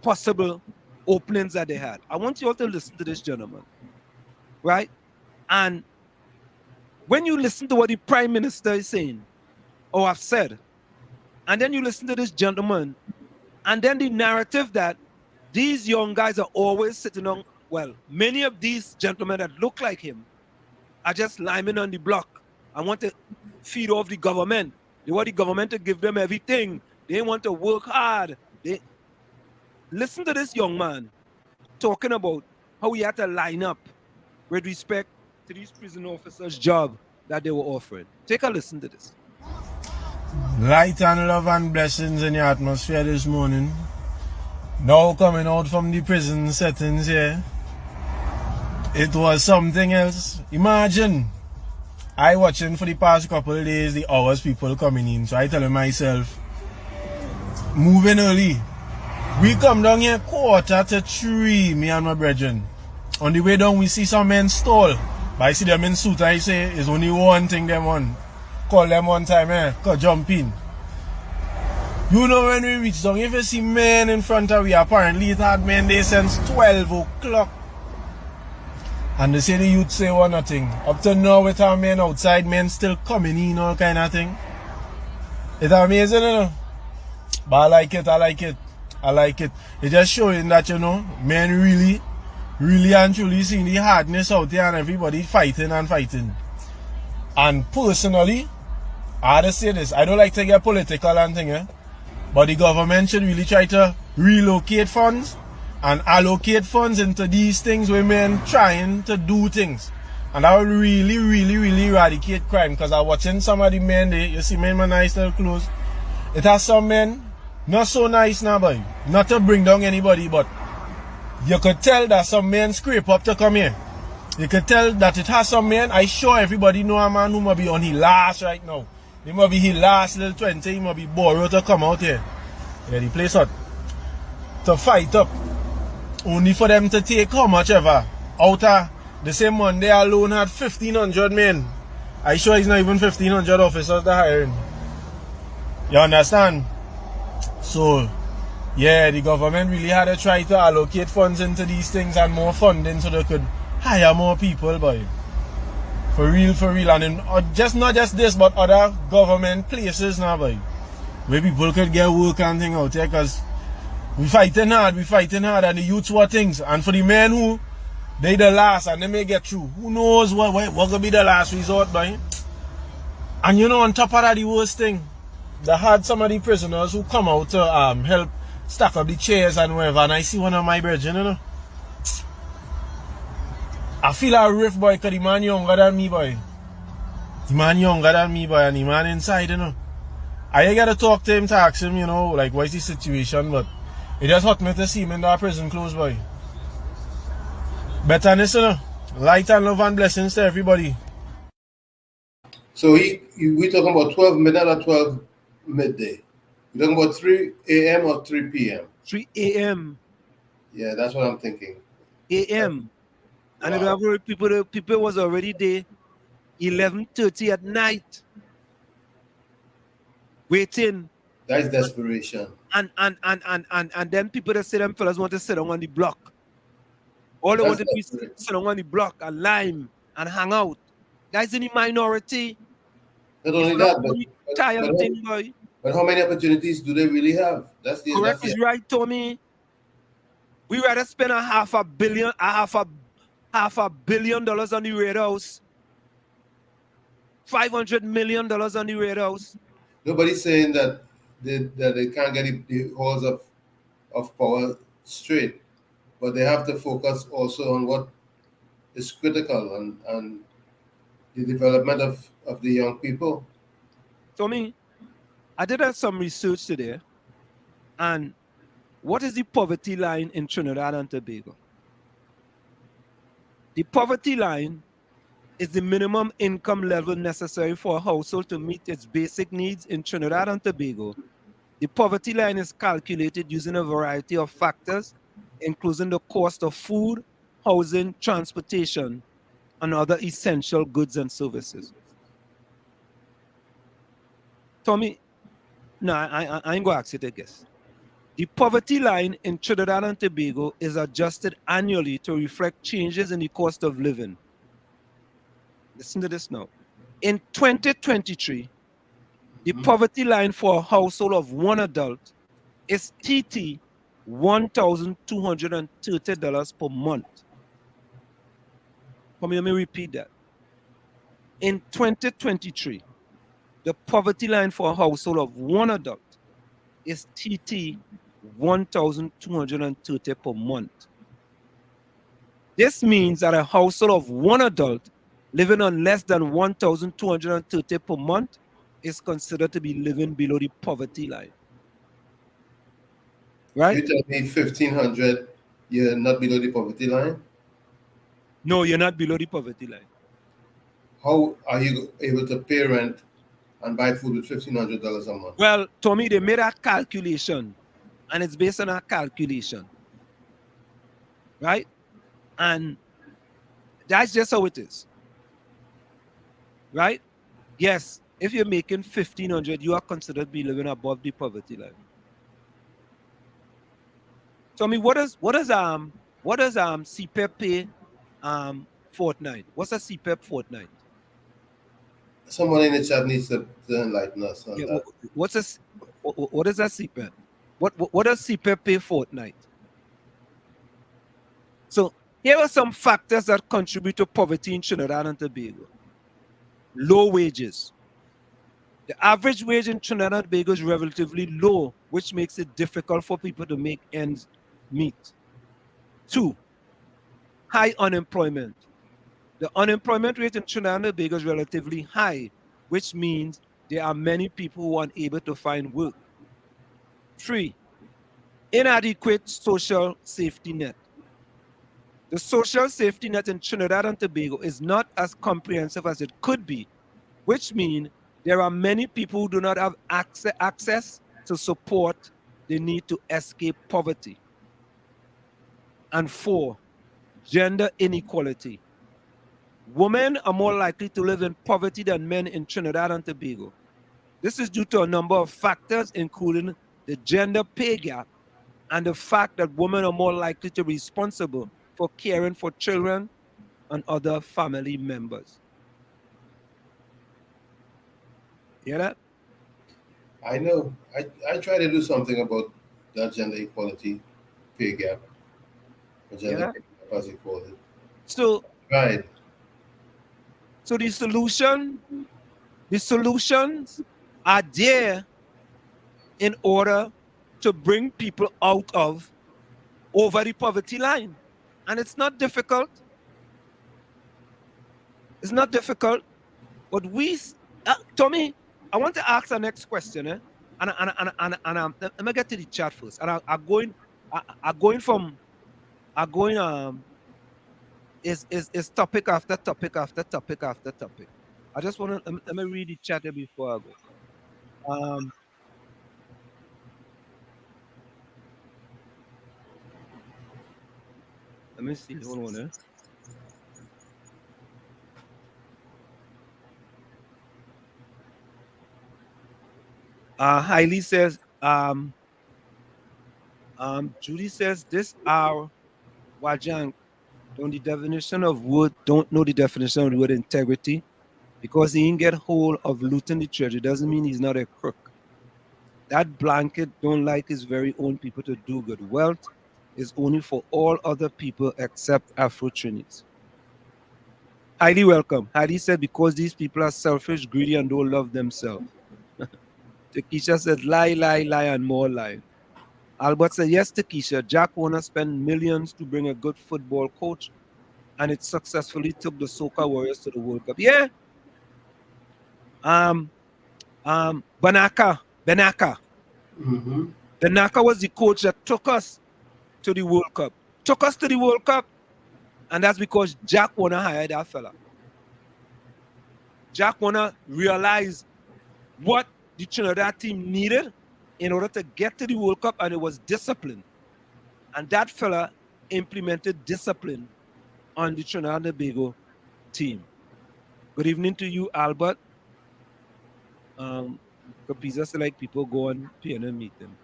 possible openings that they had. I want you all to listen to this gentleman, right? And when you listen to what the Prime Minister is saying or have said, and then you listen to this gentleman, and then the narrative that these young guys are always sitting on, well, many of these gentlemen that look like him are just liming on the block. I want to feed off the government. They want the government to give them everything. They want to work hard. Listen to this young man talking about how he had to line up with respect to these prison officers' job that they were offering. Take a listen to this. Light and love and blessings in the atmosphere this morning. Now coming out from the prison settings here, it was something else. Imagine, I watching for the past couple of days the hours people coming in, so I telling myself, moving early. We come down here 2:45, me and my brethren. On the way down, we see some men stall. But I see them in suit, I say, it's only one thing them want. Call them one time, go jump in. You know when we reach down, if you see men in front of we, apparently it had men there since 12 o'clock. And they say the youth say one nothing. Up to now with our men outside, men still coming in, all kind of thing. It's amazing, you know. But I like it. It's just showing that, you know, men really and truly seeing the hardness out there and everybody fighting. And personally, I had to say this, I don't like to get political and thing, but the government should really try to relocate funds and allocate funds into these things, women trying to do things. And that will really, really, really eradicate crime. Because I'm watching some of the men there, you see men with nice little clothes. It has some men, not so nice now, boy. Not to bring down anybody, but you could tell that some men scrape up to come here. You could tell that it has some men. I sure everybody know a man who might be on his last right now. He might be his last little 20, he might be borrowed to come out here. Yeah, the place hot. To fight up. Only for them to take how much ever. Out of the same Monday alone had 1,500 men. I sure it's not even 1,500 officers they're hiring. You understand? So, yeah, the government really had to try to allocate funds into these things and more funding so they could hire more people, boy. For real, for real. And in, just not just this, but other government places now, boy. Where people could get work and thing out there, because we fighting hard, and the youths want things. And for the men who, they the last and they may get through. Who knows what gonna be the last resort, boy. And you know, on top of that, the worst thing, they had some of the prisoners who come out to help stack up the chairs and whatever, and I see one of my brethren, you know. I feel a riff, boy, because the man younger than me, boy. The man younger than me, boy, and the man inside, you know. I gotta talk to him to ask him, you know, like, what's the situation, but it just hurt me to see him in that prison close, boy. Betterness, you know. Light and love and blessings to everybody. So we talking about 12 midnight or 12 midday? We're talking about 3 a.m. or 3 p.m.? 3 a.m. Yeah, that's what I'm thinking. A.m. Wow. And people was already there 11:30 at night waiting. That's desperation. And then people that say them fellas want to sit down on the block. All they want to do is sit down on the block and lime and hang out. Guys in the minority. Not only that, but how many opportunities do they really have? That's the correct is right, Tommy. We rather spend $500 million on the Red House. $500 million on the Red House. Nobody's saying that they can't get the halls of power straight, but they have to focus also on what is critical and the development of the young people. Tommy, I did some research today, and what is the poverty line in Trinidad and Tobago? The poverty line is the minimum income level necessary for a household to meet its basic needs in Trinidad and Tobago. The poverty line is calculated using a variety of factors, including the cost of food, housing, transportation, and other essential goods and services. Tommy, no, I ain't going to ask you to guess. The poverty line in Trinidad and Tobago is adjusted annually to reflect changes in the cost of living. Listen to this now. In 2023, the poverty line for a household of one adult is TT $1,230 per month. Let me repeat that. In 2023, the poverty line for a household of one adult is TT $1,230 per month. This means that a household of one adult living on less than $1,230 per month is considered to be living below the poverty line. Right? You tell me 1,500, you're not below the poverty line? No, you're not below the poverty line. How are you able to pay rent and buy food with $1,500 a month? Well, Tommy, they made a calculation, and it's based on a calculation. Right? And that's just how it is. Right? Yes, if you're making $1,500, you are considered to be living above the poverty line. Tommy, what does CPEP pay fortnight? What's a CPEP fortnight? Someone in the chat needs to enlighten us on that. What is a CPEP? What does CPEP pay fortnight? So here are some factors that contribute to poverty in Trinidad and Tobago. Low wages. The average wage in Trinidad and Tobago is relatively low, which makes it difficult for people to make ends meet. 2, high unemployment. The unemployment rate in Trinidad and Tobago is relatively high, which means there are many people who are unable to find work. 3, inadequate social safety net. The social safety net in Trinidad and Tobago is not as comprehensive as it could be, which means there are many people who do not have access to support they need to escape poverty. And 4, gender inequality. Women are more likely to live in poverty than men in Trinidad and Tobago. This is due to a number of factors, including the gender pay gap and the fact that women are more likely to be responsible for caring for children and other family members. Hear that? I know. I try to do something about that gender equality pay gap. Or gender pay gap, as you call it. So, right. So the solutions are there in order to bring people out of over the poverty line. And it's not difficult. It's not difficult. But Tommy, I want to ask the next question. Let me get to the chat first. And I'm going is topic after topic after topic after topic. I just want to let me read the chat before I go. Let me see. Hold on. Hailey says, Judy says, this our Wajang don't know the definition of the word integrity. Because he didn't get hold of looting the treasure doesn't mean he's not a crook. That blanket don't like his very own people to do good. Wealth is only for all other people except Afro-Trinis. Highly welcome. Heidi said, because these people are selfish, greedy, and don't love themselves. Takesha said, lie, lie, lie, and more lie. Albert said, yes, Takesha, Jack Warner spent millions to bring a good football coach, and it successfully took the Soca Warriors to the World Cup. Yeah. Banaka. Mm-hmm. Banaka was the coach that took us to the World Cup. And that's because Jack Warner hired that fella. Jack Warner realized what the Trinidad team needed in order to get to the World Cup, and it was discipline. And that fella implemented discipline on the Trinidad and Tobago team. Good evening to you, Albert. Capiza select people go on piano meeting.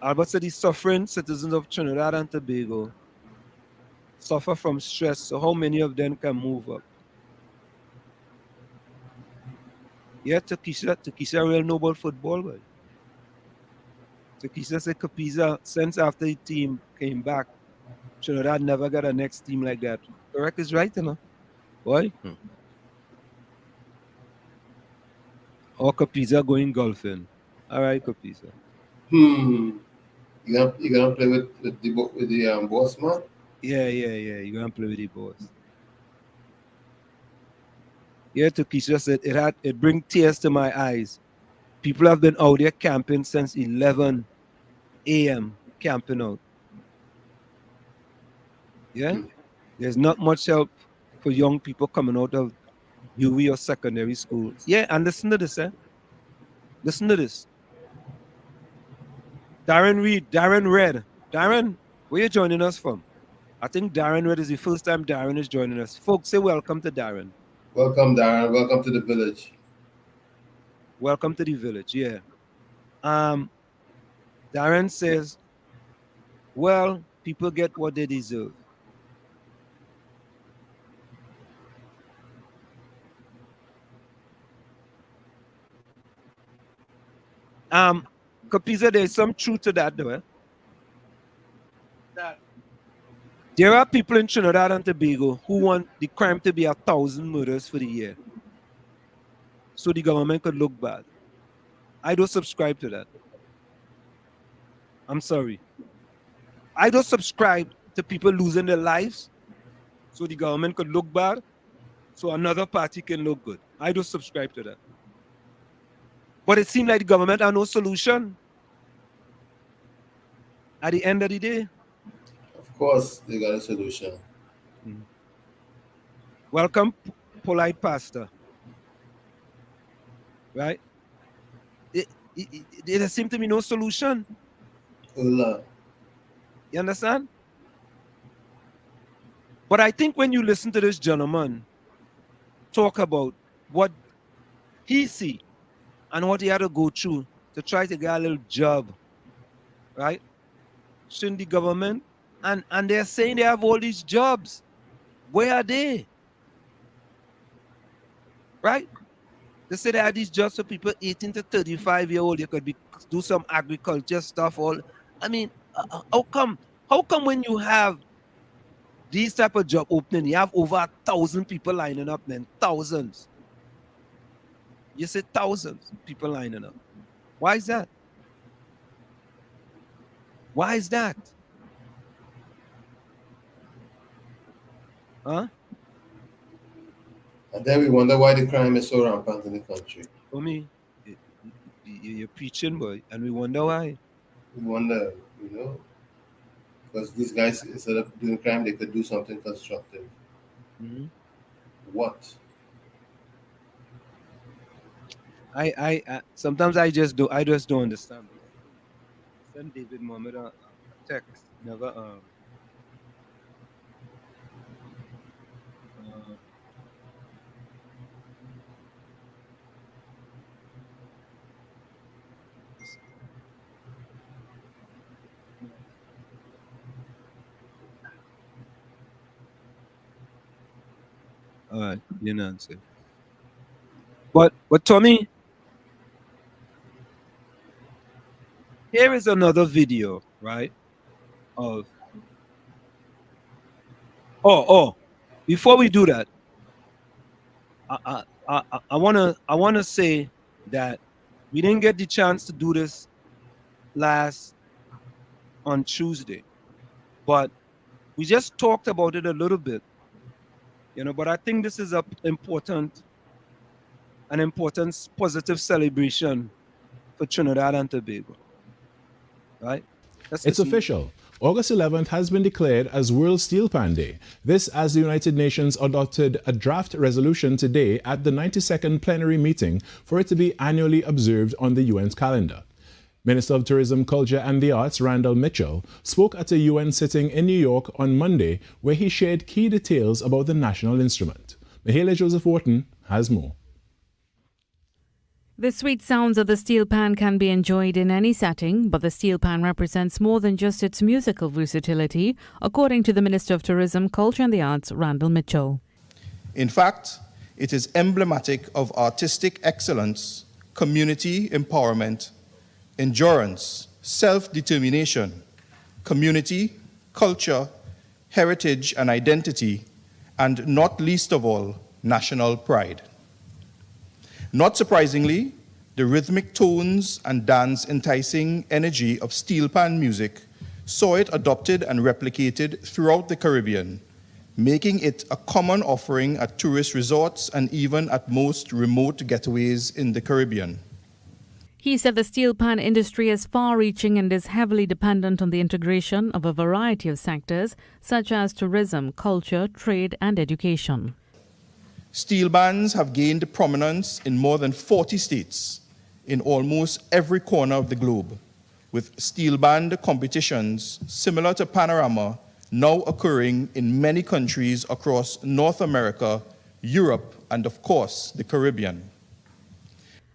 Albert said the suffering citizens of Trinidad and Tobago suffer from stress, so how many of them can move up? Yeah, Takesha real know about football, but Takesha said Capiza, since after the team came back, Trinidad never got a next team like that. Correct is right, you know? Boy. Or Capiza going golfing. All right, Capiza. You gonna play with the boss man? Yeah. You gonna play with the boss. Yeah, Takesha said it bring tears to my eyes. People have been out there camping since 11 a.m. camping out. Yeah? There's not much help for young people coming out of UWI or secondary school. Yeah, and listen to this, Listen to this. Darren Reed, Darren Red. Darren, where you joining us from? I think Darren Red is the first time Darren is joining us. Folks, say welcome to Darren. Welcome, Darren. Welcome to the village. Welcome to the village, yeah. Darren says, well, people get what they deserve. Capiza, there's some truth to that, though. That there are people in Trinidad and Tobago who want the crime to be 1,000 murders for the year, so the government could look bad. I don't subscribe to that. I'm sorry. I don't subscribe to people losing their lives so the government could look bad, so another party can look good. I don't subscribe to that. But it seems like the government has no solution at the end of the day. Of course, they got a solution. Welcome, polite pastor. Right? There seems to be no solution. You understand? But I think when you listen to this gentleman talk about what he see and what he had to go through to try to get a little job, right? Shouldn't the government, and they're saying they have all these jobs. Where are they? Right? They say they have these jobs for people 18 to 35-year-old. You could do some agriculture stuff. I mean, how come when you have these type of job opening, you have over 1,000 people lining up, man? Thousands. You say thousands of people lining up. Why is that? Why is that? Huh? And then we wonder why the crime is so rampant in the country. For me, you're preaching, boy, and we wonder why. We wonder, because these guys, instead of doing crime, they could do something constructive. Mm-hmm. What? I sometimes I just don't understand. Send David Mohammed a text. Never all right, you know what I'm saying. But Tommy, here is another video, right? Of before we do that, I wanna say that we didn't get the chance to do this last on Tuesday, but we just talked about it a little bit, but I think this is an important positive celebration for Trinidad and Tobago, right? It's official. August 11th has been declared as World Steel Pan Day. This as the United Nations adopted a draft resolution today at the 92nd plenary meeting for it to be annually observed on the UN's calendar. Minister of Tourism, Culture and the Arts, Randall Mitchell, spoke at a UN sitting in New York on Monday where he shared key details about the national instrument. Mahala Joseph Wharton has more. The sweet sounds of the steel pan can be enjoyed in any setting, but the steel pan represents more than just its musical versatility, according to the Minister of Tourism, Culture and the Arts, Randall Mitchell. In fact, it is emblematic of artistic excellence, community empowerment, endurance, self-determination, community, culture, heritage and identity, and not least of all, national pride. Not surprisingly, the rhythmic tones and dance-enticing energy of steel pan music saw it adopted and replicated throughout the Caribbean, making it a common offering at tourist resorts and even at most remote getaways in the Caribbean. He said the steel pan industry is far-reaching and is heavily dependent on the integration of a variety of sectors, such as tourism, culture, trade, and education. Steel bands have gained prominence in more than 40 states in almost every corner of the globe, with steel band competitions similar to Panorama now occurring in many countries across North America, Europe, and of course, the Caribbean.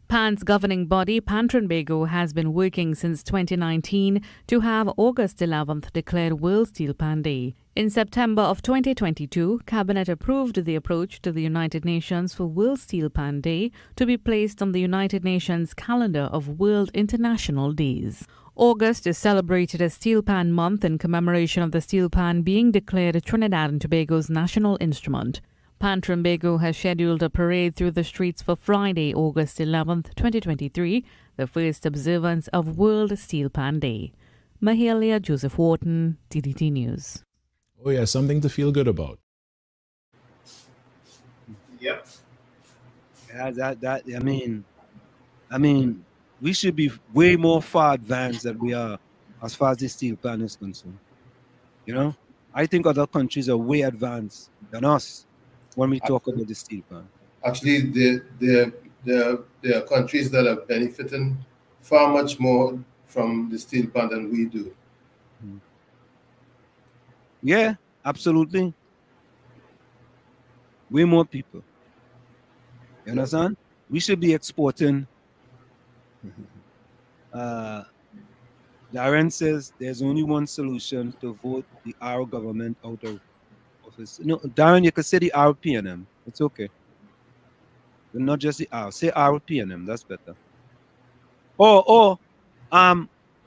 PAN's governing body, Pan Trinbago, has been working since 2019 to have August 11th declared World Steel Pan Day. In September of 2022, Cabinet approved the approach to the United Nations for World Steel Pan Day to be placed on the United Nations calendar of World International Days. August is celebrated as Steel Pan Month in commemoration of the steel pan being declared Trinidad and Tobago's national instrument. Pan Trinbago has scheduled a parade through the streets for Friday, August 11th, 2023, the first observance of World Steel Pan Day. Mahalia Joseph Wharton, TDT News. Oh yeah, something to feel good about. Yep. I mean, we should be way more far advanced than we are as far as the steel plant is concerned. You know, I think other countries are way advanced than us when we talk about the steel plant. Actually, there are countries that are benefiting far much more from the steel plant than we do. Yeah, absolutely. Way more people. You understand? We should be exporting. Darren says there's only one solution to vote the our government out of office. No, Darren, you can say the RPNM. It's okay. But not just the R. Say RPNM. That's better.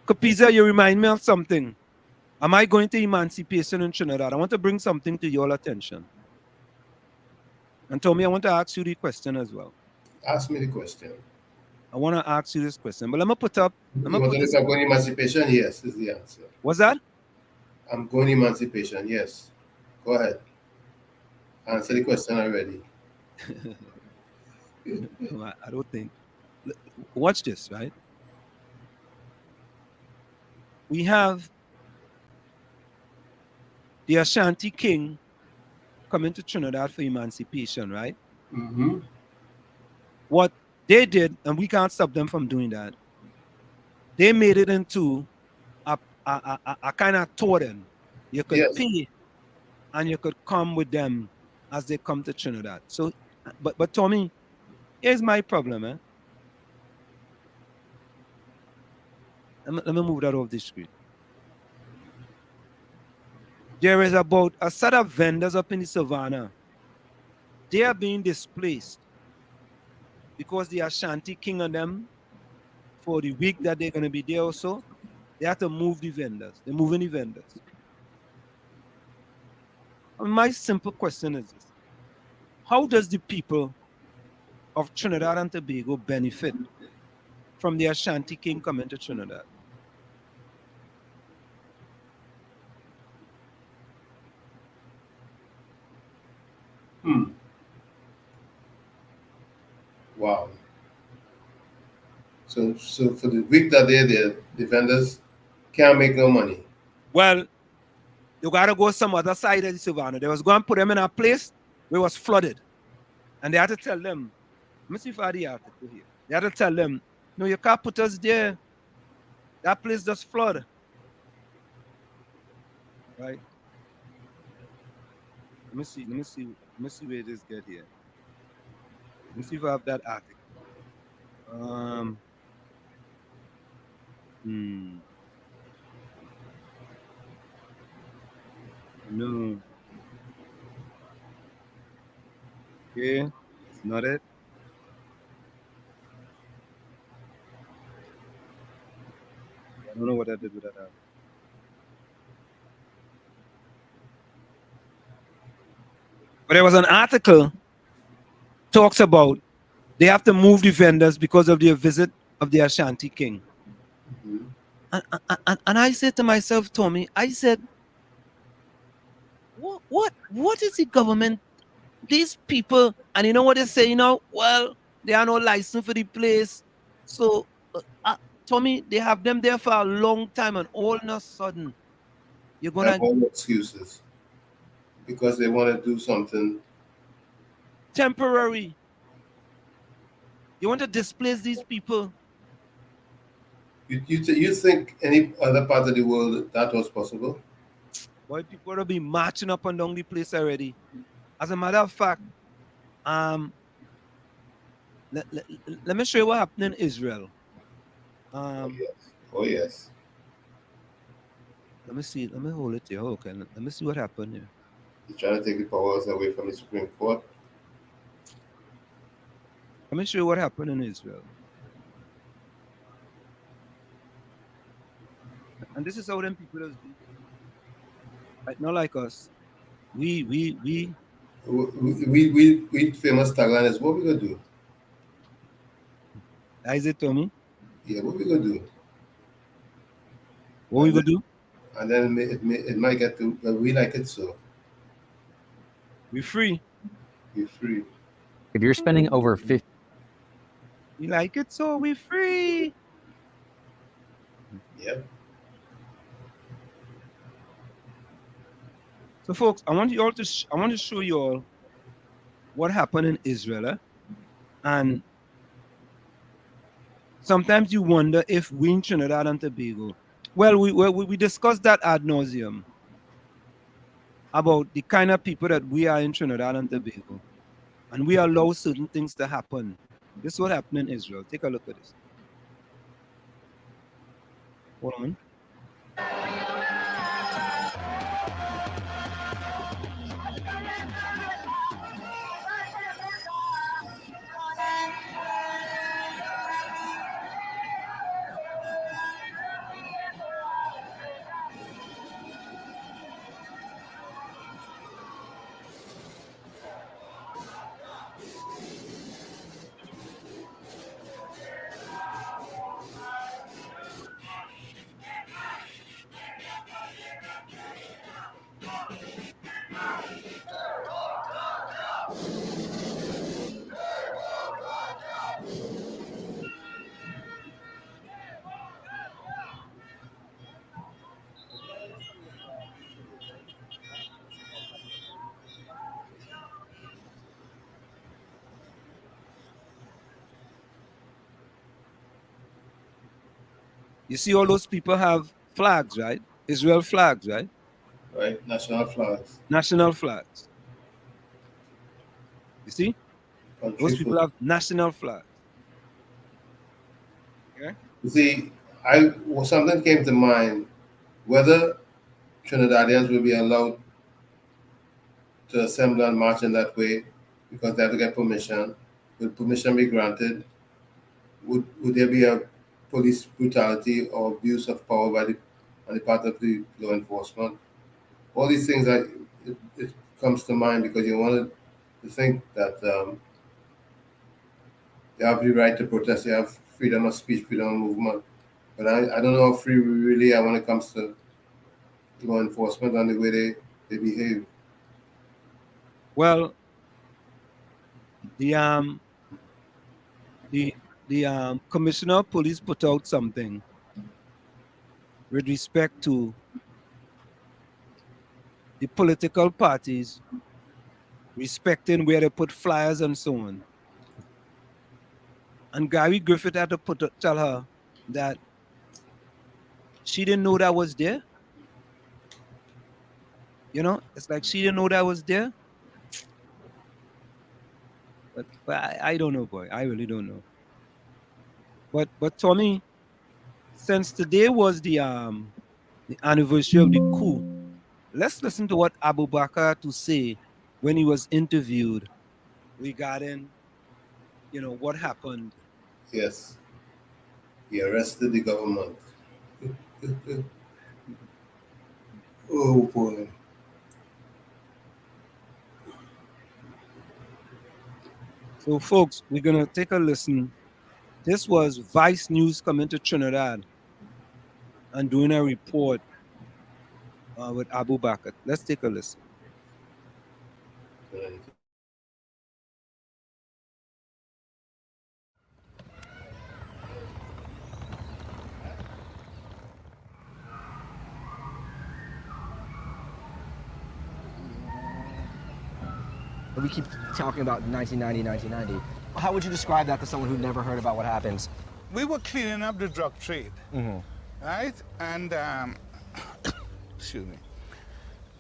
Kapiza, you remind me of something. Am I going to emancipation in Trinidad? I want to bring something to your attention. And Tommy, I want to ask you the question as well. Ask me the question. I want to ask you this question, but let me put up. You want to know if I'm going emancipation? Yes, is the answer. What's that? I'm going emancipation. Yes. Go ahead. Answer the question already. No, I don't think. Watch this, right? We have the Ashanti king coming to Trinidad for emancipation, right? Mm-hmm. What they did, and we can't stop them from doing that, they made it into a kind of totem. You could pay and you could come with them as they come to Trinidad. So, but Tommy, here's my problem, eh? Let me move that off the screen. There is about a set of vendors up in the savannah. They are being displaced because the Ashanti king and them, for the week that they're going to be there also, they have to move the vendors. They're moving the vendors. And my simple question is this. How does the people of Trinidad and Tobago benefit from the Ashanti king coming to Trinidad? Wow. So for the week that they're there, the vendors can't make no money. Well, you gotta go some other side of the savannah. They was going to put them in a place where it was flooded. And they had to tell them, let me see if I have the article here. They had to tell them, no, you can't put us there. That place just flood. Right? Let me see where this get here. Let me see if I have that article. No. Okay, it's not it. I don't know what I did with that article. But there was an article talks about they have to move the vendors because of the visit of the Ashanti king. And I said to myself, Tommy, I said, what is the government? These people, and you know what they say, you know, well, they are no license for the place. So, Tommy, they have them there for a long time, and all of a sudden, you're gonna have all excuses because they want to do something temporary. You want to displace these people. You think any other part of the world that was possible? Boy, people will be marching up and down the place already. As a matter of fact, let me show you what happened in Israel. Oh yes. Let me see. Let me hold it here. Okay. Let me see what happened here. He's trying to take the powers away from the Supreme Court. Let me show you what happened in Israel. And this is how them people does be. Right, not like us. We famous tagline is what we gonna do. Is it, Tommy? Yeah, what we gonna do? What we gonna do? And then it might get to, but we like it so. We free. We free. If you're spending over 50. You like it so we free. Yep. So, folks, I want you all to I want to show you all what happened in Israel, and sometimes you wonder if we in Trinidad and Tobago. Well, we discussed that ad nauseum about the kind of people that we are in Trinidad and Tobago, and we allow certain things to happen. This is what happened in Israel. Take a look at this. Hold on. You see all those people have flags, right? Israel flags, right? Right, national flags. National flags. You see? Those people have national flags. Okay? You see, something came to mind, whether Trinidadians will be allowed to assemble and march in that way because they have to get permission. Will permission be granted? Would there be a police brutality or abuse of power on the part of the law enforcement? All these things it comes to mind because you wanted to think that you have the right to protest, you have freedom of speech, freedom of movement. But I don't know how free we really are when it comes to law enforcement and the way they behave. Well, the commissioner of police put out something with respect to the political parties respecting where they put flyers and so on. And Gary Griffith had to tell her that she didn't know that was there. You know, it's like she didn't know that was there. But I don't know, boy. I really don't know. But Tommy, since today was the anniversary of the coup, let's listen to what Abu Bakr had to say when he was interviewed regarding, what happened. Yes. He arrested the government. Oh boy. So folks, we're gonna take a listen. This was Vice News coming to Trinidad and doing a report with Abu Bakr. Let's take a listen. We keep talking about 1990. How would you describe that to someone who never heard about what happens? We were cleaning up the drug trade, right? And, excuse me.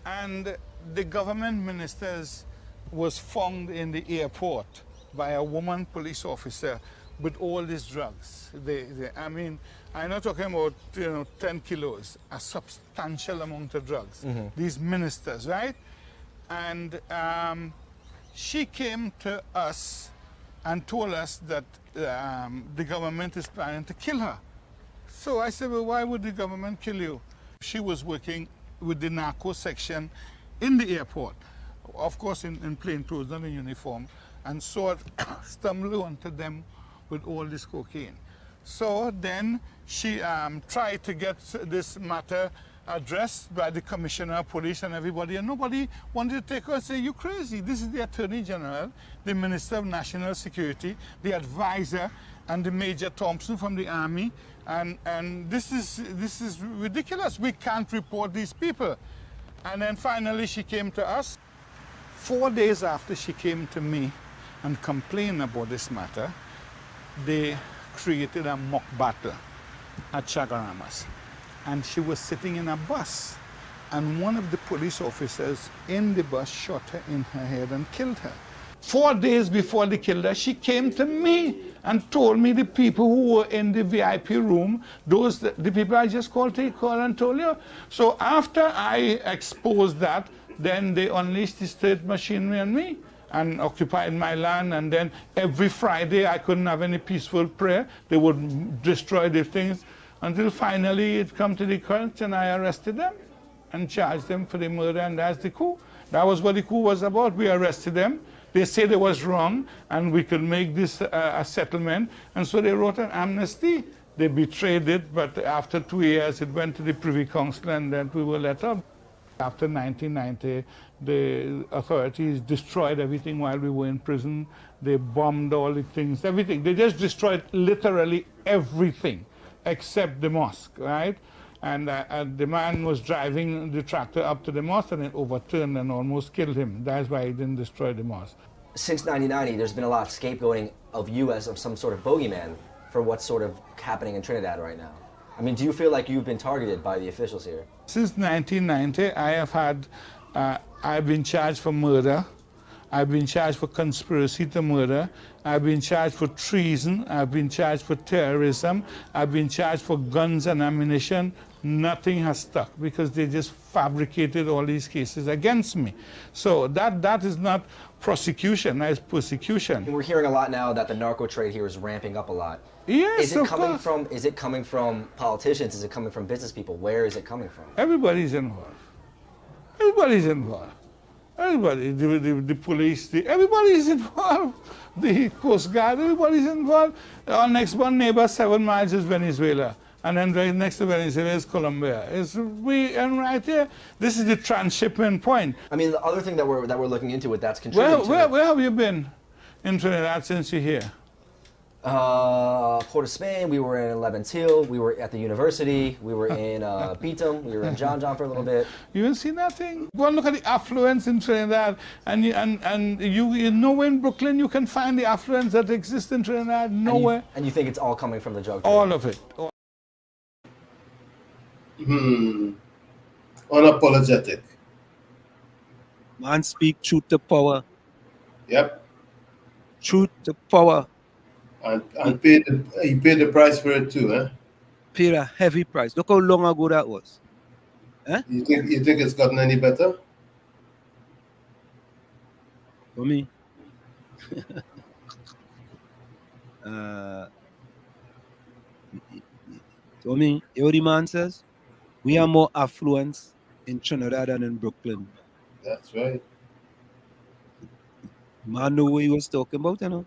And the government ministers was found in the airport by a woman police officer with all these drugs. I mean, I'm not talking about 10 kilos, a substantial amount of drugs. These ministers, right? And she came to us and told us that the government is planning to kill her. So I said, well, why would the government kill you? She was working with the narco section in the airport, of course in plain clothes, not in uniform, and stumbled onto them with all this cocaine. So then she tried to get this matter addressed by the commissioner of police and everybody, and nobody wanted to take her and say, you crazy. This is the Attorney General, the Minister of National Security, the advisor, and the Major Thompson from the Army, and this is ridiculous. We can't report these people. And then finally she came to us. 4 days after she came to me and complained about this matter, they created a mock battle at Chagaramas. And she was sitting in a bus, and one of the police officers in the bus shot her in her head and killed her. 4 days before they killed her, she came to me and told me the people who were in the VIP room, the people I just called and told you. So after I exposed that, then they unleashed the state machinery on me and occupied my land, and then every Friday I couldn't have any peaceful prayer. They would destroy the things until finally it come to the court and I arrested them and charged them for the murder, and that's the coup. That was what the coup was about. We arrested them. They said it was wrong and we could make this a settlement, and so they wrote an amnesty. They betrayed it, but after 2 years it went to the Privy Council and then we were let up. After 1990, the authorities destroyed everything while we were in prison. They bombed all the things, everything. They just destroyed literally everything except the mosque, right? And the man was driving the tractor up to the mosque and it overturned and almost killed him. That's why he didn't destroy the mosque. Since 1990, there's been a lot of scapegoating of you as of some sort of bogeyman for what's sort of happening in Trinidad right now. I mean, do you feel like you've been targeted by the officials here? Since 1990, I've been charged for murder. I've been charged for conspiracy to murder. I've been charged for treason. I've been charged for terrorism. I've been charged for guns and ammunition. Nothing has stuck because they just fabricated all these cases against me. So that is not prosecution, that is persecution. We're hearing a lot now that the narco trade here is ramping up a lot. Yes, of course. Is it coming from politicians? Is it coming from business people? Where is it coming from? Everybody's involved. Everybody's involved. Everybody, the police, everybody's involved. The Coast Guard, everybody's involved. Our next one neighbor, 7 miles, is Venezuela. And then right next to Venezuela is Colombia. And right here, this is the transshipment point. I mean, the other thing that we're looking into that's contributing Where have you been in Trinidad since you're here? Port of Spain, we were in Leban's Hill, we were at the university, we were in Beetham, we were in John for a little bit. You didn't see nothing? Go and look at the affluence in Trinidad, and you know in Brooklyn you can find the affluence that exists in Trinidad nowhere. And you think it's all coming from the drug trade? All of it. Unapologetic. Man speak truth to power. Yep. Truth to power. And he paid the price for it too, eh? Paid a heavy price. Look how long ago that was. Eh? You think it's gotten any better? For me. For me, you know what the man says? We are more affluence in Trinidad than in Brooklyn. That's right. Man knew what he was talking about, you know.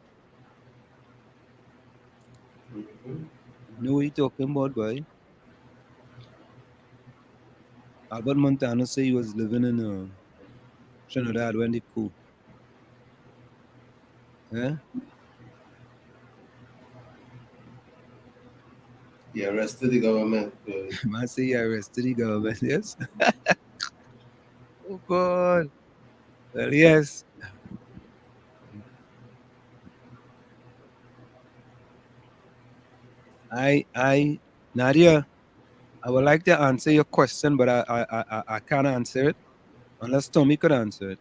Know what he talking about, boy. Albert Montano said he was living in Trinidad when they coup. Yeah? He arrested the government. Man say he arrested the government, yes? Oh, God. Well, yes. Nadia, I would like to answer your question, but I can't answer it unless Tommy could answer it.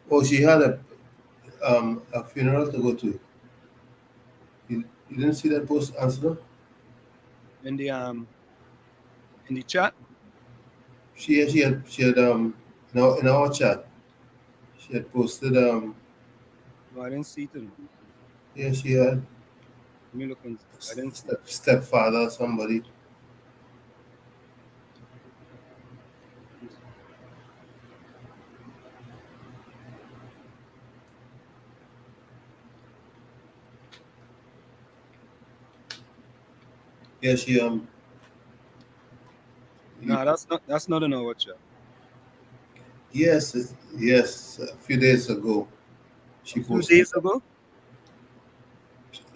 Oh, she had a funeral to go to. You didn't see that post, answer? In the chat? She had in our chat. She had posted No, I didn't see it. Yeah, she had. Let me look and I didn't stepfather or somebody. Yeah, she No, that's not an hour chat. Yes, yes. A few days ago, she posted. 2 days ago.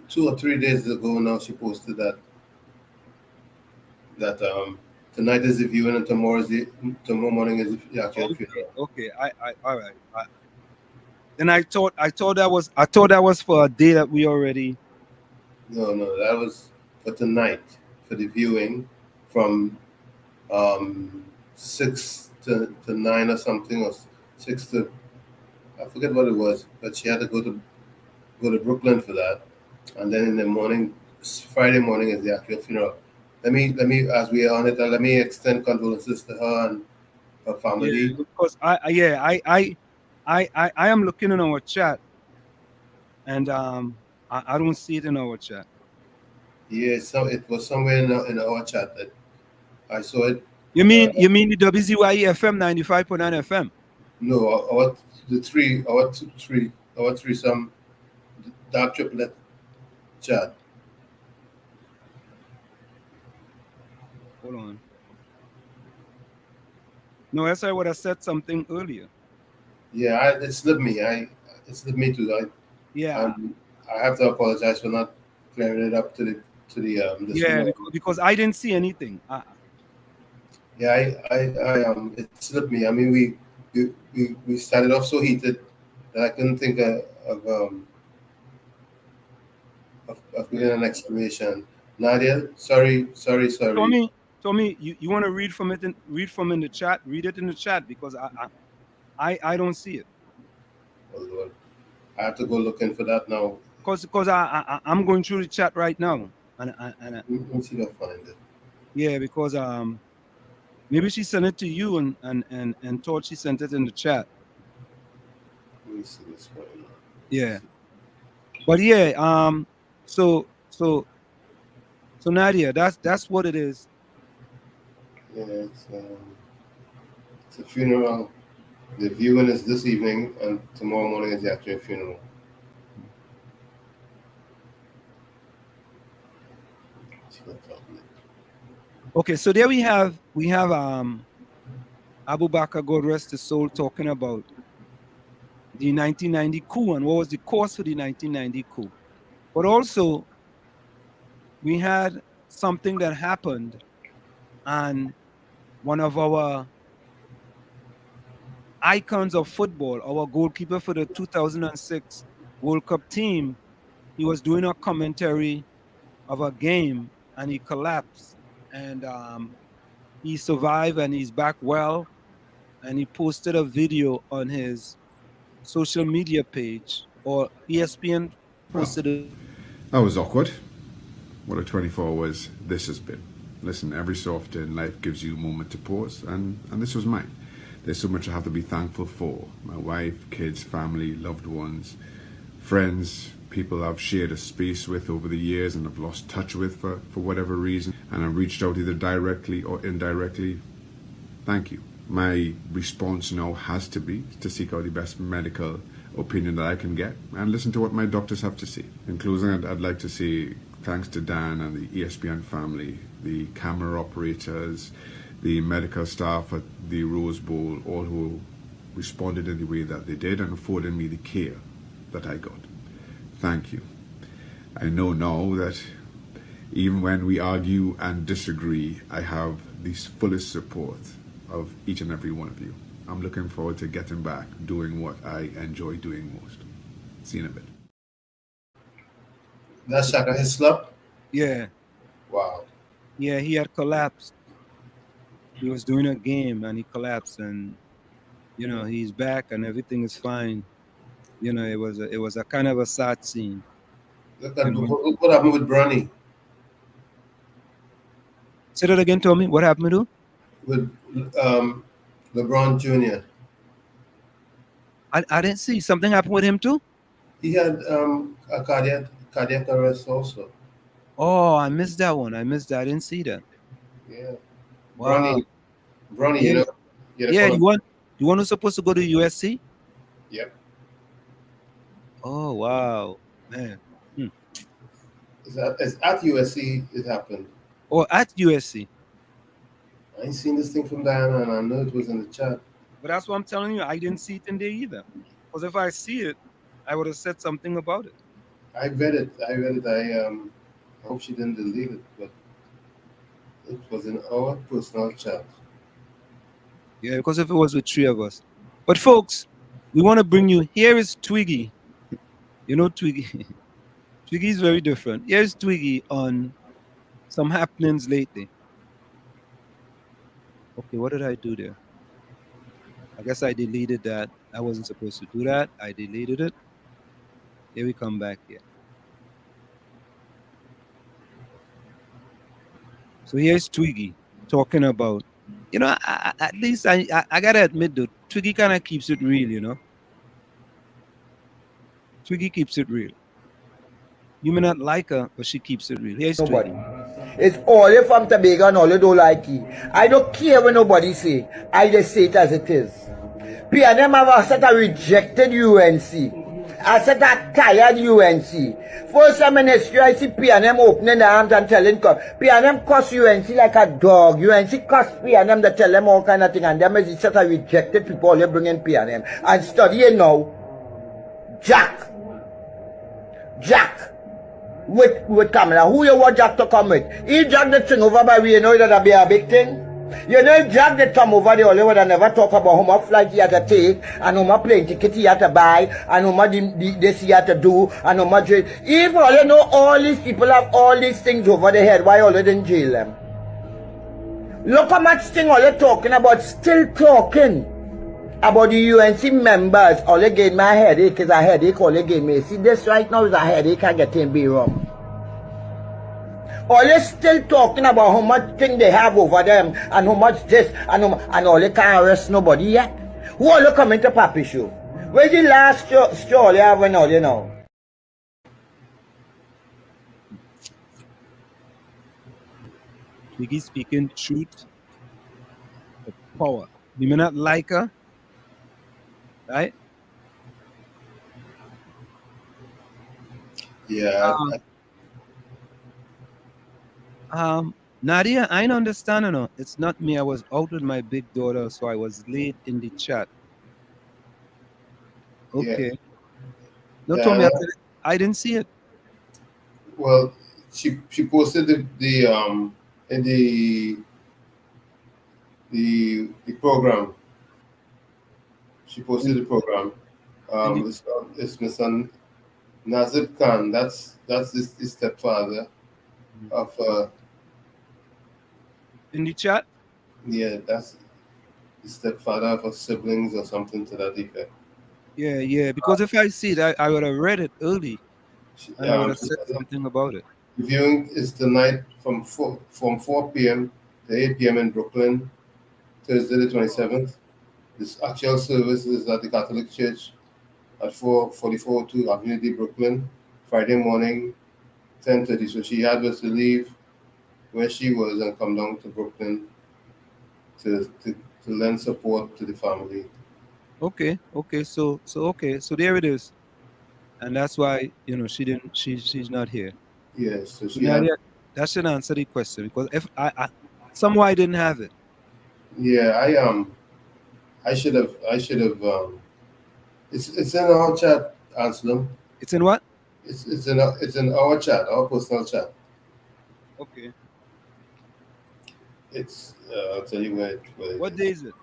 2 or 3 days ago now, she posted that tonight is the viewing and tomorrow morning is the actual funeral. Okay. I all right. Then I thought that was for a day that we already. No, that was for tonight for the viewing from 6 to 9 or something, or 6 to, I forget what it was, but she had to go to Brooklyn for that, and then in the morning, Friday morning is the actual funeral. Let me as we are on it, let me extend condolences to her and her family. Yeah, because I am looking in our chat, and I don't see it in our chat. Yeah, so it was somewhere in our chat that I saw it. You mean the WZYE FM 95.9 FM? No, our threesome dark triplet chat. Hold on. No, that's I would have said something earlier. Yeah, it slipped me. It slipped me too. Yeah. I have to apologize for not clearing it up to the this Yeah, morning. because I didn't see anything. Yeah, it slipped me. I mean, we started off so heated that I couldn't think of giving an explanation. Nadia, sorry. Tommy, you want to read from it? Read from in the chat. Read it in the chat because I don't see it. Oh Lord, I have to go looking for that now. Because I'm going through the chat right now, and Let me see if I find it. yeah, because maybe she sent it to you and thought she sent it in the chat. Let me see this one. Yeah, but yeah, so Nadia, that's what it is. Yeah, it's a funeral. The viewing is this evening, and tomorrow morning is the actual funeral. Okay, so there we have Abu Bakr, God rest his soul, talking about the 1990 coup and what was the cause for the 1990 coup. But also, we had something that happened, and one of our icons of football, our goalkeeper for the 2006 World Cup team, he was doing a commentary of a game and he collapsed. And he survived and he's back well. And he posted a video on his social media page, or ESPN posted it. That was awkward. What a 24 hours this has been. Listen, every so often life gives you a moment to pause, and this was mine. There's so much I have to be thankful for. My wife, kids, family, loved ones, friends, people I've shared a space with over the years and have lost touch with for whatever reason, and I've reached out either directly or indirectly. Thank you. My response now has to be to seek out the best medical opinion that I can get and listen to what my doctors have to say. In closing, I'd like to say thanks to Dan and the ESPN family, the camera operators, the medical staff at the Rose Bowl, all who responded in the way that they did and afforded me the care that I got. Thank you. I know now that even when we argue and disagree, I have the fullest support of each and every one of you. I'm looking forward to getting back doing what I enjoy doing most. See you in a bit. That's Shaka Hislop? Yeah. Wow. Yeah, he had collapsed. He was doing a game and he collapsed, and he's back and everything is fine. It was a kind of a sad scene. Look at what happened with Bronny. Say that again, Tommy. What happened to? With LeBron Jr. I didn't see something happened with him too. He had a cardiac arrest also. Oh, I missed that one. I didn't see that. Yeah. Wow. Bronny, yeah. Yeah, you want who's supposed to go to USC? Yep. Oh wow, man. It's at USC it happened. Or at USC? I ain't seen this thing from Diana, and I know it was in the chat. But that's what I'm telling you. I didn't see it in there either. Because if I see it, I would have said something about it. I read it. I hope she didn't delete it, but it was in our personal chat. Yeah, because if it was with 3 of us. But folks, we want to bring you, here is Twiggy. You know Twiggy. Twiggy is very different. Here's Twiggy on some happenings lately. Okay, what did I do there? I guess I deleted that. I wasn't supposed to do that. I deleted it. Here we come back here. So here's Twiggy talking about, you know, at least I gotta admit though, Twiggy kind of keeps it real, you know. Twiggy keeps it real. You may not like her, but she keeps it real. Here's Nobody. Twiggy. It's all you from Tobago and all you don't like it. I don't care what nobody say. I just say it as it is. PNM have a set of rejected UNC. A set of tired UNC. First time in history I see PNM opening their arms and telling PNM cost UNC like a dog. UNC cost PNM to tell them all kind of thing, and them is a set of rejected people all you bring in PNM. And studying now, Jack. With Kamala. Who you want Jack to come with? He dragged the thing over by we, you know that'll be a big thing. You know, he dragged the thumb over the only one that never talk about how much flight he had to take, and how much plane ticket he had to buy, and how much this he had to do, and how much. If all you know, all these people have all these things over their head, why all they didn't jail them? Look how much thing all they talking about, still talking about the UNC members. All they gave me a headache is a headache, all they gave me. See, this right now is a headache I get in be wrong. All they still talking about how much thing they have over them, and how much this, and all they can't arrest nobody yet. Who all they coming to Papi show? Where's the last straw they have and all you know? Twiggy speaking truth, the power. We may not like her, right? Yeah. Nadia, I don't understand, you know. It's not me. I was out with my big daughter, so I was late in the chat. Okay. Yeah. Don't tell me I didn't see it. Well, she posted the program. She posted the program. It's Mr. Nazib Khan. That's the stepfather of. In the chat? Yeah, that's the stepfather of her siblings or something to that effect. Yeah. Because if I see it, I would have read it early, and I would have said something about it. The viewing is tonight from 4 p.m. to 8 p.m. in Brooklyn, Thursday the 27th. This actual service is at the Catholic Church at 444 Avenue D, Brooklyn, Friday morning, 10:30. So she had to leave where she was and come down to Brooklyn to lend support to the family. Okay. So there it is, and that's why she's not here. Yes. So she Nadia, that should answer the question, because if I somehow I didn't have it. Yeah, I should have. It's in our chat, Anselm. It's in what? It's in our chat, our personal chat. Okay. It's I'll tell you where. What day is it?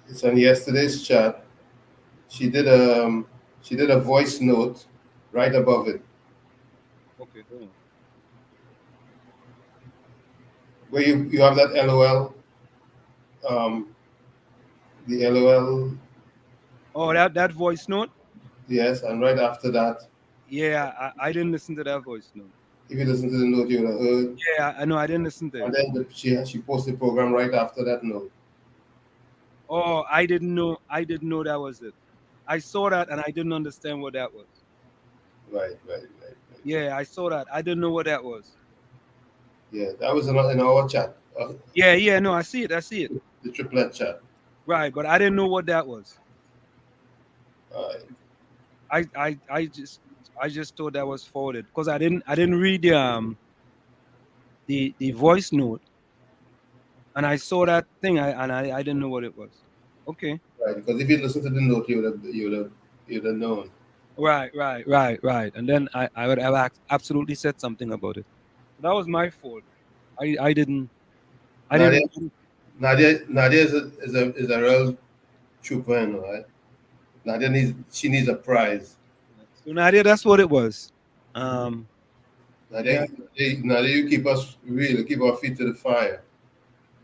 It's on yesterday's chat. She did a voice note right above it. Okay. Hold on. Where you have that LOL. The LOL. Oh, that voice note? Yes, and right after that. Yeah, I didn't listen to that voice note. If you listen to the note, you would have heard. Yeah, I know. I didn't listen to it. And then she posted the program right after that note. Oh, I didn't know that was it. I saw that and I didn't understand what that was. Right. Yeah, I saw that. I didn't know what that was. Yeah, that was in our chat. Yeah, no, I see it. The triplet chat. Right, but I didn't know what that was. All right. I just I just thought that was forwarded because I didn't read the voice note, and I saw that thing. I didn't know what it was. Okay. Right, because if you listen to the note, you'd have known. Right. And then I would have absolutely said something about it. That was my fault. I didn't. Nadia is a real trooper, you know, right? Nadia needs a prize. So Nadia, that's what it was. Nadia, you keep our feet to the fire.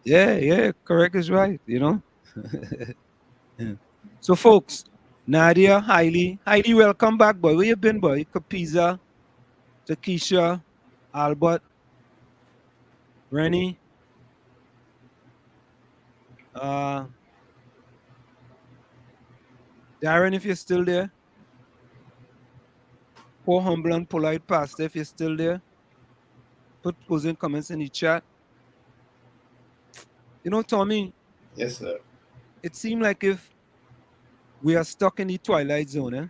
Yeah, correct is right, you know. Yeah. So folks, Nadia, highly welcome back, boy. Where you been, boy? Capiza, Takesha, Albert, Rennie, Darren, if you're still there. Poor humble and polite pastor, if you're still there. Put posing comments in the chat. You know, Tommy. Yes, sir. It seemed like if we are stuck in the twilight zone, eh?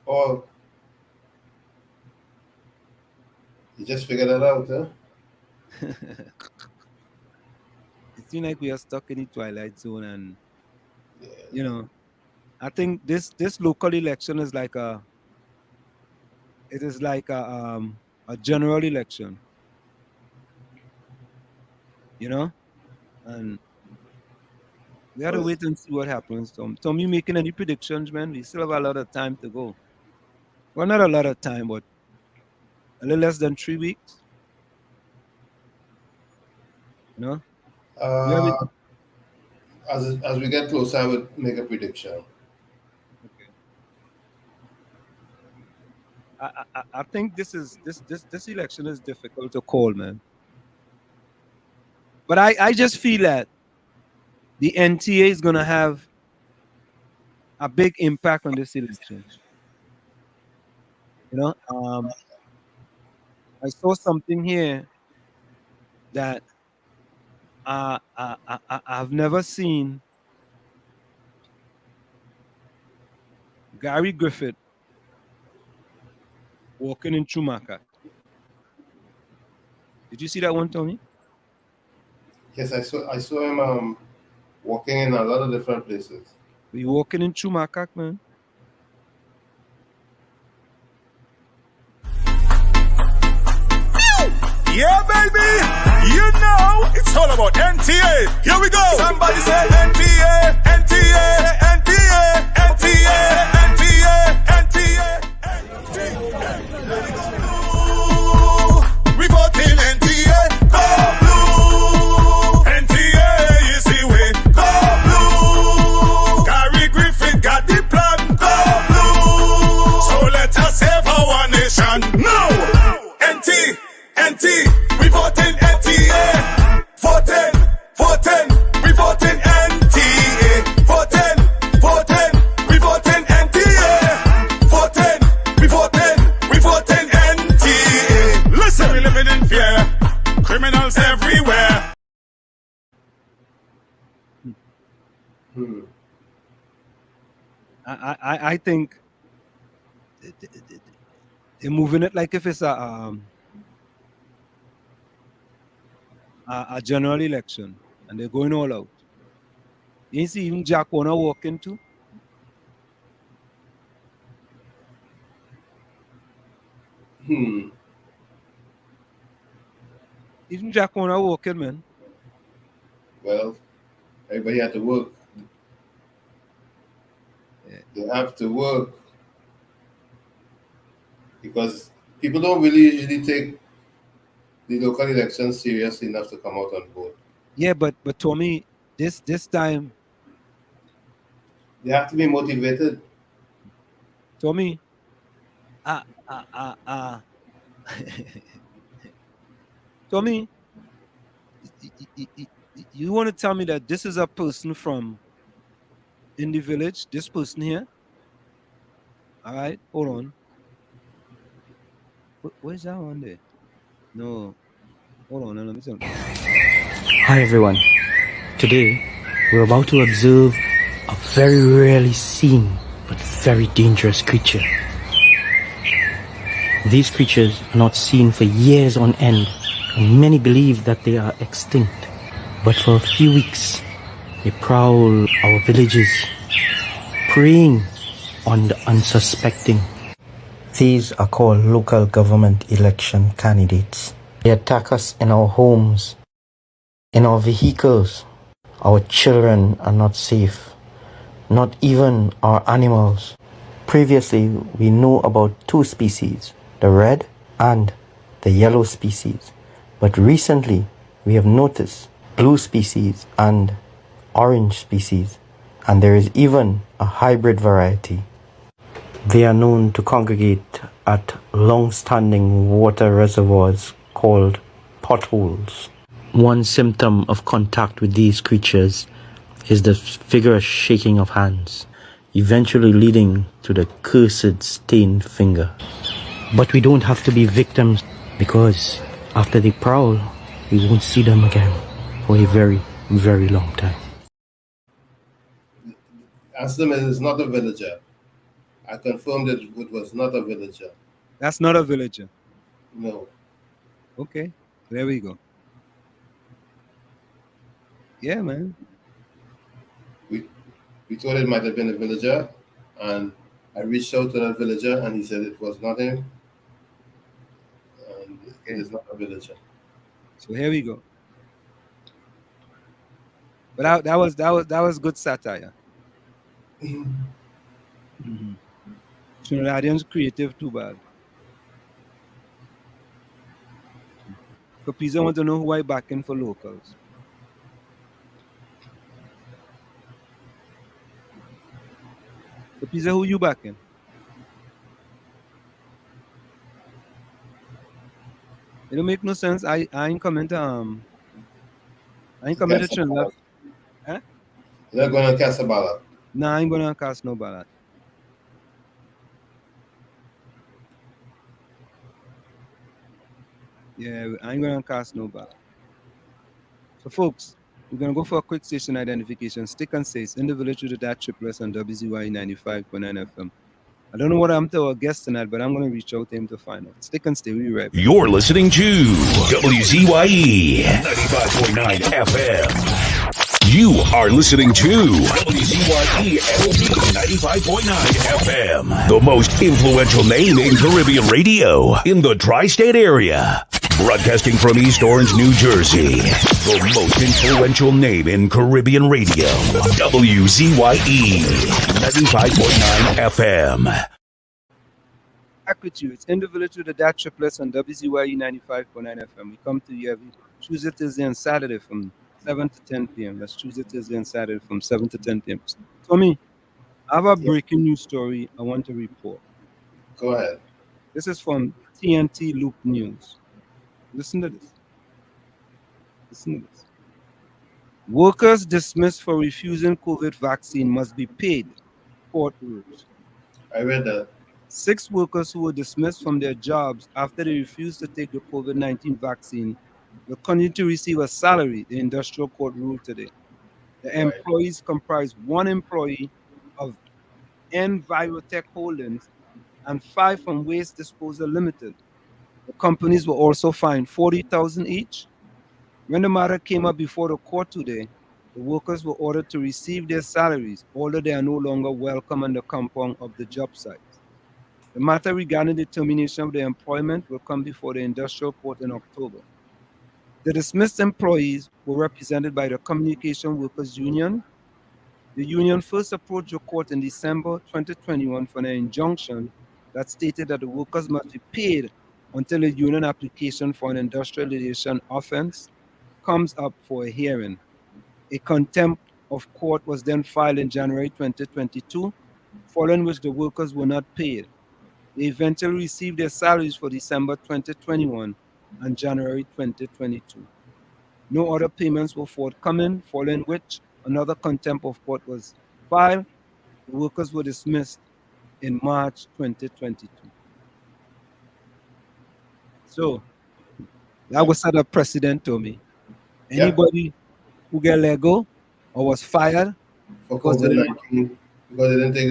Oh, you just figured that out, huh? It seems like we are stuck in the twilight zone, and you know, I think this local election is like a general election, you know, and we have to wait and see what happens. Tom, you making any predictions, man? We still have a lot of time to go. Well, not a lot of time, but a little less than 3 weeks. You know? As we get closer, I would make a prediction. Okay. I think this election is difficult to call, man. But I just feel that the NTA is gonna have a big impact on this election. You know, I saw something here that I've never seen. Gary Griffith walking in Chumaka. Did you see that one, Tommy? Yes, I saw him walking in a lot of different places. We walking in Chumaka, man. Yeah, baby, you know it's all about NTA. Here we go. Somebody say NTA, NTA, NTA, NTA, NTA, NTA, NTA. We vote in NTA. Go blue. NTA is the way. Go blue. Gary Griffith got the plan. Go blue. So let us save our nation. No. NT, we voting NTA. Voting, we voting NTA. Voting, we voting NTA. Voting, we voting NTA. Listen, we living in fear. Criminals everywhere. I think they're moving it like if it's a general election, and they're going all out. You see even Jack Warner walking too. Even Jack Warner walking, man. Well, everybody had to work. Yeah. They have to work because people don't really usually take the local elections seriously enough to come out and vote. Yeah, but Tommy, this time they have to be motivated. Tommy, Tommy, you want to tell me that this is a person from in the village? This person here? All right, hold on. Where's that one there? No, hold on, let me see. Hi everyone. Today, we're about to observe a very rarely seen but very dangerous creature. These creatures are not seen for years on end, and many believe that they are extinct. But for a few weeks, they prowl our villages, preying on the unsuspecting. These are called local government election candidates. They attack us in our homes, in our vehicles. Our children are not safe, not even our animals. Previously, we know about two species, the red and the yellow species. But recently, we have noticed blue species and orange species, and there is even a hybrid variety. They are known to congregate at long-standing water reservoirs called potholes. One symptom of contact with these creatures is the vigorous shaking of hands, eventually leading to the cursed stained finger. But we don't have to be victims, because after they prowl, we won't see them again for a very, very long time. Aslam is not a villager. I confirmed that it was not a villager. That's not a villager? No. Okay, there we go. Yeah, man. We thought it might have been a villager, and I reached out to that villager, and he said it was not him, and it is not a villager. So here we go. But that was good satire. Mm-hmm. Trinidadians creative too bad. Capiza want to know who I backing for locals. Capiza, who you backing? It don't make no sense. I ain't coming to Trinidad. Huh? You're not going to cast a ballot? No, I ain't gonna cast no ballot. Yeah, I ain't gonna cast no ballot. So folks, we're gonna go for a quick station identification. Stick and stay. It's in the village with the DAT Triplets on WZYE 95.9 FM. I don't know what I'm to our guest tonight, but I'm going to reach out to him to find out. Stick and stay. We'll be right back. You're listening to WZYE 95.9 FM. You are listening to WZYE 95.9 FM. The most influential name in Caribbean radio in the tri-state area. Broadcasting from East Orange, New Jersey. The most influential name in Caribbean radio. WZYE 95.9 FM. Back with you. It's in the village with the DAT Triplets on WZYE 95.9 FM. We come to you every Tuesday, Thursday, and Saturday from 7 to 10 p.m. That's Tuesday, Thursday, and Saturday from 7 to 10 p.m. Tommy, I have a breaking news story I want to report. Go ahead. This is from TNT Loop News. Listen to this. Listen to this. Workers dismissed for refusing COVID vaccine must be paid. Court rules. I read that. 6 workers who were dismissed from their jobs after they refused to take the COVID-19 vaccine will continue to receive a salary, the industrial court ruled today. The employees comprise 1 employee of Envirotech Holdings and 5 from Waste Disposal Limited. The companies were also fined $40,000 each. When the matter came up before the court today, the workers were ordered to receive their salaries, although they are no longer welcome on the compound of the job sites. The matter regarding the termination of their employment will come before the industrial court in October. The dismissed employees were represented by the Communication Workers Union. The union first approached the court in December 2021 for an injunction that stated that the workers must be paid until a union application for an industrial litigation offense comes up for a hearing. A contempt of court was then filed in January 2022, following which the workers were not paid. They eventually received their salaries for December 2021 and January 2022. No other payments were forthcoming, following which another contempt of court was filed. The workers were dismissed in March 2022. So that was set a precedent to me. Anybody who get let go or was fired because they didn't take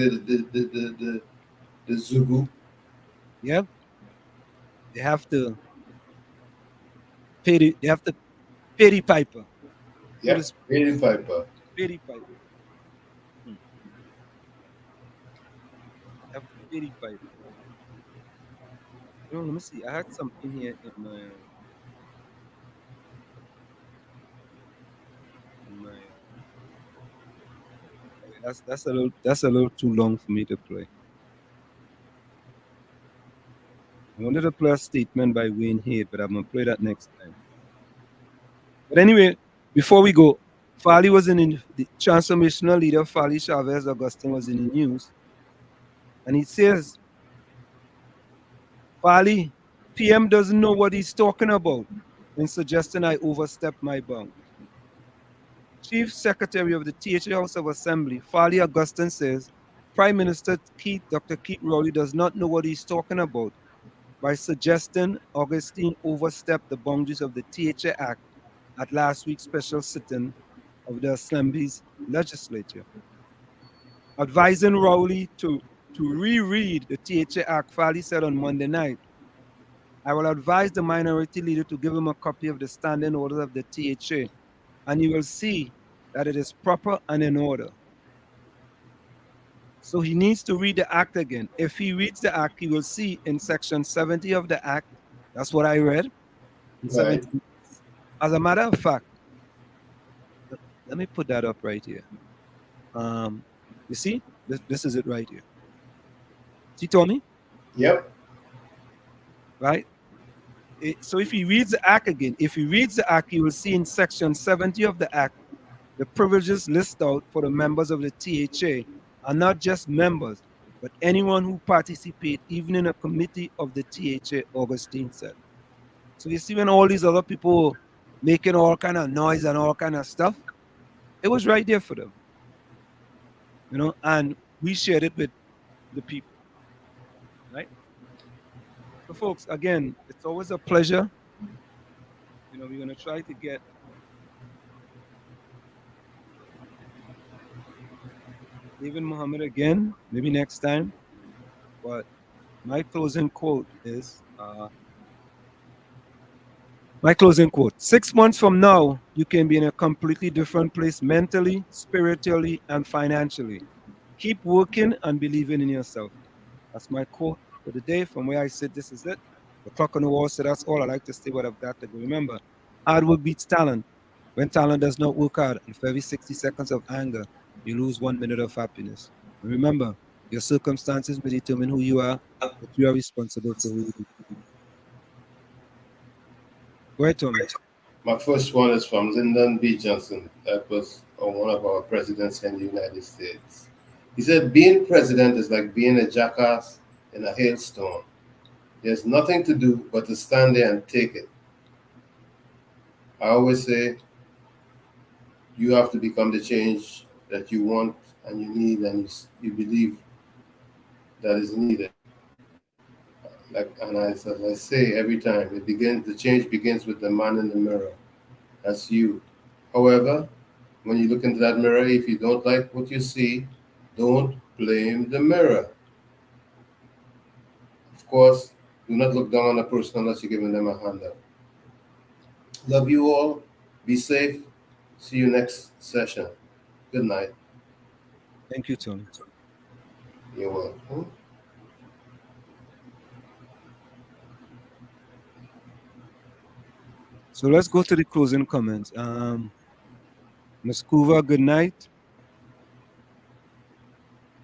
the Zugu. Yep. They have to pay the piper. Yep, pay the piper. Pay the piper. Have to pay the piper. You know, let me see. I had something here in my that's a little too long for me to play. I wanted to play a statement by Wayne Hayes, but I'm gonna play that next time. But anyway, before we go, Farley was in the transformational leader Farley Chavez Augustine was in the news, and he says, Farley, PM doesn't know what he's talking about in suggesting I overstep my bounds. Chief Secretary of the THA House of Assembly, Farley Augustine, says Prime Minister Dr. Keith Rowley does not know what he's talking about by suggesting Augustine overstepped the boundaries of the THA Act at last week's special sitting of the Assembly's legislature. Advising Rowley to reread the THA Act, Farley said on Monday night, I will advise the minority leader to give him a copy of the standing orders of the THA, and you will see that it is proper and in order. So he needs to read the act again. If he reads the act, he will see in section 70 of the act, that's what I read. Right. As a matter of fact, let me put that up right here. You see, this is it right here. See, Tommy? Yep. Right? So if he reads the act again, if he reads the act, he will see in section 70 of the act, the privileges list out for the members of the THA are not just members, but anyone who participate even in a committee of the THA, Augustine said. So you see, when all these other people making all kind of noise and all kind of stuff, it was right there for them. You know, and we shared it with the people. Right? So folks, again, it's always a pleasure. You know, we're going to try to get David Muhammad again, maybe next time. But my closing quote is, 6 months from now, you can be in a completely different place mentally, spiritually, and financially. Keep working and believing in yourself. That's my quote for the day. From where I sit, this is it. The clock on the wall said that's all. I like to say what I've got to do. Remember, hard work beats talent. When talent does not work hard, and for every 60 seconds of anger, you lose 1 minute of happiness. And remember, your circumstances may determine who you are, but you are responsible for who you are. Go ahead, Tommy. My first one is from Lyndon B. Johnson. That was one of our presidents in the United States. He said, being president is like being a jackass in a hailstorm. There's nothing to do but to stand there and take it. I always say, you have to become the change that you want and you need and you believe that is needed. As I say every time, the change begins with the man in the mirror. That's you. However, when you look into that mirror, if you don't like what you see, don't blame the mirror. Of course, do not look down on a person unless you're giving them a handout. Love you all. Be safe. See you next session. Good night. Thank you, Tony. You're welcome. So let's go to the closing comments. Ms. Kuva, good night.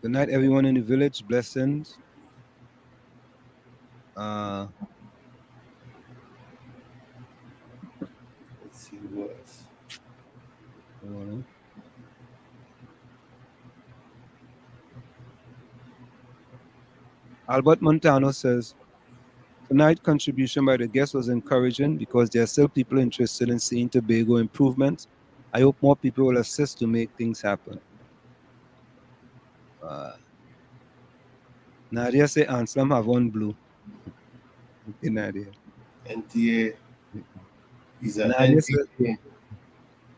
Good night, everyone in the village. Blessings. Let's see who else. Albert Montano says, tonight contribution by the guests was encouraging because there are still people interested in seeing Tobago improvements. I hope more people will assist to make things happen. Nadia say Anselm have on blue. Okay, Nadia. NTA. He's an Nadia NTA. says,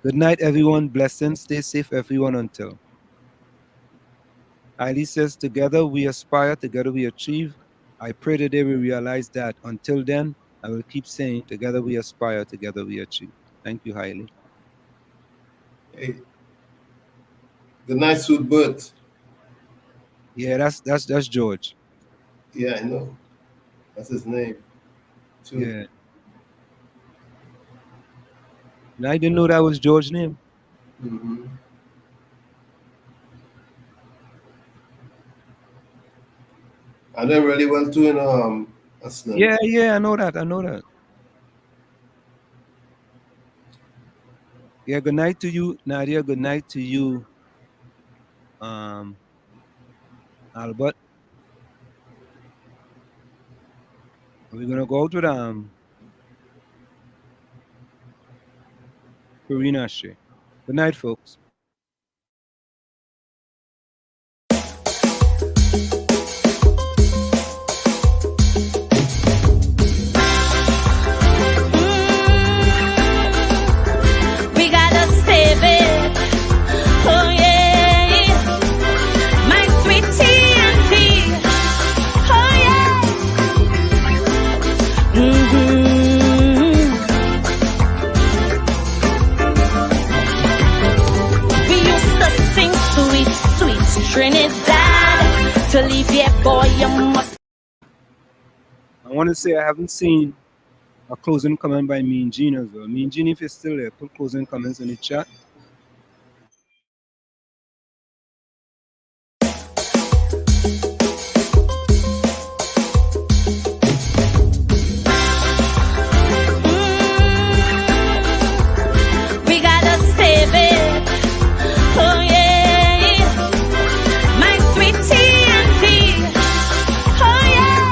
good night, everyone. Blessings. Stay safe, everyone, until. Eileen says, together we aspire, together we achieve. I pray that they will realize that. Until then, I will keep saying, together we aspire, together we achieve. Thank you highly. Hey. Good night, Sweet Bert. Yeah, that's George. Yeah, I know. That's his name, too. Yeah. And I didn't know that was George's name. Mm-hmm. I know really well too in Aslan. Yeah, I know that. Yeah, good night to you, Nadia. Good night to you, Albert. We're gonna go to the Karina Shea. Good night, folks. We gotta save it. Oh yeah, my sweet TNT. Oh yeah. We used to sing sweet, sweet Trinidad. To leave your boy, you must. I want to say I haven't seen a closing comment by Mean Gene as well. Mean Gene, if you're still there, put closing comments in the chat. We gotta save it. Oh yeah, my sweet TNT. Oh yeah.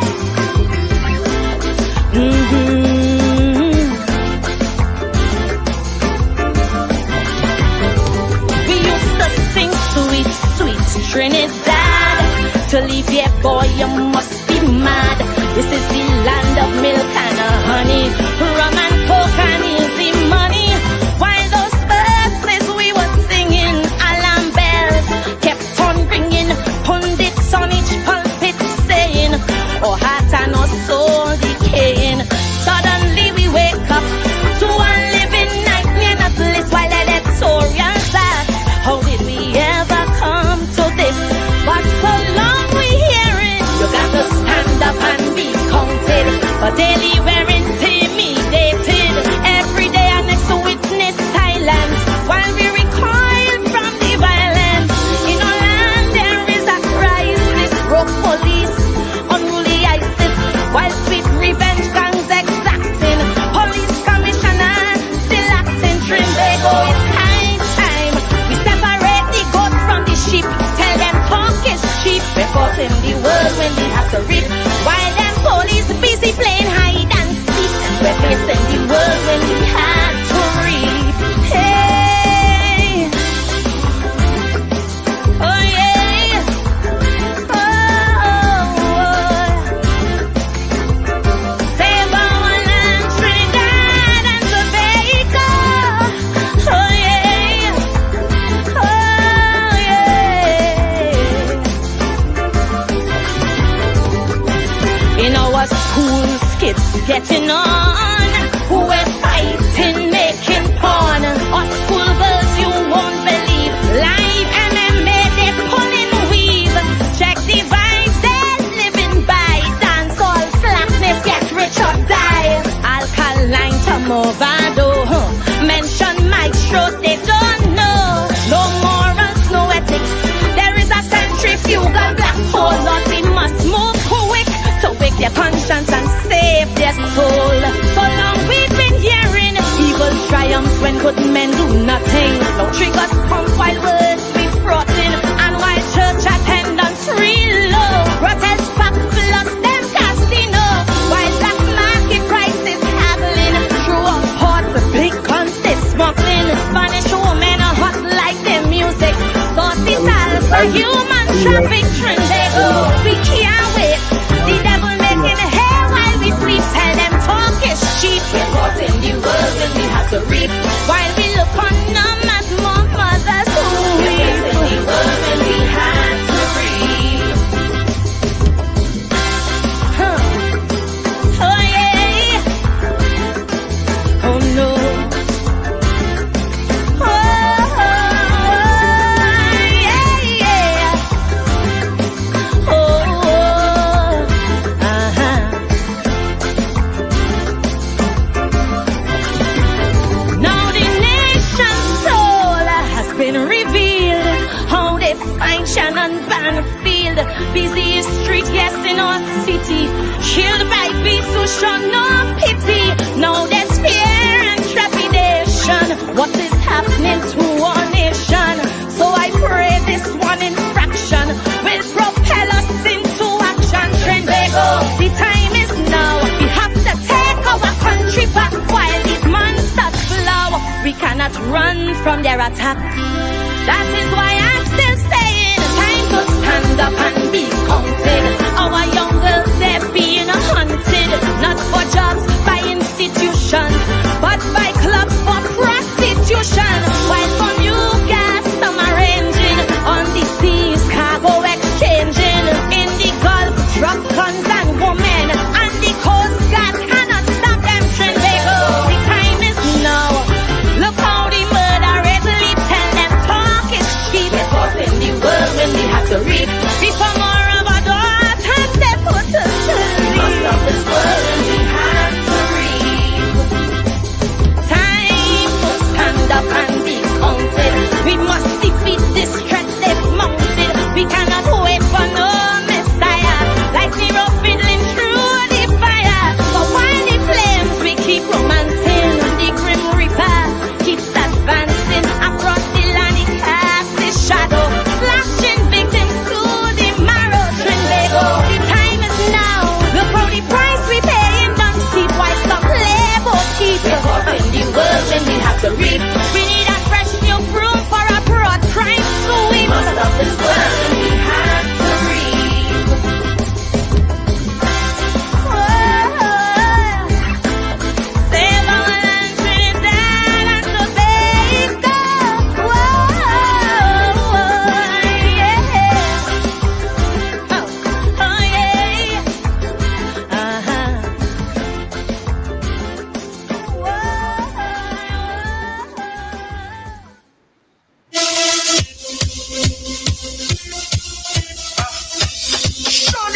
We used to sing sweet, sweet Trinidad. To leave your boy, you must be mad. This is the land of milk and honey, rum and coke and easy money. While those birds as we were singing, alarm bells kept on ringing. Pundits on each pulpit saying, oh heart and our soul decaying. Suddenly we wake up to a living nightmare, not bliss while electorals ask, how did we ever come to this? But so long we hearing, you got to stand up and be counted. But daily we're intimidated. Every day our next to witness silence while we recoil from the violence. In our land there is a crisis, broke police, unruly ISIS, while sweet revenge gangs exacting. Police commissioner still acting Trimbago. It's high time we separate the goat from the sheep. Tell them talk is cheap. Reporting the world when they have to read. While them police busy playing hide and seek. We're facing the world when we had to read. Hey, oh yeah, oh. Save our land, Trinidad and Tobago. Oh yeah, oh yeah. In our schools, kids getting on. We're fighting, making porn. Our school girls, you won't believe. Live MMA, they pulling weave. Check the vibes, they're living by. Dance all slackness, get rich or die. Alkaline to Movado. Mention maestro, they don't know. No morals, no ethics. There is a centrifugal black hole. Lord, we must move quick to wake their conscience and save their soul. So long we've been hearing evil triumphs when good men do nothing. No triggers pump while words be frotting, and while church attendance real low. Protest pack plus them casino, while black market prices haggling. Through a port, big guns they smuggling. Spanish women are hot like their music. Saucy salsa, human traffic Trinbago. We can't wait. The devil making hay while we sleep. Tell them talk is cheap. We're caught in the world when we have to reap. While we look on them as more mothers who weep. We're in the world when we had to reap. Oh cannon battlefield. Busy street, yes, in our city. Killed by beasts who show no pity. Now there's fear and trepidation. What is happening to our nation? So I pray this one infraction will propel us into action. Trenbego, the time is now. We have to take our country back while these monsters flow. We cannot run from their attack. That is why I'm still saying, time to stand up and be counted. Our young girls, they're being hunted, not for jobs by institutions, but by clubs for prostitution. While from you guys, some arranging on the seas, cargo exchanging in the Gulf, drugs, guns and women, and the Coast Guard cannot stop them. Trenbego, the time is now. Look how the murder rate leap, tell them talk is cheap. Because in the world when they have to reap, before more of our daughters they put us to sleep. Most of this world when we have to reap. Time to stand up and be counted. We must defeat this threat they've mounted. We cannot hold